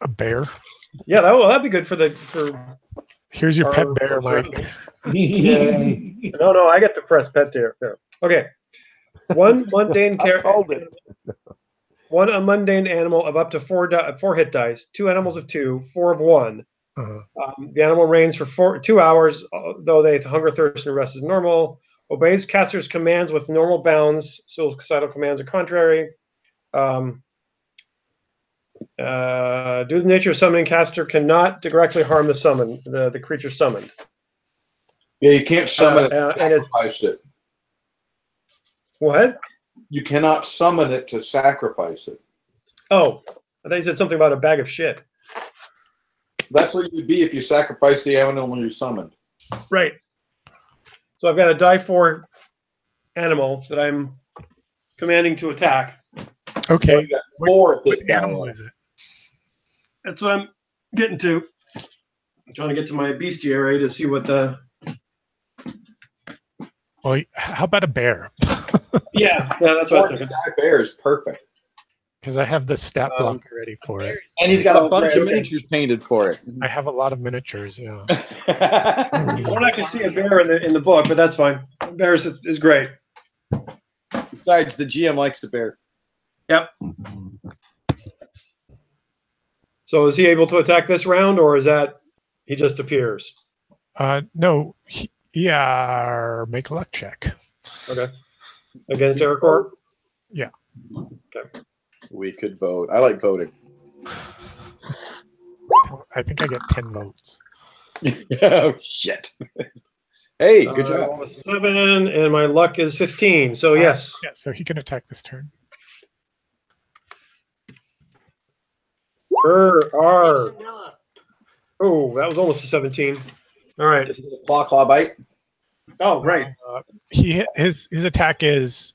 A bear? Yeah, that'd be good for. Here's your pet bear, Mike. No, I get the press pet bear. Okay. One mundane character. One mundane animal of up to 4 hit dice. 2 animals of 2. 4 of 1. The animal reigns for 2 hours, though they hunger, thirst, and rest is normal. Obeys caster's commands with normal bounds. Suicidal commands are contrary. Due to the nature of summoning, caster cannot directly harm the creature summoned. Yeah, you can't summon it to sacrifice it. What? You cannot summon it to sacrifice it. Oh, I thought you said something about a bag of shit. That's what you'd be if you sacrifice the animal you summoned. Right. So I've got a die 4 animal that I'm commanding to attack. Okay. What animal is it? That's what I'm getting to. I'm trying to get to my bestiary to see what the... Well, how about a bear? yeah, that's what I was thinking. A bear is perfect. Because I have the stat block ready for it. And he's got a bunch of miniatures painted for it. I have a lot of miniatures, yeah. You don't actually see a bear in the book, but that's fine. Bears is great. Besides, the GM likes the bear. Yep. So is he able to attack this round, or is that he just appears? No. Make a luck check. Okay. Against Ericor? Yeah. Okay. We could vote. I like voting. I think I get 10 votes. Oh, shit. Hey, good job. 7, and my luck is 15. So, yes. Yeah, so he can attack this turn. Oh, that was almost a 17. All right. Claw bite. Oh, right. His attack is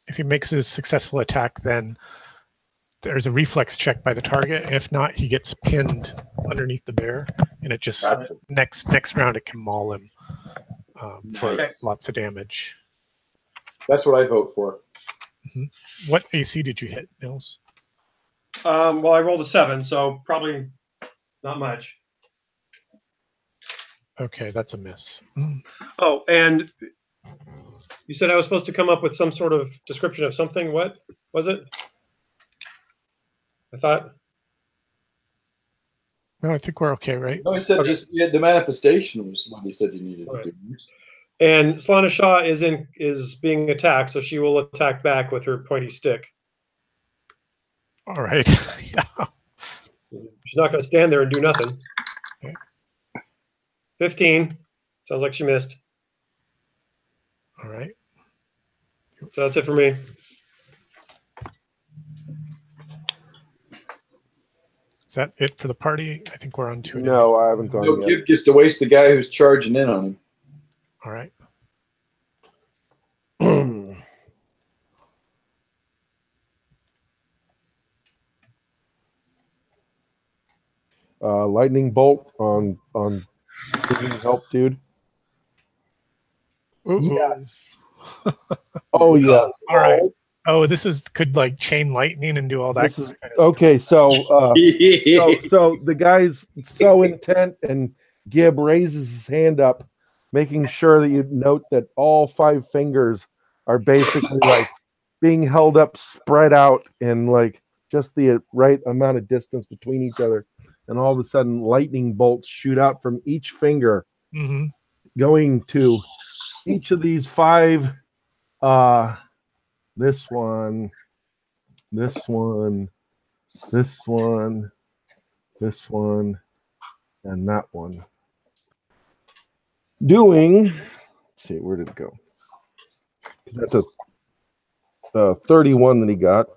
if he makes his successful attack, then there's a reflex check by the target. If not, he gets pinned underneath the bear, and it just next round it can maul him for lots of damage. That's what I vote for. Mm-hmm. What AC did you hit, Nils? Well, I rolled a 7, so probably not much. Okay, that's a miss. Oh, and you said I was supposed to come up with some sort of description of something. What was it? I thought. No, I think we're okay, right? No, he said Okay. just the manifestation was what he said you needed to do. And Slana Shah is being attacked, so she will attack back with her pointy stick. All right. Yeah. She's not going to stand there and do nothing. Okay. 15. Sounds like she missed. All right. So that's it for me. Is that it for the party? I think we're on to. No, I haven't gone No yet. gift gets to waste the guy who's charging in on him. All right. Lightning bolt on help, dude. Yes. Oh yeah. All right. Oh, this could like chain lightning and do all that. Kind of okay, so the guy's so intent, and Gib raises his hand up, making sure that you note that all 5 fingers are basically like being held up, spread out, in like just the right amount of distance between each other. And all of a sudden, lightning bolts shoot out from each finger, going to each of these 5. This one, this one, this one, this one, and that one. Doing, let's see, where did it go? That's a 31 that he got.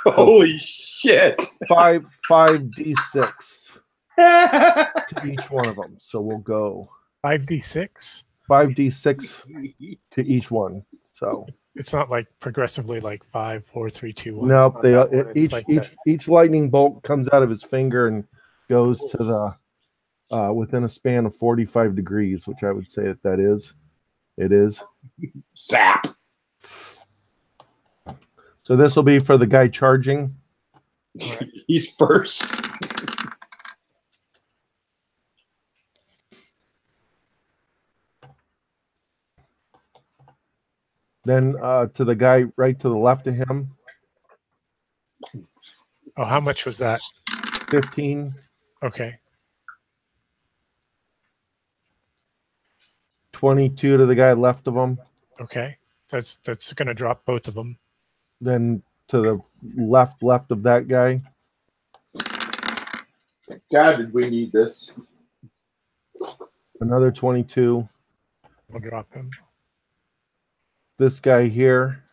Holy shit! 5d6 to each one of them. So we'll go 5d6. 5d6 to each one. So it's not like progressively like 5, 4, 3, 2, 1. No, each lightning bolt comes out of his finger and goes to the within a span of 45 degrees, which I would say that is. It is. Zap. So this will be for the guy charging. Right. He's first. Then to the guy right to the left of him. Oh, how much was that? 15. Okay. 22 to the guy left of him. Okay. That's going to drop both of them. Then to the left of that guy. God, did we need this? Another 22. We'll drop him. This guy here.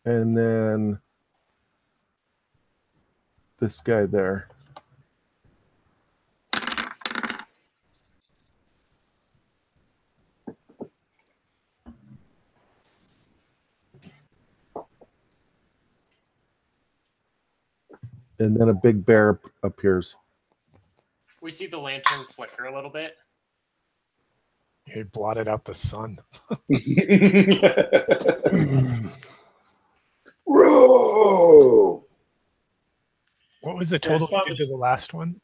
And then this guy there. And then a big bear appears. We see the lantern flicker a little bit. He blotted out the sun. Whoa! What was the total you did to the last one?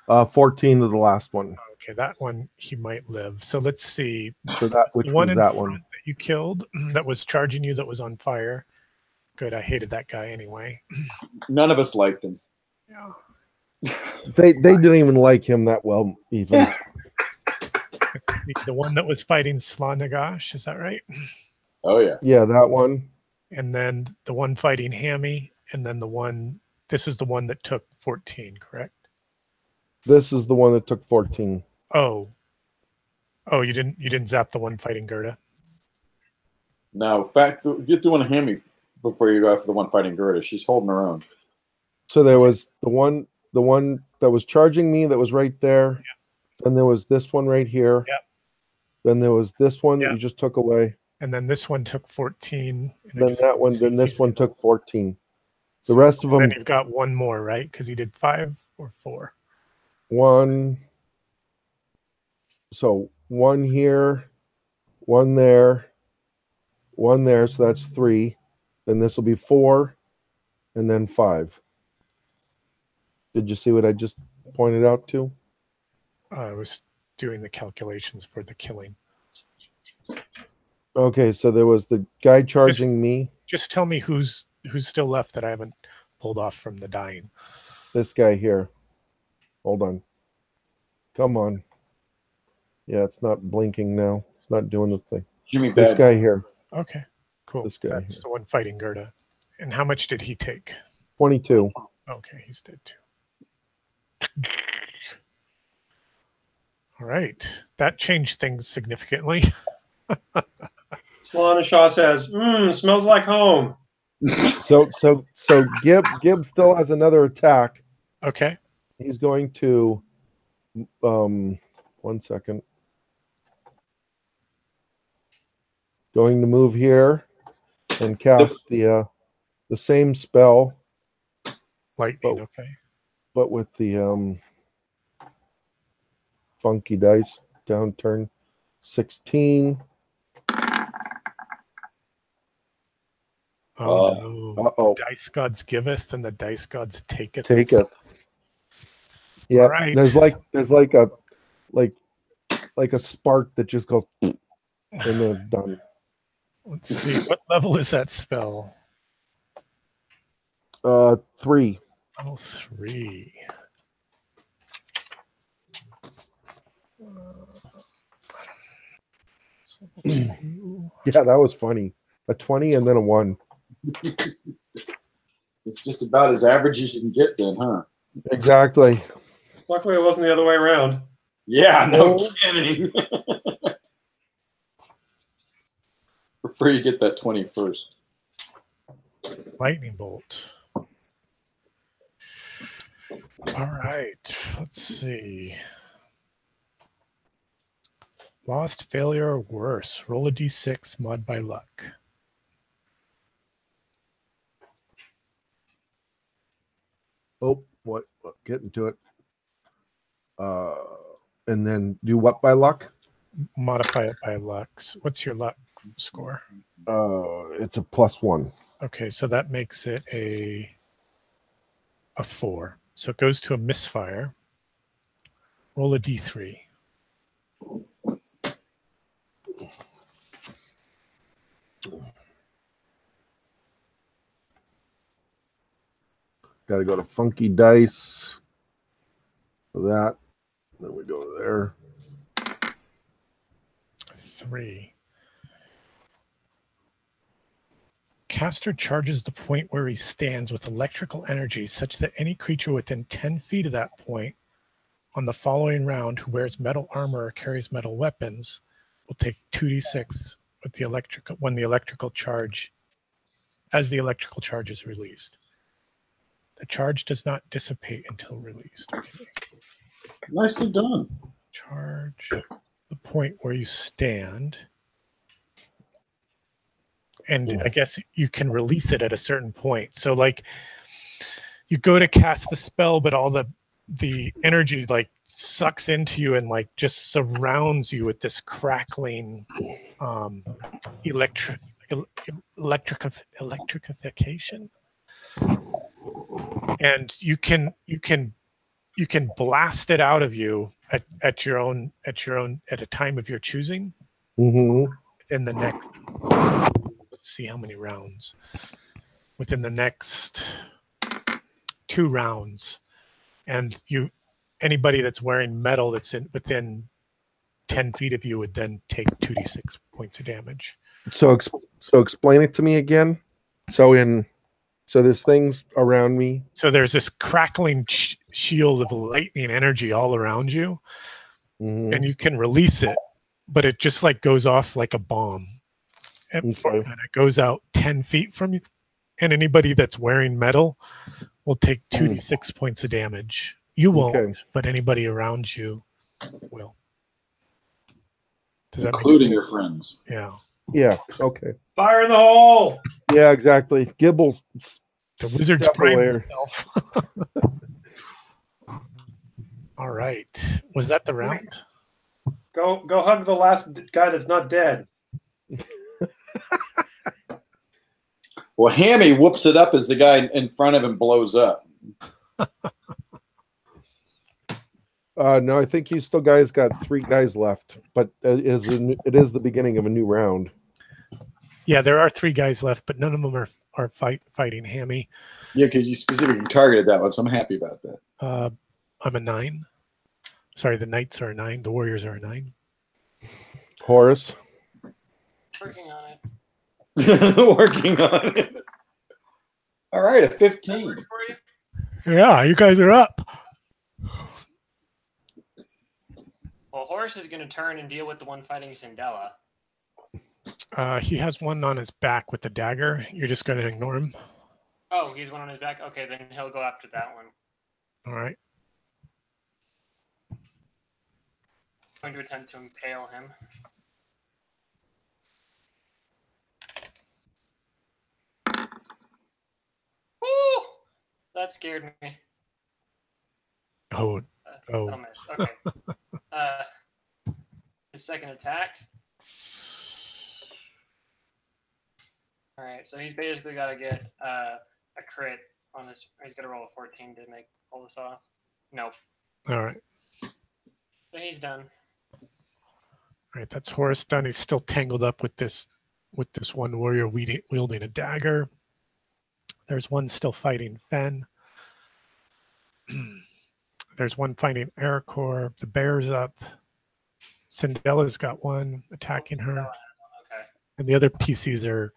14 to the last one. Okay, that one he might live. So let's see. So that which one was in that front one that you killed that was charging you, that was on fire. Good, I hated that guy anyway. None of us liked him. Yeah. They didn't even like him that well, even. The one that was fighting Slanagosh, is that right? Oh yeah. Yeah, that one. And then the one fighting Hammy, and then the one. This is the one that took 14, correct? This is the one that took 14. Oh, you didn't zap the one fighting Gerda. No, in fact, get the one Hammy before you go after the one fighting Gerda. She's holding her own. So there was the one that was charging me that was right there. Yeah. Then there was this one right here. Yep. Then there was this one that you just took away. And then this one took 14. Then that one. Then this one took 14. The rest of them. Then you've got one more, right? Because you did 5 or 4. One. So one here, one there, one there. So that's 3. Then this will be 4. and then 5. Did you see what I just pointed out to? I was doing the calculations for the killing. Okay, so there was the guy charging me. Just tell me who's still left that I haven't pulled off from the dying. This guy here. Hold on. Come on. Yeah, it's not blinking now. It's not doing the thing. Jimmy This Bad. guy here. Okay, cool. This guy That's here. the one fighting Gerda. And how much did he take? 22. Okay, he's dead too. All right. That changed things significantly. Solana Shaw says, smells like home. So Gib still has another attack. Okay. He's going to 1 second. Going to move here and cast the same spell. Lightning, okay. But with the funky dice. Downturn 16. Oh, no. Uh-oh. Dice gods giveth and the dice gods taketh. Taketh. Yeah, Right. there's like a spark that just goes and then it's done. Let's see. What level is that spell? 3. Level 3. Yeah, that was funny. A 20 and then a 1. It's just about as average as you can get then, huh? Exactly. Luckily, it wasn't the other way around. Yeah, no kidding. Prefer you get that 20 first. Lightning bolt. All right. Let's see. Lost, failure, or worse. Roll a d6, mod by luck. Oh, what? Get into it. And then do what by luck? Modify it by luck. What's your luck score? It's a +1. Okay, so that makes it a 4. So it goes to a misfire. Roll a d3. Got to go to funky dice for that. Then we go there. 3. Caster charges the point where he stands with electrical energy such that any creature within 10 feet of that point on the following round who wears metal armor or carries metal weapons will take 2d6 with the electrical charge as the electrical charge is released. The charge does not dissipate until released. Okay. Nicely done. Charge the point where you stand. And I guess you can release it at a certain point. So like you go to cast the spell, but all the energy like sucks into you and like just surrounds you with this crackling electrification. And you can blast it out of you at a time of your choosing. Mm-hmm. In the next, let's see how many rounds. Within the next 2 rounds, and anybody that's wearing metal that's within 10 feet of you would then take 2d6 points of damage. So explain it to me again. So there's things around me. So there's this crackling shield of lightning energy all around you, Mm-hmm. and you can release it, but it just like goes off like a bomb, and it goes out 10 feet from you. And anybody that's wearing metal will take 2d6 points of damage. You won't, but anybody around you will. Does that including your friends. Yeah. Yeah. Okay. Fire in the hole. Yeah, exactly. Gibble. The wizard's prime himself. All right. Was that the round? Go hug the last guy that's not dead. Well, Hammy whoops it up as the guy in front of him blows up. No, I think you still guys got 3 guys left, but it is the beginning of a new round. Yeah, there are 3 guys left, but none of them are fighting Hammy. Yeah, because you specifically targeted that one, so I'm happy about that. I'm a 9. Sorry, the Knights are a 9. The Warriors are a 9. Horace? Working on it. Working on it. All right, a 15. Yeah, you guys are up. Well, Horace is going to turn and deal with the one fighting Sindela. He has one on his back with the dagger. You're just going to ignore him? Oh, he's one on his back? Okay, then he'll go after that one. All right. I'm going to attempt to impale him. Woo! That scared me. Oh. That'll miss. Okay. His second attack. All right, so he's basically got to get a crit on this. He's got to roll a 14 to pull this off. Nope. All right. So he's done. All right, that's Horace done. He's still tangled up with this one warrior wielding a dagger. There's one still fighting Fen. There's one fighting Aracor. The bear's up. Cinderella's got one attacking her. Okay. And the other PCs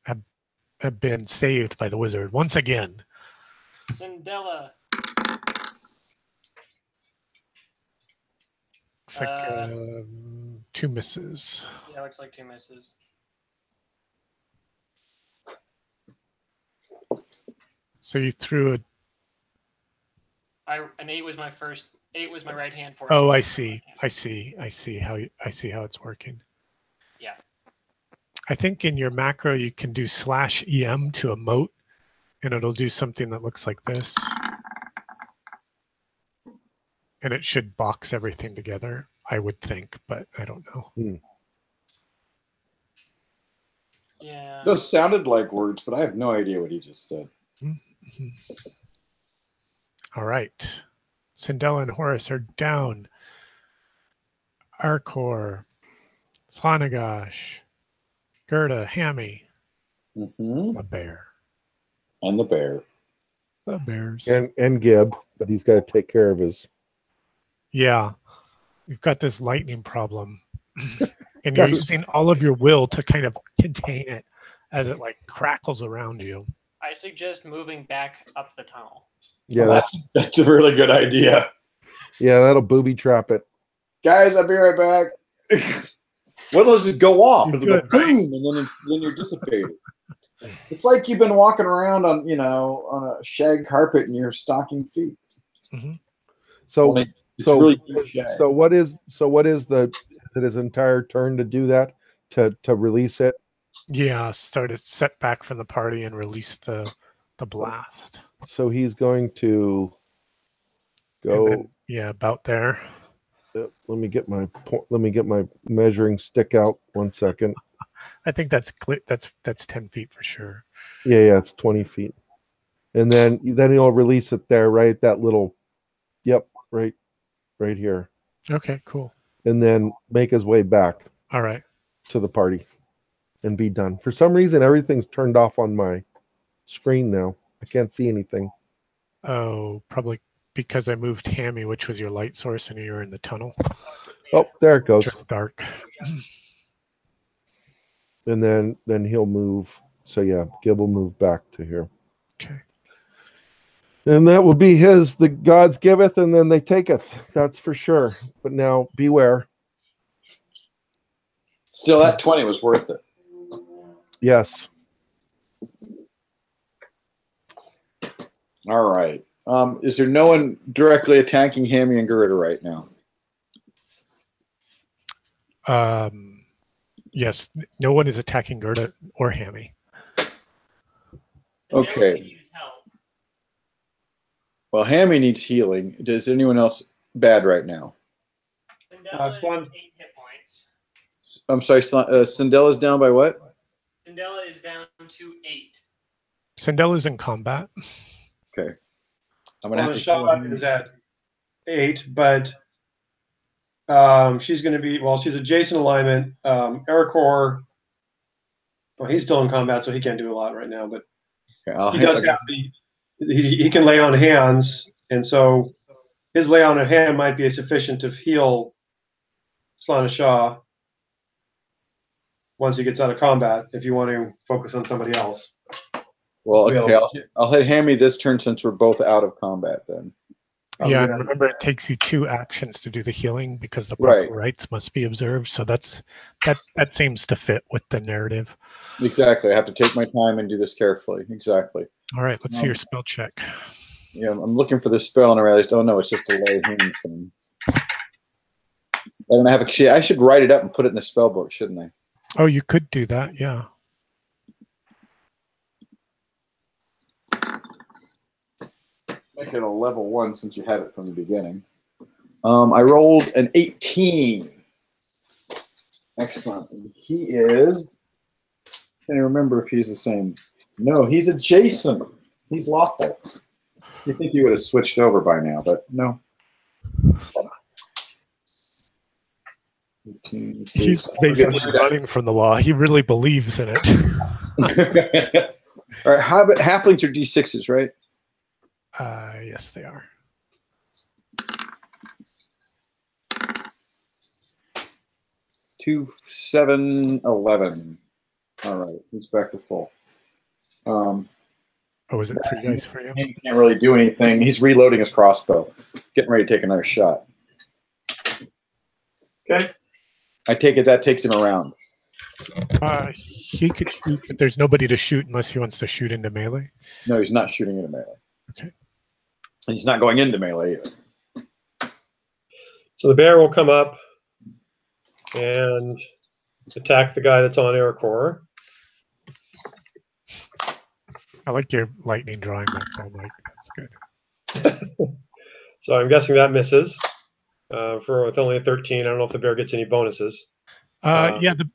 have been saved by the wizard once again. Cindella. Looks like 2 misses. Yeah, looks like 2 misses. So you threw an 8 was my first. 8 was my right hand. 14. Oh, I see how it's working. Yeah. I think in your macro you can do /EM to emote, and it'll do something that looks like this, and it should box everything together. I would think, but I don't know. Yeah. Those sounded like words, but I have no idea what he just said. Mm-hmm. All right. Sindela and Horace are down. Arcor, Slanagosh, Gerda, Hammy, the bear. And the bear. The bears. And Gib, but he's got to take care of his... Yeah. You've got this lightning problem. And you're using all of your will to kind of contain it as it like crackles around you. I suggest moving back up the tunnel. Yeah, well, that's a really good idea. Yeah, that'll booby trap it. Guys, I'll be right back. Well, let's just go off. It'll go boom, right? And then you're dissipated. It's like you've been walking around on a shag carpet in your stocking feet. Mm-hmm. So really what is his entire turn to do that, to release it? Yeah, start a setback from the party and release the blast. So he's going to go. Then, yeah, about there. Let me get my measuring stick out. 1 second. I think that's 10 feet for sure. Yeah, it's 20 feet. And then he'll release it there, right? That little, yep, right here. Okay, cool. And then make his way back. All right. To the party and be done. For some reason, everything's turned off on my screen now. I can't see anything. Oh, probably because I moved Hammy, which was your light source, and you were in the tunnel. Oh, there it goes. It's dark. And then he'll move. So yeah, Gib will move back to here. Okay. And that will be his. The gods giveth, and then they taketh. That's for sure. But now beware. Still, that 20 was worth it. Yes. All right. Is there no one directly attacking Hammy and Gerda right now? Yes. No one is attacking Gerda or Hammy. Okay. Well, Hammy needs healing. Does anyone else bad right now? Sindela 8 hit points. I'm sorry, Cindella's down by what? Cindella is down to 8. Cinderella's in combat. Okay. I'm gonna have to Shot is at 8, but she's going to be, well, she's adjacent alignment. Ericor, well, he's still in combat, so he can't do a lot right now, but he does have he can lay on hands, and so his lay on a hand might be sufficient to heal Slana Shah once he gets out of combat, if you want to focus on somebody else. Well, okay, I'll hit Hammy this turn since we're both out of combat then. Yeah, and remember it takes you 2 actions to do the healing because the proper rites must be observed. So that seems to fit with the narrative. Exactly. I have to take my time and do this carefully. Exactly. All right, let's see your spell check. Yeah, I'm looking for this spell and I realized, oh no, it's just a lay hand thing. And I should write it up and put it in the spell book, shouldn't I? Oh, you could do that, yeah. Make it a level 1 since you have it from the beginning. I rolled an 18. Excellent. He is. Can't remember if he's the same. No, he's adjacent. He's lawful. You think you would have switched over by now, but no. 18, he's basically running from the law. He really believes in it. All right. How about halflings are D6s, right? Yes, they are. 2, 7, 11. All right, he's back to full. Oh, was it 3 dice for you? He can't really do anything. He's reloading his crossbow, getting ready to take another shot. Okay. I take it that takes him around. He could shoot, but there's nobody to shoot unless he wants to shoot into melee. No, he's not shooting into melee. Okay. And he's not going into melee either. So the bear will come up and attack the guy that's on Ericor. I like your lightning drawing. That's good. So I'm guessing that misses. With only a 13, I don't know if the bear gets any bonuses. Yeah, the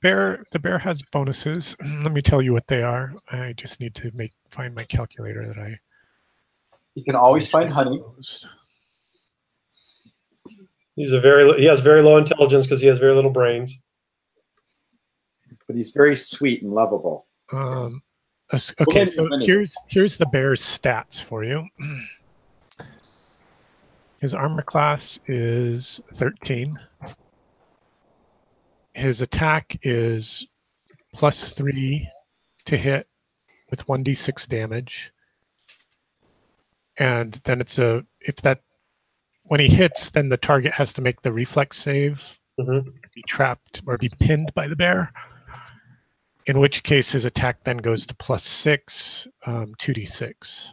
bear has bonuses. Let me tell you what they are. I just need to find my calculator that I. You can always find honey. He has very low intelligence because he has very little brains. But he's very sweet and lovable. Okay, so here's the bear's stats for you. His armor class is 13. His attack is +3 to hit with 1d6 damage. And then when he hits, then the target has to make the reflex save, be trapped or be pinned by the bear. In which case his attack then goes to +6, 2d6.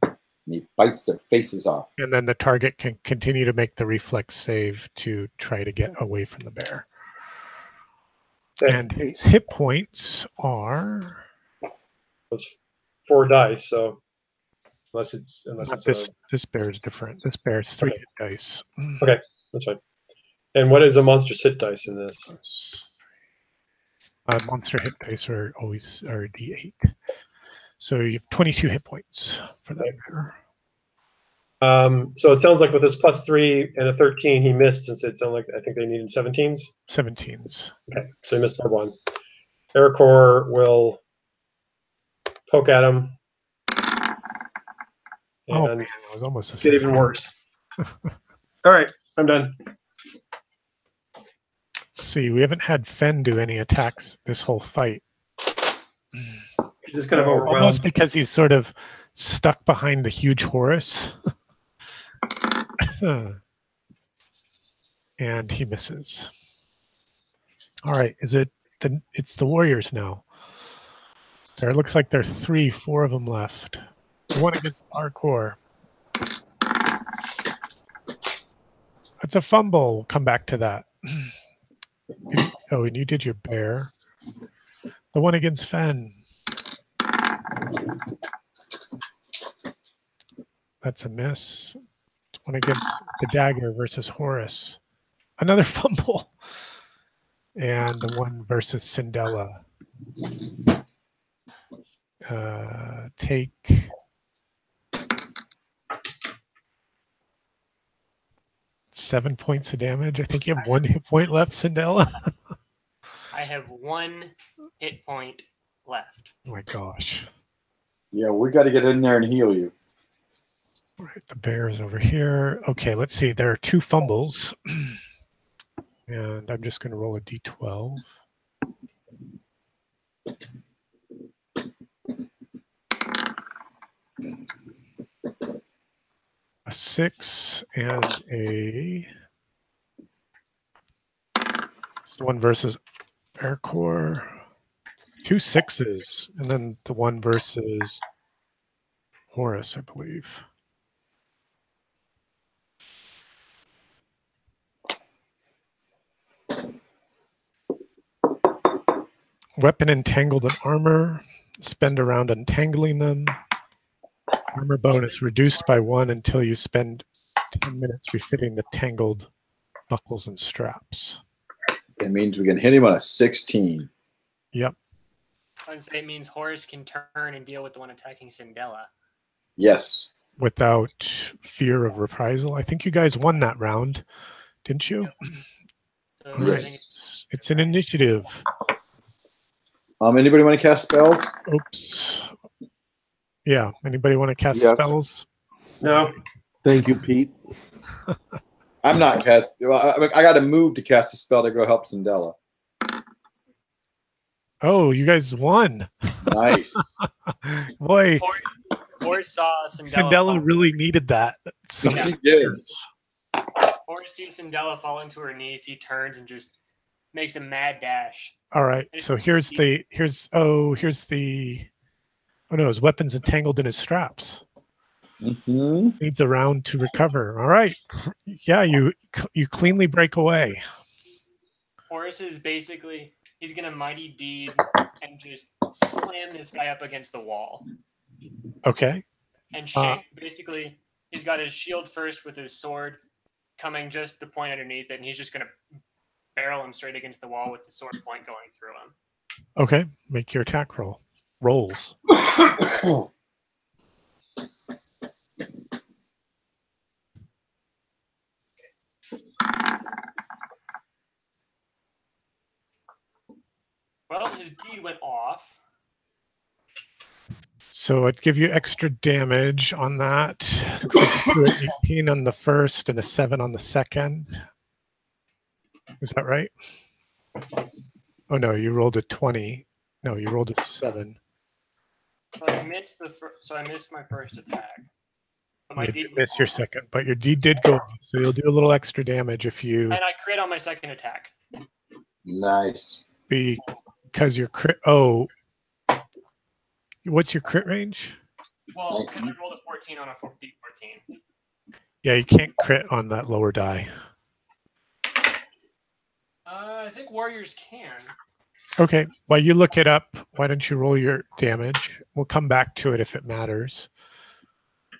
And he bites their faces off. And then the target can continue to make the reflex save to try to get away from the bear. And his hit points are. It's 4 dice, so this bear is different. This bear is 3 hit dice. Okay, that's fine. And what is a monster's hit dice in this? Monster hit dice are D8. So you have 22 hit points for that bear. So it sounds like with his +3 and a 13, he missed, since it sounded like I think they needed 17s. 17s. Okay, so he missed by 1. Ericor will poke at him. Oh man, it was almost the same. Get even worse. All right, I'm done. Let's see, we haven't had Fen do any attacks this whole fight. He's just kind of overwhelmed. Almost because he's sort of stuck behind the huge Horus. And he misses. All right, it's the Warriors now. There looks like there are 4 of them left. The one against our core. It's a fumble. We'll come back to that. Oh, and you did your bear. The one against Fen. That's a miss. One against the dagger versus Horus. Another fumble. And the one versus Cinderella. take 7 points of damage. I think you have 1 hit point left, Cinderella. I have 1 hit point left. Oh my gosh. Yeah, we got to get in there and heal you. All right, the bear is over here. Okay, let's see. There are 2 fumbles. And I'm just going to roll a d12. A 6 and a 1 versus Aircore. 2 6s, and then the 1 versus Horus, I believe. Weapon entangled in armor. Spend a round untangling them. Armor bonus reduced by 1 until you spend 10 minutes refitting the tangled buckles and straps. It means we can hit him on a 16. Yep. I would say it means Horus can turn and deal with the one attacking Syndella. Yes. Without fear of reprisal. I think you guys won that round, didn't you? So Yes. It's an initiative. Anybody want to cast spells? Oops. Yeah. Anybody want to cast Yes. spells? No. Thank you, Pete. I'm not casting. Well, I got to move to cast a spell to go help Syndella. Oh, you guys won. Nice. Boy, Horus saw Syndella really needed that. She did. Horus sees Syndella fall into her knees. He turns and just makes a mad dash. All right. So here's the oh no, his weapon's entangled in his straps. Mm-hmm. Needs a round to recover. All right. Yeah, you cleanly break away. Horus is basically, he's gonna mighty deed and just slam this guy up against the wall. Okay. And basically, he's got his shield first with his sword coming just the point underneath it, and he's just gonna barrel him straight against the wall with the sword point going through him. Okay. Make your attack roll. Rolls. Well, his deed went off. So I'd give you extra damage on that. Looks like you threw an 18 on the first and a 7 on the second. Is that right? Oh no, you rolled a 20. No, you rolled a 7. So I missed I missed my first attack. But my You deed did miss your second, but your deed did go off, so you'll do a little extra damage if you. And I crit on my second attack. Nice. Because your crit. Oh, what's your crit range? Well, because I rolled a 14 on a D14. Yeah, you can't crit on that lower die. I think warriors can. Okay, while you look it up, why don't you roll your damage? We'll come back to it if it matters.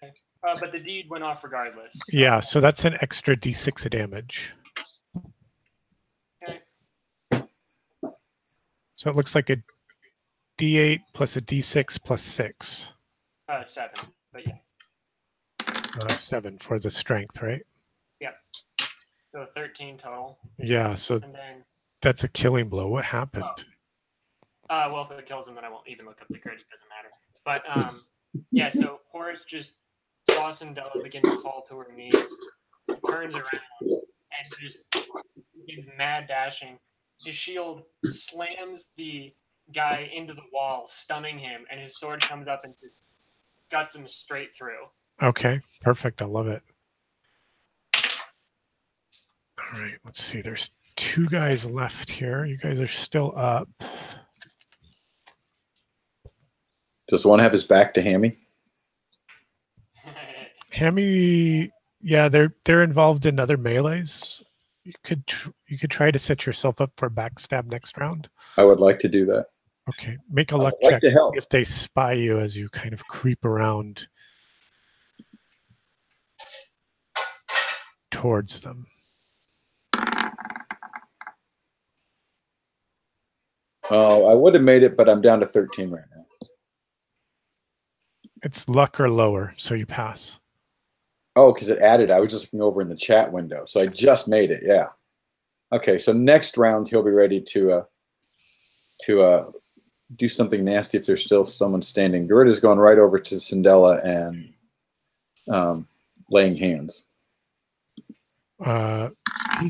Okay. But the deed went off regardless. So. Yeah, so that's an extra d6 of damage. Okay. So it looks like a d8 plus a d6 plus 6. 7, but yeah. 7 for the strength, right? Yeah. So 13 total. Yeah, so And then that's a killing blow. What happened? well, if it kills him, then I won't even look up the crit. It doesn't matter. But yeah, so Horus just saw Syndella begin to fall to her knees, turns around, and just begins mad dashing. His shield slams the guy into the wall, stunning him, and his sword comes up and just guts him straight through. Okay, perfect. I love it. All right, let's see. There's 2 guys left here. You guys are still up. Does one have his back to Hammy? Hammy, yeah, they're involved in other melees. You could try to set yourself up for backstab next round. I would like to do that. Okay, make a luck I'd like check to help. if they spy you as you kind of creep around towards them. Oh, I would have made it, but I'm down to 13 right now. It's luck or lower, so you pass. Oh, because it added. I was just looking over in the chat window, so I just made it. Yeah. Okay, so next round he'll be ready to do something nasty if there's still someone standing. Druid is going right over to Cindella and laying hands.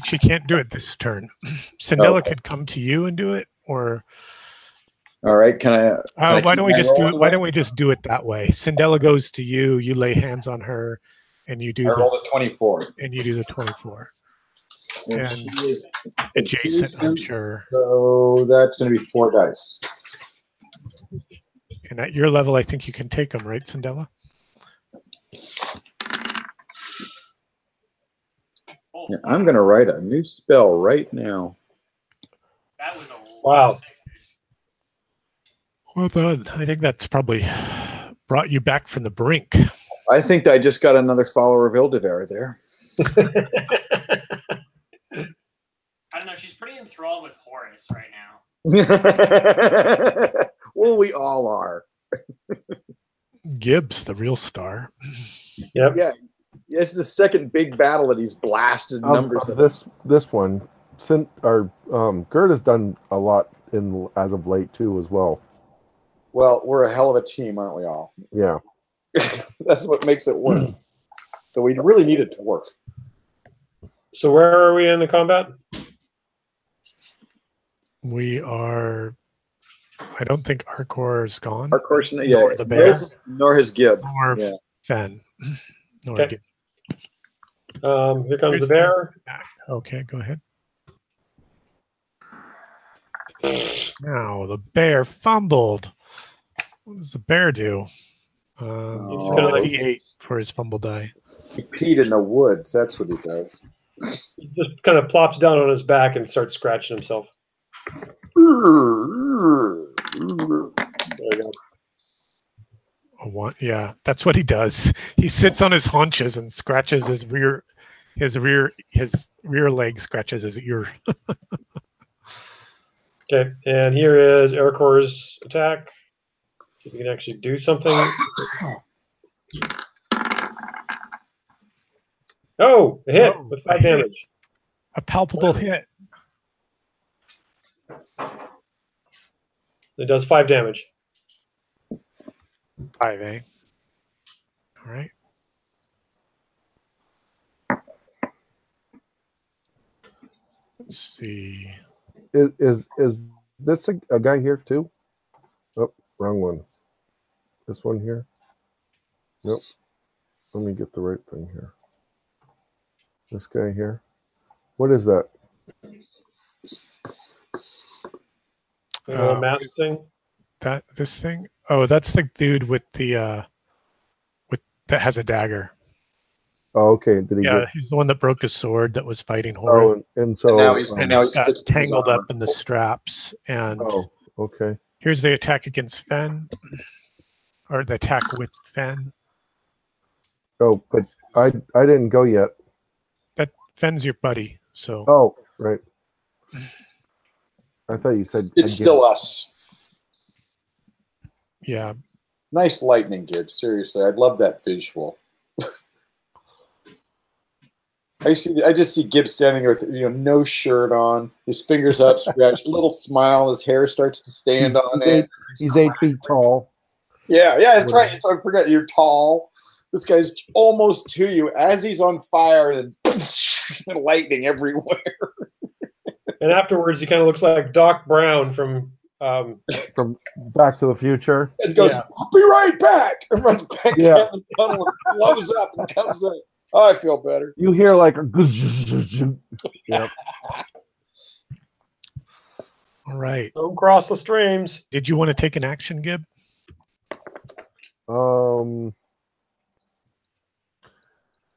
She can't do it this turn. Cindella could come to you and do it, or. All right, can I why don't we just do it? Why don't we just do it that way? Cindella goes to you. You lay hands on her, and you do. I roll the 24, and you do the 24. And adjacent, I'm sure. So that's going to be 4 dice. And at your level, I think you can take them, right, Cindella? Yeah, I'm going to write a new spell right now. That was a wow. Well done. I think that's probably brought you back from the brink. I think I just got another follower of Ildivar there. I don't know. She's pretty enthralled with Horus right now. Well, we all are. Gibbs, the real star. Yep. Yeah. It's the second big battle that he's blasted numbers of. This one, Gert has done a lot as of late too as well. Well, we're a hell of a team, aren't we all? Yeah. That's what makes it work. So we really need a dwarf. So where are we in the combat? We are. I don't think Arcor is gone. Arcor's yeah, the bear, nor his Gib, nor Fen, nor okay. Gib. Here comes the bear. Okay, go ahead. Now the bear fumbled. What does the bear do? D8 for his fumble die. He peed in the woods. That's what he does. He just kind of plops down on his back and starts scratching himself. There you go. Yeah, that's what he does. He sits on his haunches and scratches his rear leg scratches his ear. Okay, and here is Ericor's attack. If you can actually do something. Oh, a hit with 5 damage. A palpable hit. It does 5 damage. 5, eh? All right. Let's see. Is this a guy here too? Oh, wrong one. This one here? Nope. Let me get the right thing here. This guy here. What is that? Mask thing? This thing? Oh, that's the dude with the that has a dagger. Oh, okay. Did he he's the one that broke his sword that was fighting Horus. Oh, and so now he's got tangled up in the straps. And okay. Here's the attack against Fen, or the attack with Fen. Oh, but I didn't go yet. That Fen's your buddy, so. Oh, right. I thought you said it's still us. Yeah. Nice lightning, Gibbs. Seriously, I'd love that visual. I just see Gibbs standing there with no shirt on, his fingers outstretched, little smile, his hair starts to stand on it. He's 8 feet tall. Yeah, that's right. So I forget you're tall. This guy's almost to you as he's on fire and lightning everywhere. And afterwards, he kind of looks like Doc Brown from Back to the Future. And goes, I'll be right back. And runs back down the tunnel and blows up and comes in. Oh, I feel better. You hear like a yep. All right. Don't cross the streams. Did you want to take an action, Gib? So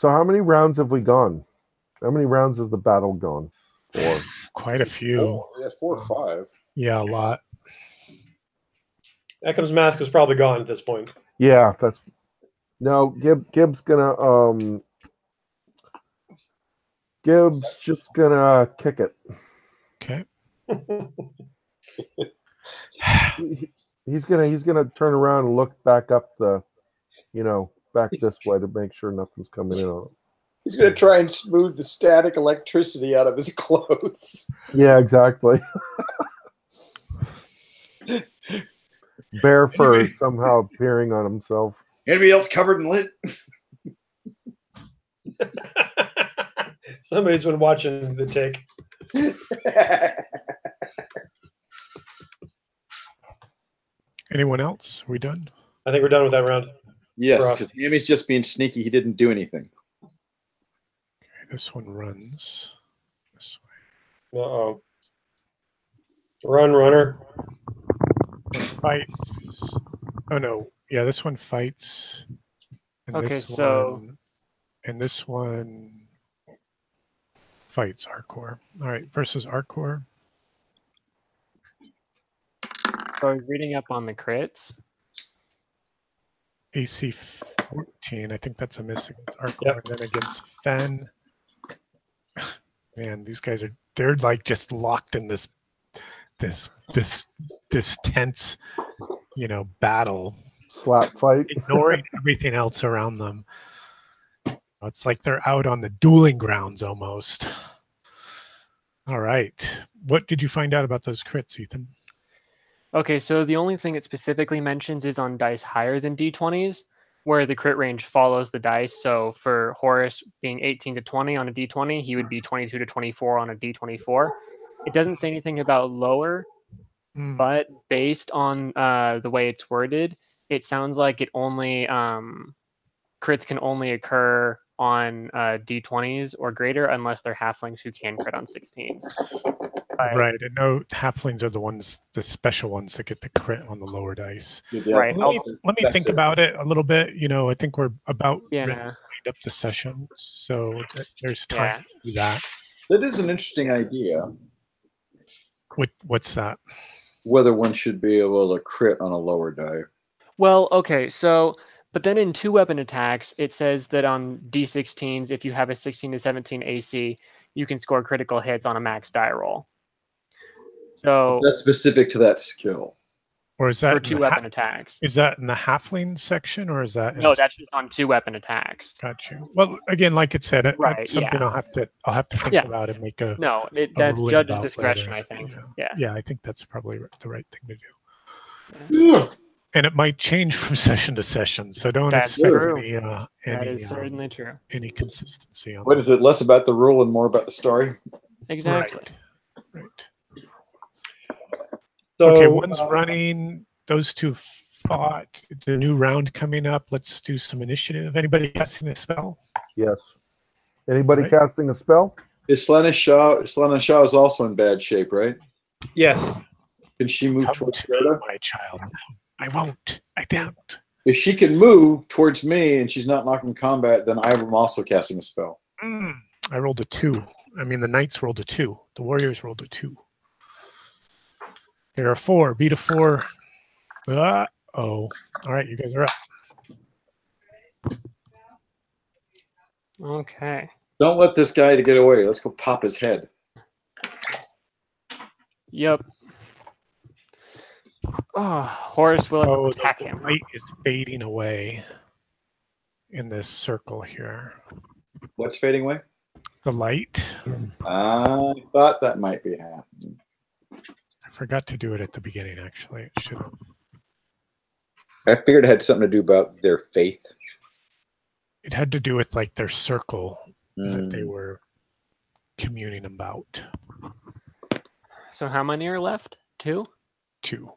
how many rounds have we gone? How many rounds has the battle gone? 4. Quite a few. 4 or 5. Yeah, a lot. Eckham's mask is probably gone at this point. Yeah, that's no. Gibbs gonna Gibbs just gonna kick it. Okay. He's gonna turn around and look back up the back this way to make sure nothing's coming in on him. He's going to try and smooth the static electricity out of his clothes. Yeah, exactly. Bear fur somehow appearing on himself. Anybody else covered in lint? Somebody's been watching the take. Anyone else? Are we done? I think we're done with that round. Yes, because Amy's just being sneaky. He didn't do anything. Okay, this one runs this way. Uh-oh. Run, runner. Fights. Oh, no. Yeah, this one fights. And Okay, so... And this one fights Arcor. All right, versus Arcor. So I was reading up on the crits. AC 14. I think that's a miss against Arcor. Yep. And then against Fen. Man, these guys they're like just locked in this tense, battle. Slap fight. Ignoring everything else around them. It's like they're out on the dueling grounds almost. All right. What did you find out about those crits, Ethan? Okay, so the only thing it specifically mentions is on dice higher than D20s, where the crit range follows the dice. So for Horus being 18 to 20 on a D20, he would be 22 to 24 on a D24. It doesn't say anything about lower, but based on the way it's worded, it sounds like it only crits can only occur on D20s or greater unless they're halflings who can crit on 16s. Right, and no, halflings are the special ones that get the crit on the lower dice. Yeah. Right. Let me think about it a little bit. I think we're about ready to Yeah. wind up the session, so there's time to do that. That is an interesting idea. What's that? Whether one should be able to crit on a lower die. Well, okay, so, but then in 2-weapon attacks, it says that on D16s, if you have a 16 to 17 AC, you can score critical hits on a max die roll. So that's specific to that skill. Or is that for 2-weapon attacks? Is that in the halfling section, or is that? No, that's just on 2-weapon attacks. Got you. Well, again, like it said, right, it's something I'll have to think about and make a. No, that's judge's discretion, I think. Yeah, I think that's probably the right thing to do. Yeah. And it might change from session to session, so don't expect that is certainly true. Any consistency on What that. is it? Less about the rule and more about the story. Exactly. Right. So, okay, one's running. Those two fought. It's a new round coming up. Let's do some initiative. Anybody casting a spell? Yes. Anybody casting a spell? Is Slana Shaw is also in bad shape, right? Yes. Can she move towards Greta? My child. I won't. I don't. If she can move towards me and she's not knocked in combat, then I am also casting a spell. I rolled a 2. I mean, the knights rolled a 2. The warriors rolled a 2. There are 4. Beat a 4. All right, you guys are up. Okay. Don't let this guy to get away. Let's go pop his head. Yep. Oh, Horus will attack him. The light is fading away in this circle here. What's fading away? The light. I thought that might be happening. I forgot to do it at the beginning, actually. It should have. I figured it had something to do about their faith. It had to do with like their circle that they were communing about. So how many are left? 2? 2.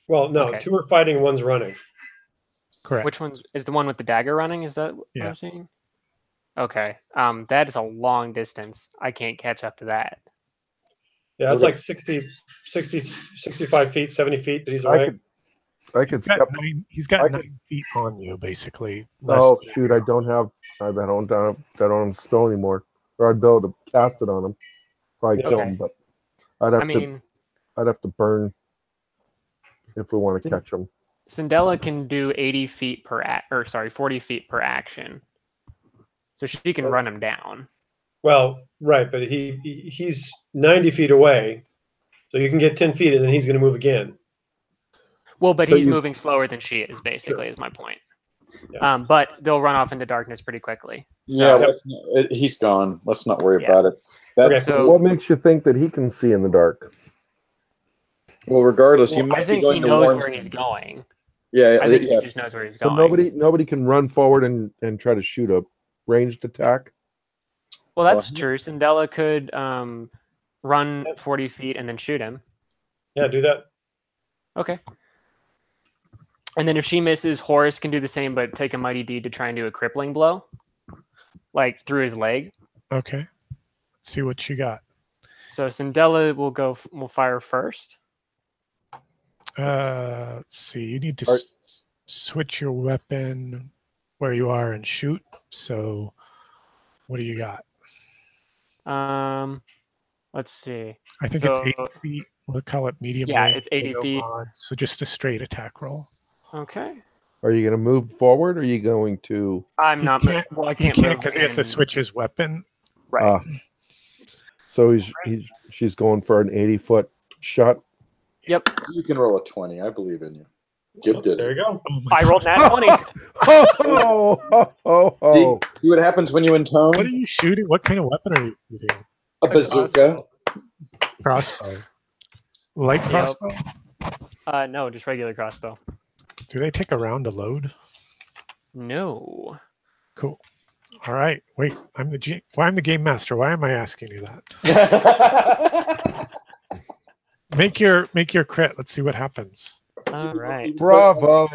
Well, no, Okay. 2 are fighting, 1's running. Correct. Which one is the one with the dagger running? Is that what I'm seeing? Okay. That is a long distance. I can't catch up to that. Yeah, that's like 60, 65 feet, 70 feet that he's away. I could step. He's got 9 feet on you, basically. Oh shoot! I don't have a spell anymore, or I'd be able to cast it on him. Probably kill him, but I'd have to burn if we want to catch him. Syndella can do 40 feet per action, so she can run him down. Well, right, but he's 90 feet away, so you can get 10 feet, and then he's going to move again. Well, but he's moving slower than she is, basically, is my point. Yeah. But they'll run off into darkness pretty quickly. Yeah, he's gone. Let's not worry about it. Okay. So what makes you think that he can see in the dark? Well, regardless, he might I think be going he to knows warn where he's going. Yeah, I think he just knows where he's So going. nobody can run forward and try to shoot a ranged attack? Well, that's true. Syndella could run 40 feet and then shoot him. Yeah, do that. Okay. And then if she misses, Horus can do the same, but take a mighty deed to try and do a crippling blow, like through his leg. Okay. Let's see what you got. So Syndella will fire first. Let's see. You need to switch your weapon where you are and shoot. So, what do you got? Let's see. I think it's 80 feet. We'll call it medium. Yeah, range, it's 80 feet. Mods, so just a straight attack roll. Okay. Are you going to move forward? Or are you going to? I'm not. Well, I can't move because he has to switch his weapon. Right. So she's going for an 80-foot shot. Yep. You can roll a 20. I believe in you. Gib did. There you go. I rolled nat 20. See what happens when you intone? What are you shooting? What kind of weapon are you shooting? A bazooka. Crossbow. Light crossbow? No, just regular crossbow. Do they take a round to load? No. Cool. All right. Wait, I'm the game master. Why am I asking you that? Make your crit. Let's see what happens. All right. Bravo.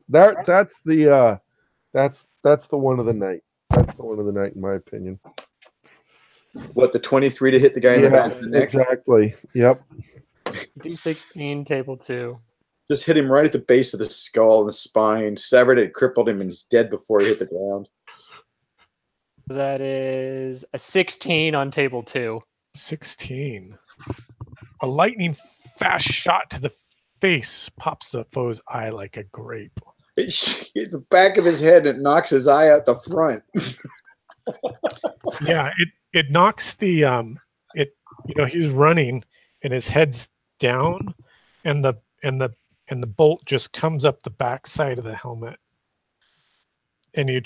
That's the one of the night. That's the one of the night, in my opinion. What, the 23 to hit the guy in the back of the neck? Exactly. Yep. D16, table 2. Just hit him right at the base of the skull and the spine, severed it, crippled him, and he's dead before he hit the ground. That is a 16 on table 2. 16. A lightning fast shot to the face pops the foe's eye like a grape. It hit the back of his head and it knocks his eye out the front. Yeah, it knocks the he's running and his head's down and the bolt just comes up the back side of the helmet and you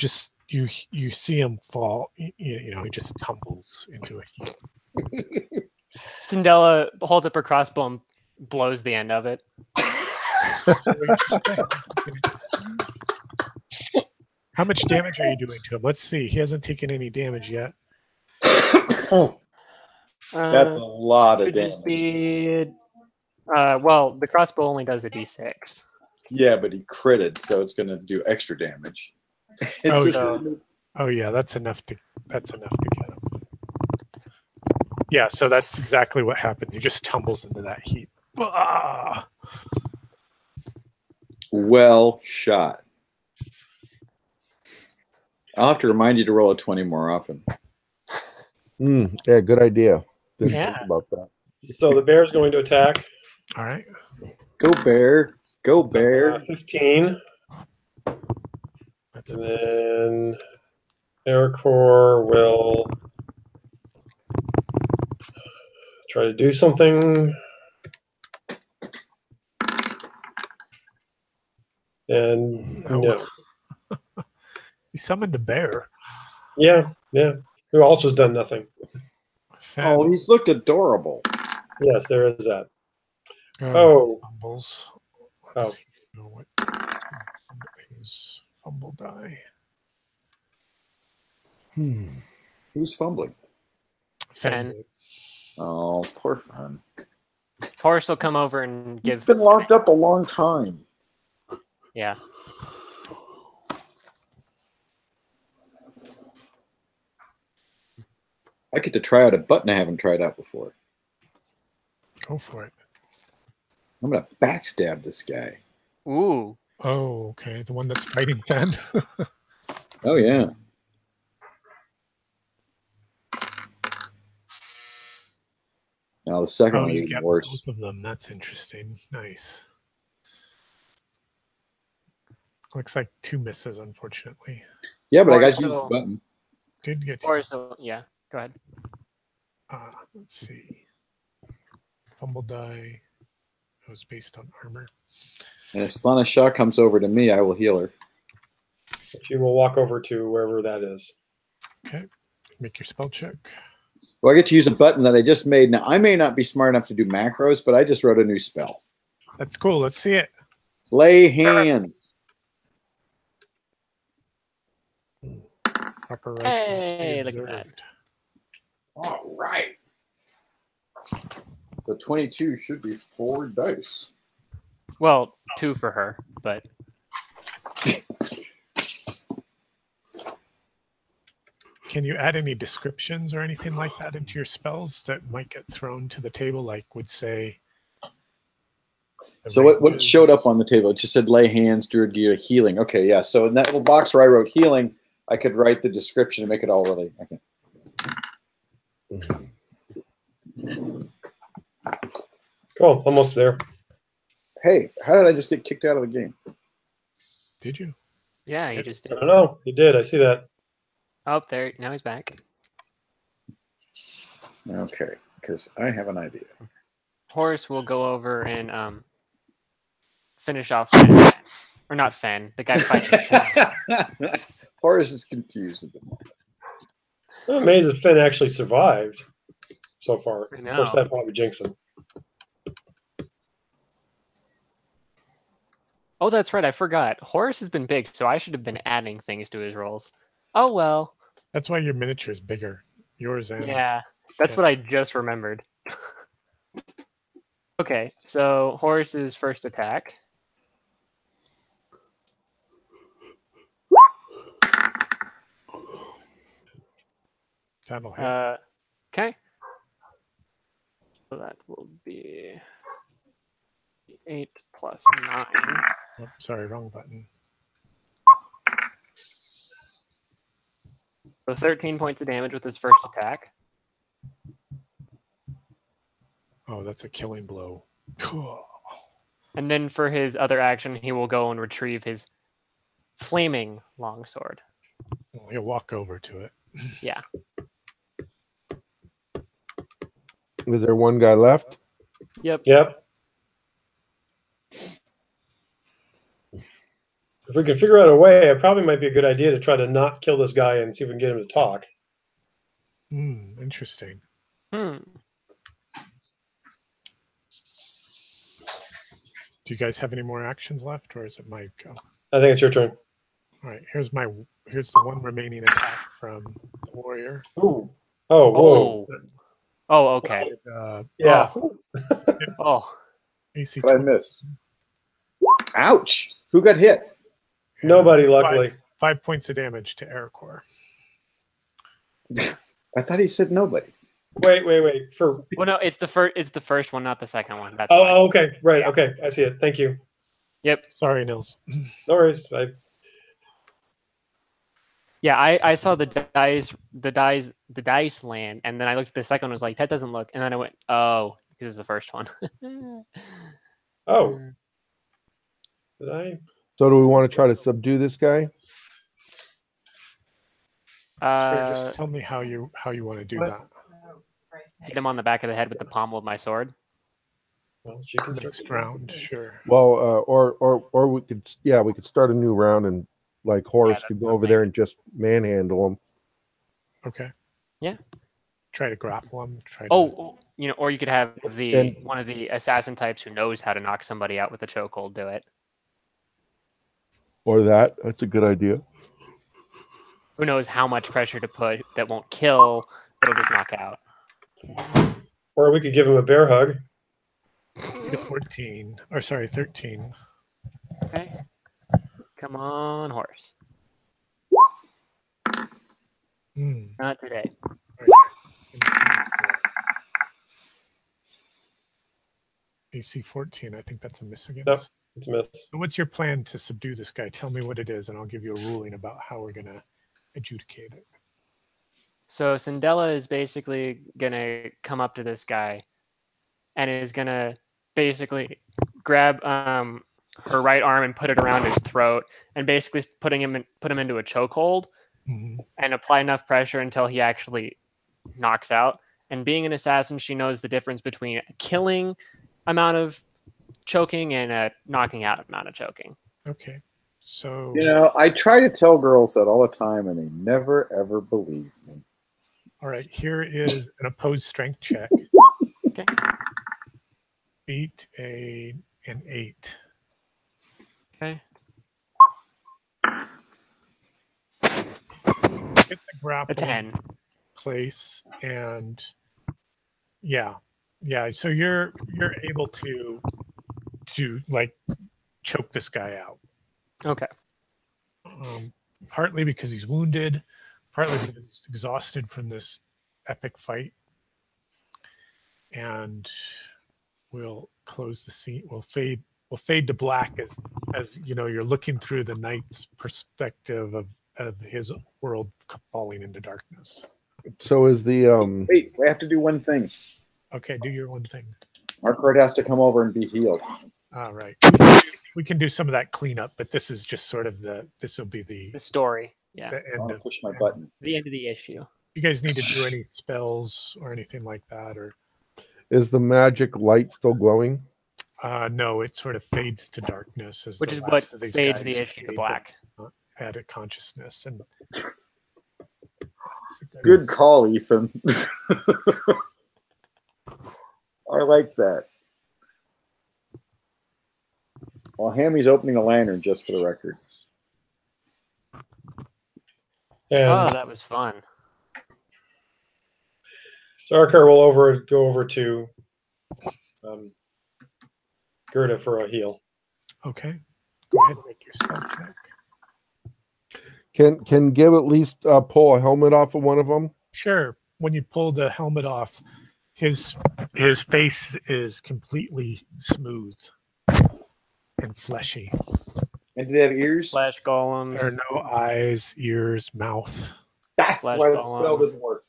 see him fall. He just tumbles into a heap. Syndella holds up her crossbow and blows the end of it. How much damage are you doing to him? Let's see. He hasn't taken any damage yet. That's a lot of damage. Just be, well, the crossbow only does a d6. Yeah, but he critted, so it's going to do extra damage. Oh yeah, that's enough to get him. Yeah, so that's exactly what happens. He just tumbles into that heap. Ah! Well shot. I'll have to remind you to roll a 20 more often. Yeah, good idea. Didn't think about that. So the bear's going to attack. All right. Go bear. Go bear. 15. That's and then Aircore will try to do something. And no. He summoned a bear. Yeah. Who also has done nothing. Oh, he's looked adorable. Yes, there is that. Fumbles. Oh. What is fumble die? Who's fumbling? Fen. Oh, poor Fen. Horus will come over and give. He's been locked up a long time. Yeah. I get to try out a button I haven't tried out before. Go for it. I'm going to backstab this guy. Ooh. Oh, okay. The one that's fighting Fen. Oh, yeah. Now the second one is even worse. Both of them. That's interesting. Nice. Looks like 2 misses, unfortunately. Yeah, but I got to use the button. Did get yeah. Go ahead. Let's see. Fumble die. It was based on armor. And if Slana Shah comes over to me, I will heal her. She will walk over to wherever that is. Okay. Make your spell check. Well, I get to use a button that I just made. Now, I may not be smart enough to do macros, but I just wrote a new spell. That's cool. Let's see it. Lay hands. Proper rites must be Hey, look at that. observed. All right. So 22 should be 4 dice. Well, 2 for her, but Can you add any descriptions or anything like that into your spells that might get thrown to the table? Like would say. So what showed up on the table? It just said lay hands, Druid gear, healing. Okay, yeah. So in that little box where I wrote healing, I could write the description and make it all really. Okay. Cool, almost there. Hey, how did I just get kicked out of the game? Did you? yeah, he just I did. don't know. You did. I see that. Oh, there. Now he's back. Okay, because I have an idea. Horace will go over and finish off Fen. Or not Fen, the guy fighting. Horace is confused at the moment. I'm amazed that Finn actually survived so far. I Of know. course, that probably jinxed him. Oh, that's right. I forgot. Horace has been big, so I should have been adding things to his rolls. Oh, well. That's why your miniature is bigger. Yours and Yeah, that's what I just remembered. Okay, so Horace's first attack. that'll hit. Okay. So that will be 8 plus 9. Oh, sorry, wrong button. So 13 points of damage with his first attack. Oh, that's a killing blow. Cool. And then for his other action, he will go and retrieve his flaming longsword. Well, he'll walk over to it. Yeah. Is there one guy left? Yep. Yep. If we can figure out a way, it probably might be a good idea to try to not kill this guy and see if we can get him to talk. Interesting. Hmm. Do you guys have any more actions left, or is it my go? I think it's your turn. All right, here's the one remaining attack from the warrior. Ooh. Oh, whoa. Oh, okay. Yeah. Oh. AC What did I miss? Ouch! Who got hit? Nobody, luckily. 5 points of damage to Aircore. I thought he said nobody. Wait. Well, no, it's the first one, not the second one. That's why. Oh, okay. Right. Okay. I see it. Thank you. Yep. Sorry, Nils. No worries. Yeah, I saw the dice land, and then I looked at the second one and was like, that doesn't look, and then I went, oh, because it's the first one. Oh. Did I? So do we want to try to subdue this guy? Sure, just tell me how you want to do that. Hit him on the back of the head with the pommel of my sword. Well, she can start. Next round, sure. Well, or we could start a new round and like Horace could go over there and just manhandle him. Okay. Yeah. Try to grapple him. Or you could have one of the assassin types who knows how to knock somebody out with a chokehold do it. Or that's a good idea. Who knows how much pressure to put that won't kill, it'll just knock out. Or we could give him a bear hug. 13. Okay. Come on, horse. Not today. AC 14. I think that's a miss against. Nope, it's a miss. So what's your plan to subdue this guy? Tell me what it is, and I'll give you a ruling about how we're going to adjudicate it. So Cindella is basically going to come up to this guy and is going to basically grab her right arm and put it around his throat and basically put him into a chokehold and apply enough pressure until he actually knocks out. And being an assassin, she knows the difference between a killing amount of choking and a knocking out amount of choking. Okay. So you know, I try to tell girls that all the time, and they never ever believe me. All right, here is an opposed strength check. Okay. Beat an 8. Okay. Hit the A grappling 10. place, and yeah. So you're able to like choke this guy out. Okay. Partly because he's wounded, partly because he's exhausted from this epic fight. And we'll close the scene. We'll fade to black as you know, you're looking through the knight's perspective of his world falling into darkness. So is the Wait, we have to do one thing. Okay, do your one thing. Margaret has to come over and be healed. All right. We can do some of that cleanup, but this is just sort of this will be the story. Yeah. the end of, push my button. The end of the issue. you guys need to do any spells or anything like that, or is the magic light still glowing? no, it sort of fades to darkness as Which the is last what of these fades guys the issue to fades black. Out of consciousness. And Good call, Ethan. I like that. Well, Hammy's opening a lantern, just for the record. And Oh, that was fun. so Arkar will go over to Gerda for a heal. Okay. Go ahead and make your spell check. Can Gib at least pull a helmet off of one of them? Sure. When you pull the helmet off, his face is completely smooth and fleshy. And do they have ears? Flash golems. There are no eyes, ears, mouth. That's Flash why the golems. spell doesn't work.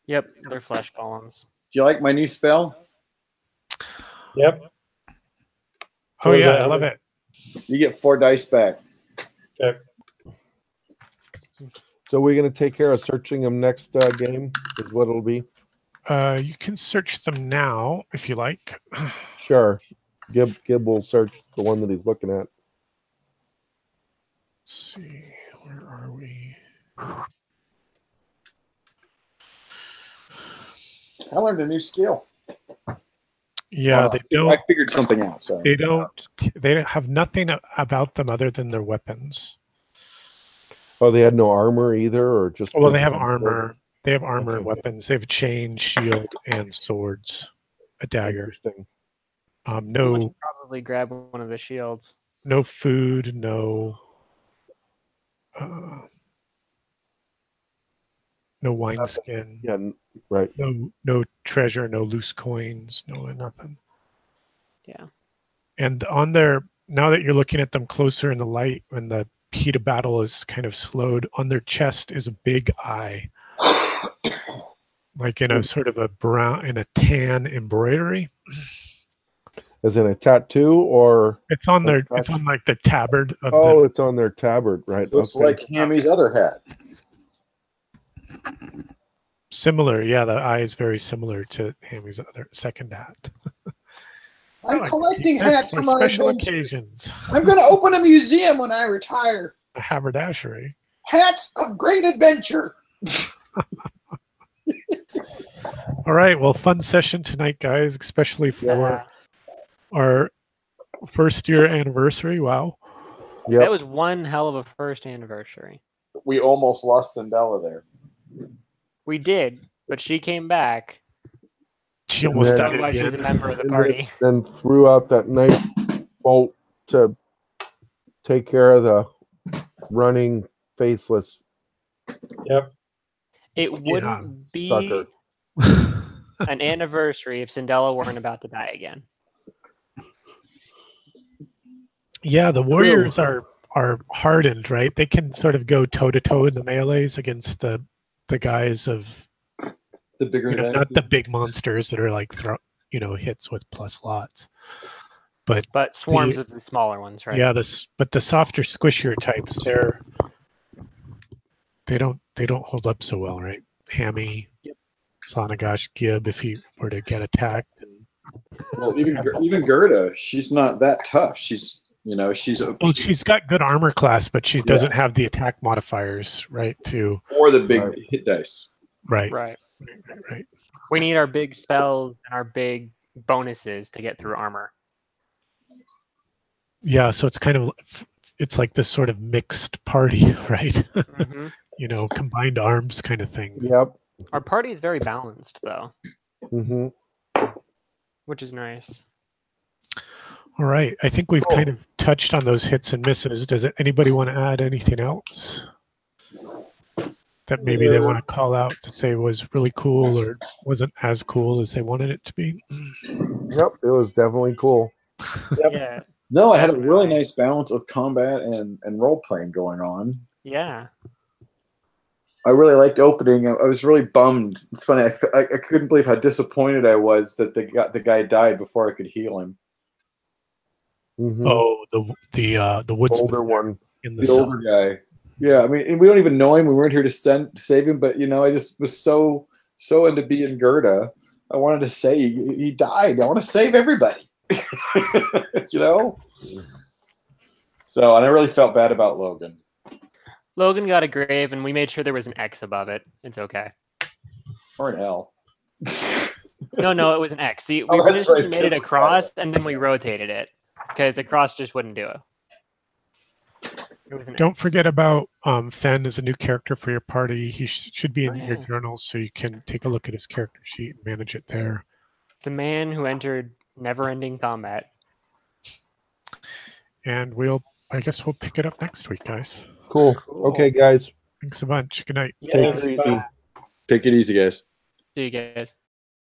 Yep, they're flash golems. Do you like my new spell? Yep. Oh is yeah, that I how love many- it. You get 4 dice back. Okay. So we're going to take care of searching them next game, is what it'll be. You can search them now if you like. Sure. Gib will search the one that he's looking at. Let's see, where are we? I learned a new skill. Yeah, they don't. I figured something out. Sorry. They don't have nothing about them other than their weapons. Oh, they had no armor either, or just? Well, they have armor. They have armor and Okay. weapons. They have a chain, shield, and swords. A dagger. Interesting. Someone No, should probably grab one of the shields. no food. No. No wineskin. Yeah, right. No treasure. No loose coins. No nothing. Yeah. And on their, now that you're looking at them closer in the light, when the heat of battle is kind of slowed, on their chest is a big eye, like in a sort of a brown, in a tan embroidery. As in a tattoo, or It's on their, it's on like the tabard of oh, it's on their tabard, right? Looks Okay. like Hammy's other hat. similar. Yeah, the eye is very similar to Hammy's other second hat. I'm Like, collecting that's hats for for my special adventure. occasions. I'm going to open a museum when I retire. A haberdashery. Hats of great adventure. All right. Well, fun session tonight, guys, especially for our first year anniversary. Wow. Yep. That was one hell of a first anniversary. We almost lost Cindella there. We did, but she came back. She almost then- died That's why she's a again. member of the And party. then threw out that nice bolt to take care of the running faceless Yep. It wouldn't be sucker. an anniversary if Cindella weren't about to die again. Yeah, the warriors are hardened, right? They can sort of go toe to toe in the melees against the guys of, The bigger you know, not the big monsters that are like hits with plus lots. But But swarms of the smaller ones, right? yeah, but the softer, squishier types, they don't hold up so well, right? Hammy, Sonagash, Gib, if he were to get attacked, and Well, even Gerda, she's not that tough. She's You know, she's got good armor class, but she doesn't have the attack modifiers, right? Or the big hit dice. Right. We need our big spells and our big bonuses to get through armor. Yeah, so it's like this sort of mixed party, right? Mm-hmm. You know, combined arms kind of thing. Yep. Our party is very balanced, though. Mm-hmm. Which is nice. All right. I think we've kind of touched on those hits and misses. Does anybody want to add anything else that maybe they want to call out to say was really cool or wasn't as cool as they wanted it to be? Yep, it was definitely cool. Yep. Yeah. No, I had a really nice balance of combat and role playing going on. Yeah. I really liked opening. I was really bummed. It's funny. I couldn't believe how disappointed I was that the guy died before I could heal him. Mm-hmm. Oh, the woodsman older one in the older guy. Yeah, I mean, we don't even know him. We weren't here to save him, but you know, I just was so into being Gerda. I wanted to say he died. I want to save everybody. You know. So, and I really felt bad about Logan. Logan got a grave, and we made sure there was an X above it. It's okay. Or an L. No, it was an X. See, we just made it across, and then we rotated it because a cross just wouldn't do it. Don't forget about Fen as a new character for your party. He should be in your journals, so you can take a look at his character sheet and manage it there. The man who entered never-ending combat. And I guess we'll pick it up next week, guys. Cool. Okay, guys. Thanks a bunch. Good night. Take it easy. Take it easy, guys. See you guys.